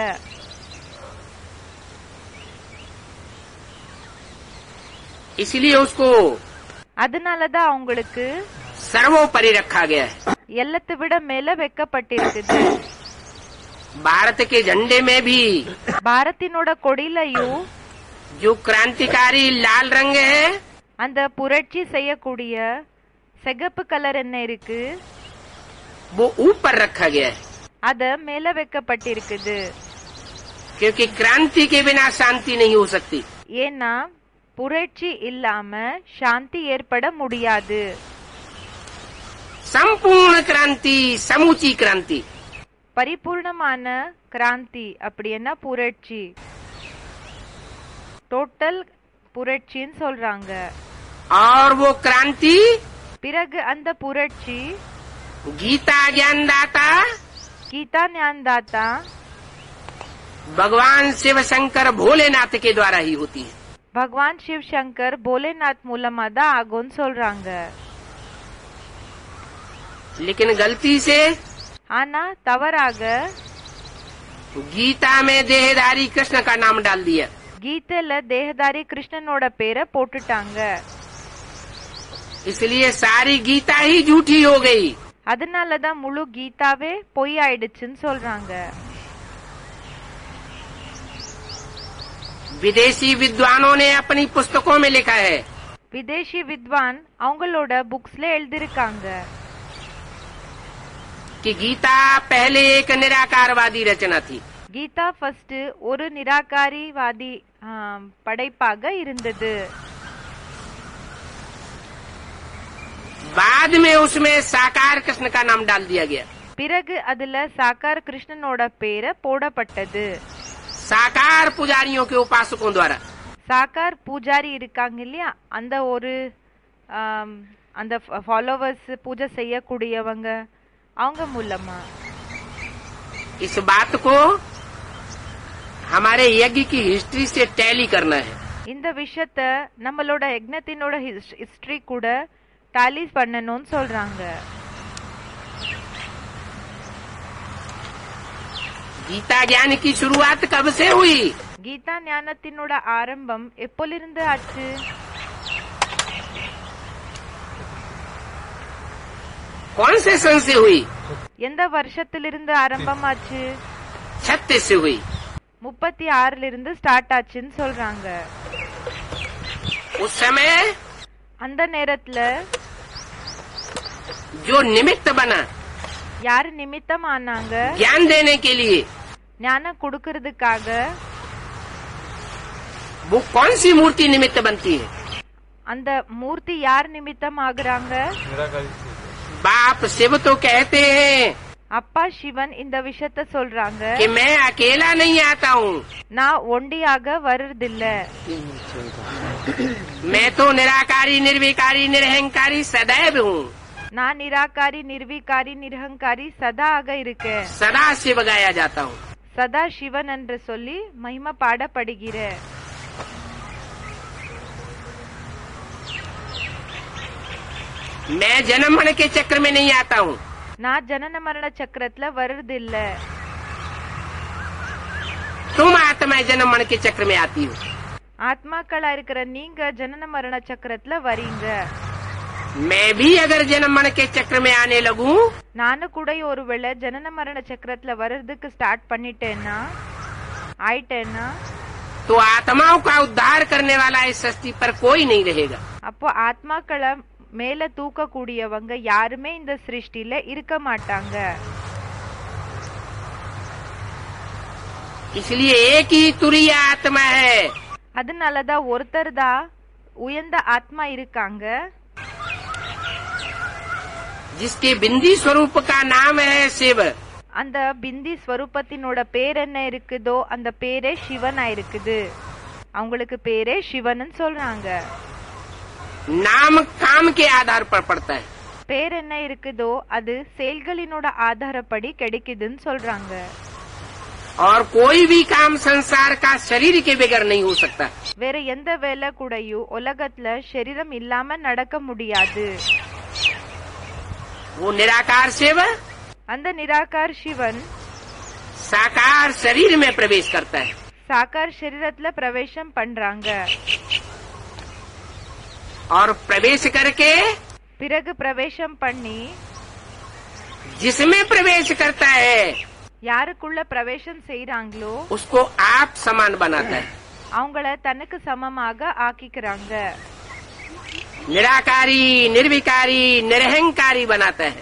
इसलिए उसको அதனாலதான் அவங்களுக்கு सर्वोपरि रखा गया है। எல்லாத்தை விட மேல வைக்கப்பட்டிருக்குது। भारत के झंडे में भी பாரத்தினோட கொடியிலையும் जो क्रांतिकारी लाल रंग है, அந்த புரட்சி செய்யக்கூடிய சிகப்பு கலர் என்ன இருக்கு, वो ऊपर रखा गया है। அத மேல வைக்கப்பட்டிருக்குது। क्योंकि क्रांति के बिना शांति नहीं हो सकती। ஏன்னா புரட்சி இல்லாம சாந்தி ஏற்பட முடியாது. संपूर्ण क्रांति समूची क्रांति, பரிபூர்ணமான கிராந்தி அப்படின்னா புரட்சி, டோட்டல் புரட்சின்னு சொல்றாங்க. और वो क्रांति பிறகு அந்த புரட்சி गीता ज्ञानदाता கீதா ஞானதாத்தா भगवान शिव शंकर भोलेनाथ के द्वारा ही होती है। பகவான் சிவ் சங்கர் போலேநாத் மூலமா தான் ஆகும்னு சொல்றாங்க. लेकिन गलती से ஆனா தவறாக गीता में देहधारी कृष्ण का नाम डाल दिया। கீதையில தேகதாரி கிருஷ்ணனோட பேரை போட்டுட்டாங்க. इसलिए सारी गीता ही झूठी हो गई। அதனாலதான் முழு கீதாவே பொய் ஆயிடுச்சுன்னு சொல்றாங்க. विदेशी विद्वानों ने अपनी पुस्तकों में लिखा है விதேசி வித்வான் அவங்களோட புக்ஸ்ல எழுதிருக்காங்க कि गीता पहले एक निराकारवादी रचना थी। கீதா ஃபர்ஸ்ட் ஒரு நிராகாரிவாதி படைப்பாக இருந்தது. बाद में उसमें साकार कृष्ण का नाम डाल दिया गया। பிறகு அதுல சாக்கார் கிருஷ்ணனோட பேரை போடப்பட்டது. साकार पुजारियों के उपासकों द्वारा। சாக்கார் பூஜாரி இருக்காங்க இல்லையா, அந்த ஒரு அந்த ஃபாலோவர்ஸ் பூஜை செய்யக்கூடியவங்க அவங்க மூலமா. इस बात को हमारे यज्ञ की हिस्ट्री से टैली करना है। இந்த விஷயத்த நம்மளோட யக்ஞத்தினோட ஹிஸ்டரி கூட டாலி பண்ணணும்னு சொல்றாங்க. गीता ज्ञान की शुरुआत कब से हुई? கீதா ஞானத்தினோட ஆரம்பம் எப்போலிருந்து ஆச்சு? कौन से सन से हुई? எந்த வருஷத்திலிருந்து ஆரம்பமாச்சு? 36 से हुई। 36 இருந்து ஸ்டார்ட் ஆச்சுன்னு சொல்றாங்க. उस समय அந்த நேரத்துல जो निमित्त बना யாரு நிமித்தம் ஆனாங்க? ज्ञान देने के लिए, ஞானம் கொடுக்கறதுக்காக वो कौन सी मूर्ति निमित्त बनती है? அந்த மூர்த்தி யார் நிமித்தம் ஆகுறாங்க? बाप शिव तो कहते हैं அப்பா சிவன் இந்த விஷயத்த சொல்றாங்க, कि मैं अकेला नहीं आता हूँ, நான் ஒண்டியாக வர்றதில்ல, मैं तो निराकारी निर्विकारी निरहंकारी सदैव हूँ। நான் நிராகாரி நிர்விகாரி நிரகங்காரி சதா ஆக இருக்கேன். सदा शिव गाया जाता हूँ। சதா சிவன் என்று சொல்லி மகிமை பாடப்படுகிற. मैं जन्म मरण के चक्र में नहीं आता हूँ, நான் ஜனன மரண சக்கரத்துல வர்றதில்ல, तुम आत्माएं जन्म मरण के चक्र में आती हो। ஆத்மாக்களா இருக்கிற நீங்க ஜனன மரண சக்கரத்துல வரீங்க. मैं भी अगर जन्म मरण के चक्र में आने लगूं, நானும் கூட ஒருவேளை ஜனன மரண சக்கரத்துல வர்றதுக்கு ஸ்டார்ட் பண்ணிட்டேன்னா ஆயிட்டேன்னா तो आत्माओं का उद्धार करने वाला इस सृष्टि पर कोई नहीं रहेगा। அப்போ ஆத்மாக்களை மேல தூக்க கூடியவங்க யாருமே இந்த சிருஷ்டில இருக்க மாட்டாங்க. इसलिए एक ही तुरीय आत्मा है, அதனாலதான் ஒருத்தர் தான் உயர்ந்த ஆத்மா இருக்காங்க, जिसके बिंदी स्वरूप का नाम है शिव। அந்த பிந்தி ஸ்வரூபத்தினோட பேர் என்ன இருக்குதோ அந்த பேரே சிவனா இருக்குது. அவங்களுக்கு பேரே சிவன் சொல்றாங்க. नाम काम के आधार पर पड़ता है, பேர் என்ன இருக்குதோ அது செயல்களினோட ஆதாரப்படி கிடைக்குதுன்னு சொல்றாங்க. और कोई भी काम संसार का शरीर के बगैर नहीं हो सकता। வேற எந்த வேலை கூடயும் உலகத்துல சரீரம் இல்லாம நடக்க முடியாது. वो निराकार शिव அந்த நிராகார் சிவன் साकार शरीर में प्रवेश करता है, சாக்கார் சரீரத்துல பிரவேசம் பண்றாங்க. और प्रवेश करके பிறகு பிரவேசம் பண்ணி जिसमें प्रवेश करता है யாருக்குள்ள பிரவேசம் செய்யறாங்களோ उसको आप समान बनाता है। அவங்கள தனக்கு சமமாக ஆக்கிக்கிறாங்க. निराकारी निर्विकारी निरहंकारी बनाता है।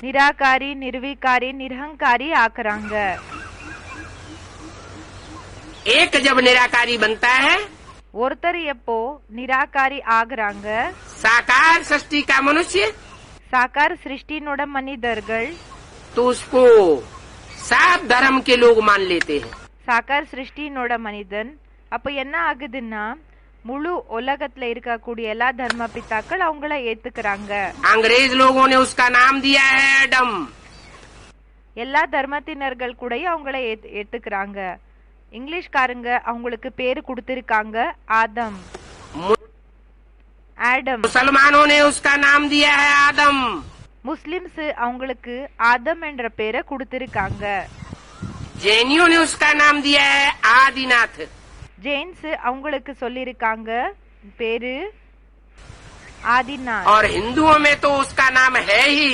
நிராகாரி நிர்விகாரி நிரகங்காரி ஆக்குறாங்க. एक जब निराकारी बनता है, ஒருத்தர் எப்போ நிராகாரி ஆகுறாங்க, साकार सृष्टि का मनुष्य, சாக்கார் சிருஷ்டினோட மனிதர்கள் तो उसको साफ धर्म के लोग मान लेते हैं। சாக்கார் சிருஷ்டினோட மனிதன் அப்ப என்ன ஆகுதுன்னா முழு உலகத்துல இருக்கக்கூடிய எல்லா தர்ம பிதாக்கள் அவங்கள ஏத்துக்கிறாங்க. अंग्रेज लोगों ने उसका नाम दिया है एडम। எல்லா தர்மத்தினர்கள் கூட அவங்கள ஏத்துக்கிறாங்க. இங்கிலீஷ்காரங்க அவங்களுக்கு பேரு கொடுத்திருக்காங்க ஆதம், ஆடம். मुसलमानों ने उसका नाम दिया है आदम। முஸ்லிம்ஸ் அவங்களுக்கு ஆதம் என்ற பேரை கொடுத்திருக்காங்க. जैनियों ने उसका नाम दिया है आदिनाथ। ஜெயின்ஸ் அவங்களுக்கு சொல்லிருக்காங்க பேரு ஆதிநாத். और हिंदुओं में तो उसका नाम है ही।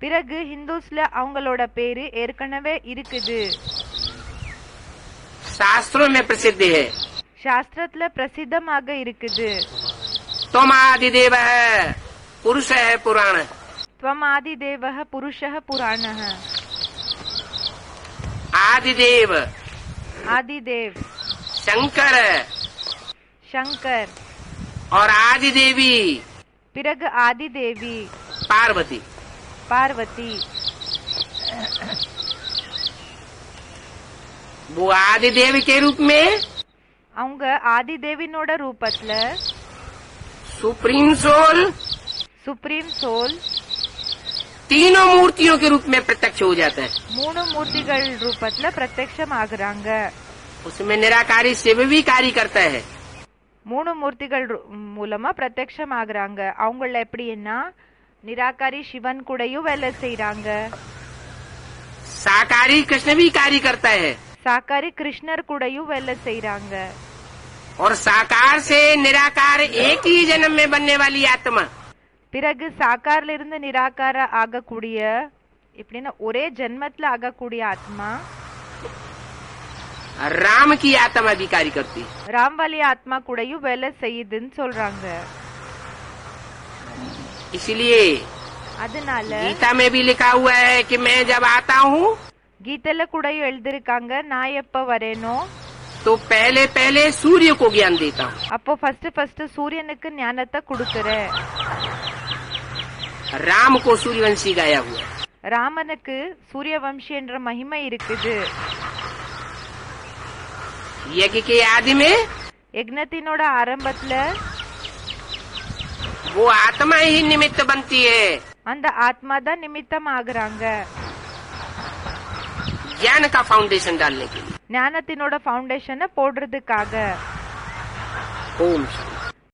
பிறகு ஹிந்துஸ்ல அவங்களோட பேரு ஏற்கனவே இருக்குது, शास्त्रों में प्रसिद्ध है। சாஸ்திரத்துல பிரசித்தமாக இருக்குது. तुम आदिदेव है, पुरुष है पुराण। त्वम् आदिदेवः पुरुषः पुराणः। आदिदेव आदिदेव शंकर शंकर और आदिदेवी பிறகு ஆதிதேவி पार्वती। பார்வதி. वो आदिदेव के रूप में அவங்க ஆதிதேவினோட ரூபத்துல सुप्रीम सोल சுப்ரீம் சோல் तीनों मूर्तियों के रूप में प्रत्यक्ष हो जाता है। மூணு மூர்த்திகள் ரூபத்துல பிரத்யக்ஷம் ஆகுறாங்க. उसमें निराकारी शिव भी कार्य करता है। மூணு மூர்த்திகள் மூலமா பிரத்யக்ஷம் ஆகுறாங்க. அவங்கள எப்படின்னா நிராகாரி சிவன் கூடயும் வேலை செய்யறாங்க, साकारी कृष्ण भी कार्य करता है। சாக்காரி கிருஷ்ணர் கூடயும் வேலை செய்யறாங்க. और साकार से निराकार एक ही जन्म में बनने वाली आत्मा பிறகு சாக்கார்ல இருந்து நிராகார ஆகக்கூடிய இப்படின்னா ஒரே ஜென்மத்துல ஆகக்கூடிய ஆத்மா राम की आत्मा भी कार्य करती है। ராம்வாலி ஆத்மா கூடயும் வேலை செய்யுதுன்னு சொல்றாங்க. इसलिए அதனால गीता में भी लिखा हुआ है कि मैं जब आता हूँ கீதையில கூடயும் எழுதிருக்காங்க, நான் எப்ப வரேனோ तो पहले पहले सूर्य को ज्ञान देता हूँ। அப்போ ஃபர்ஸ்ட் சூரியனுக்கு ஞானத்தை கொடுக்கறேன். राम को सूर्यवंशी गाया हुआ है। ராமனுக்கு சூரியவம்சி என்ற மகிமை இருக்குது. यज्ञ के आदि में யக்னத்தினோட ஆரம்பத்துல वो आत्मा ही निमित्त बनती है அந்த ஆத்மா தான் நிமித்தம் ஆகுறாங்க, ज्ञान का फाउंडेशन डालने के लिए। ஞானத்தினோட ஃபவுண்டேஷனை போடுறதுக்காக. ओम शांति।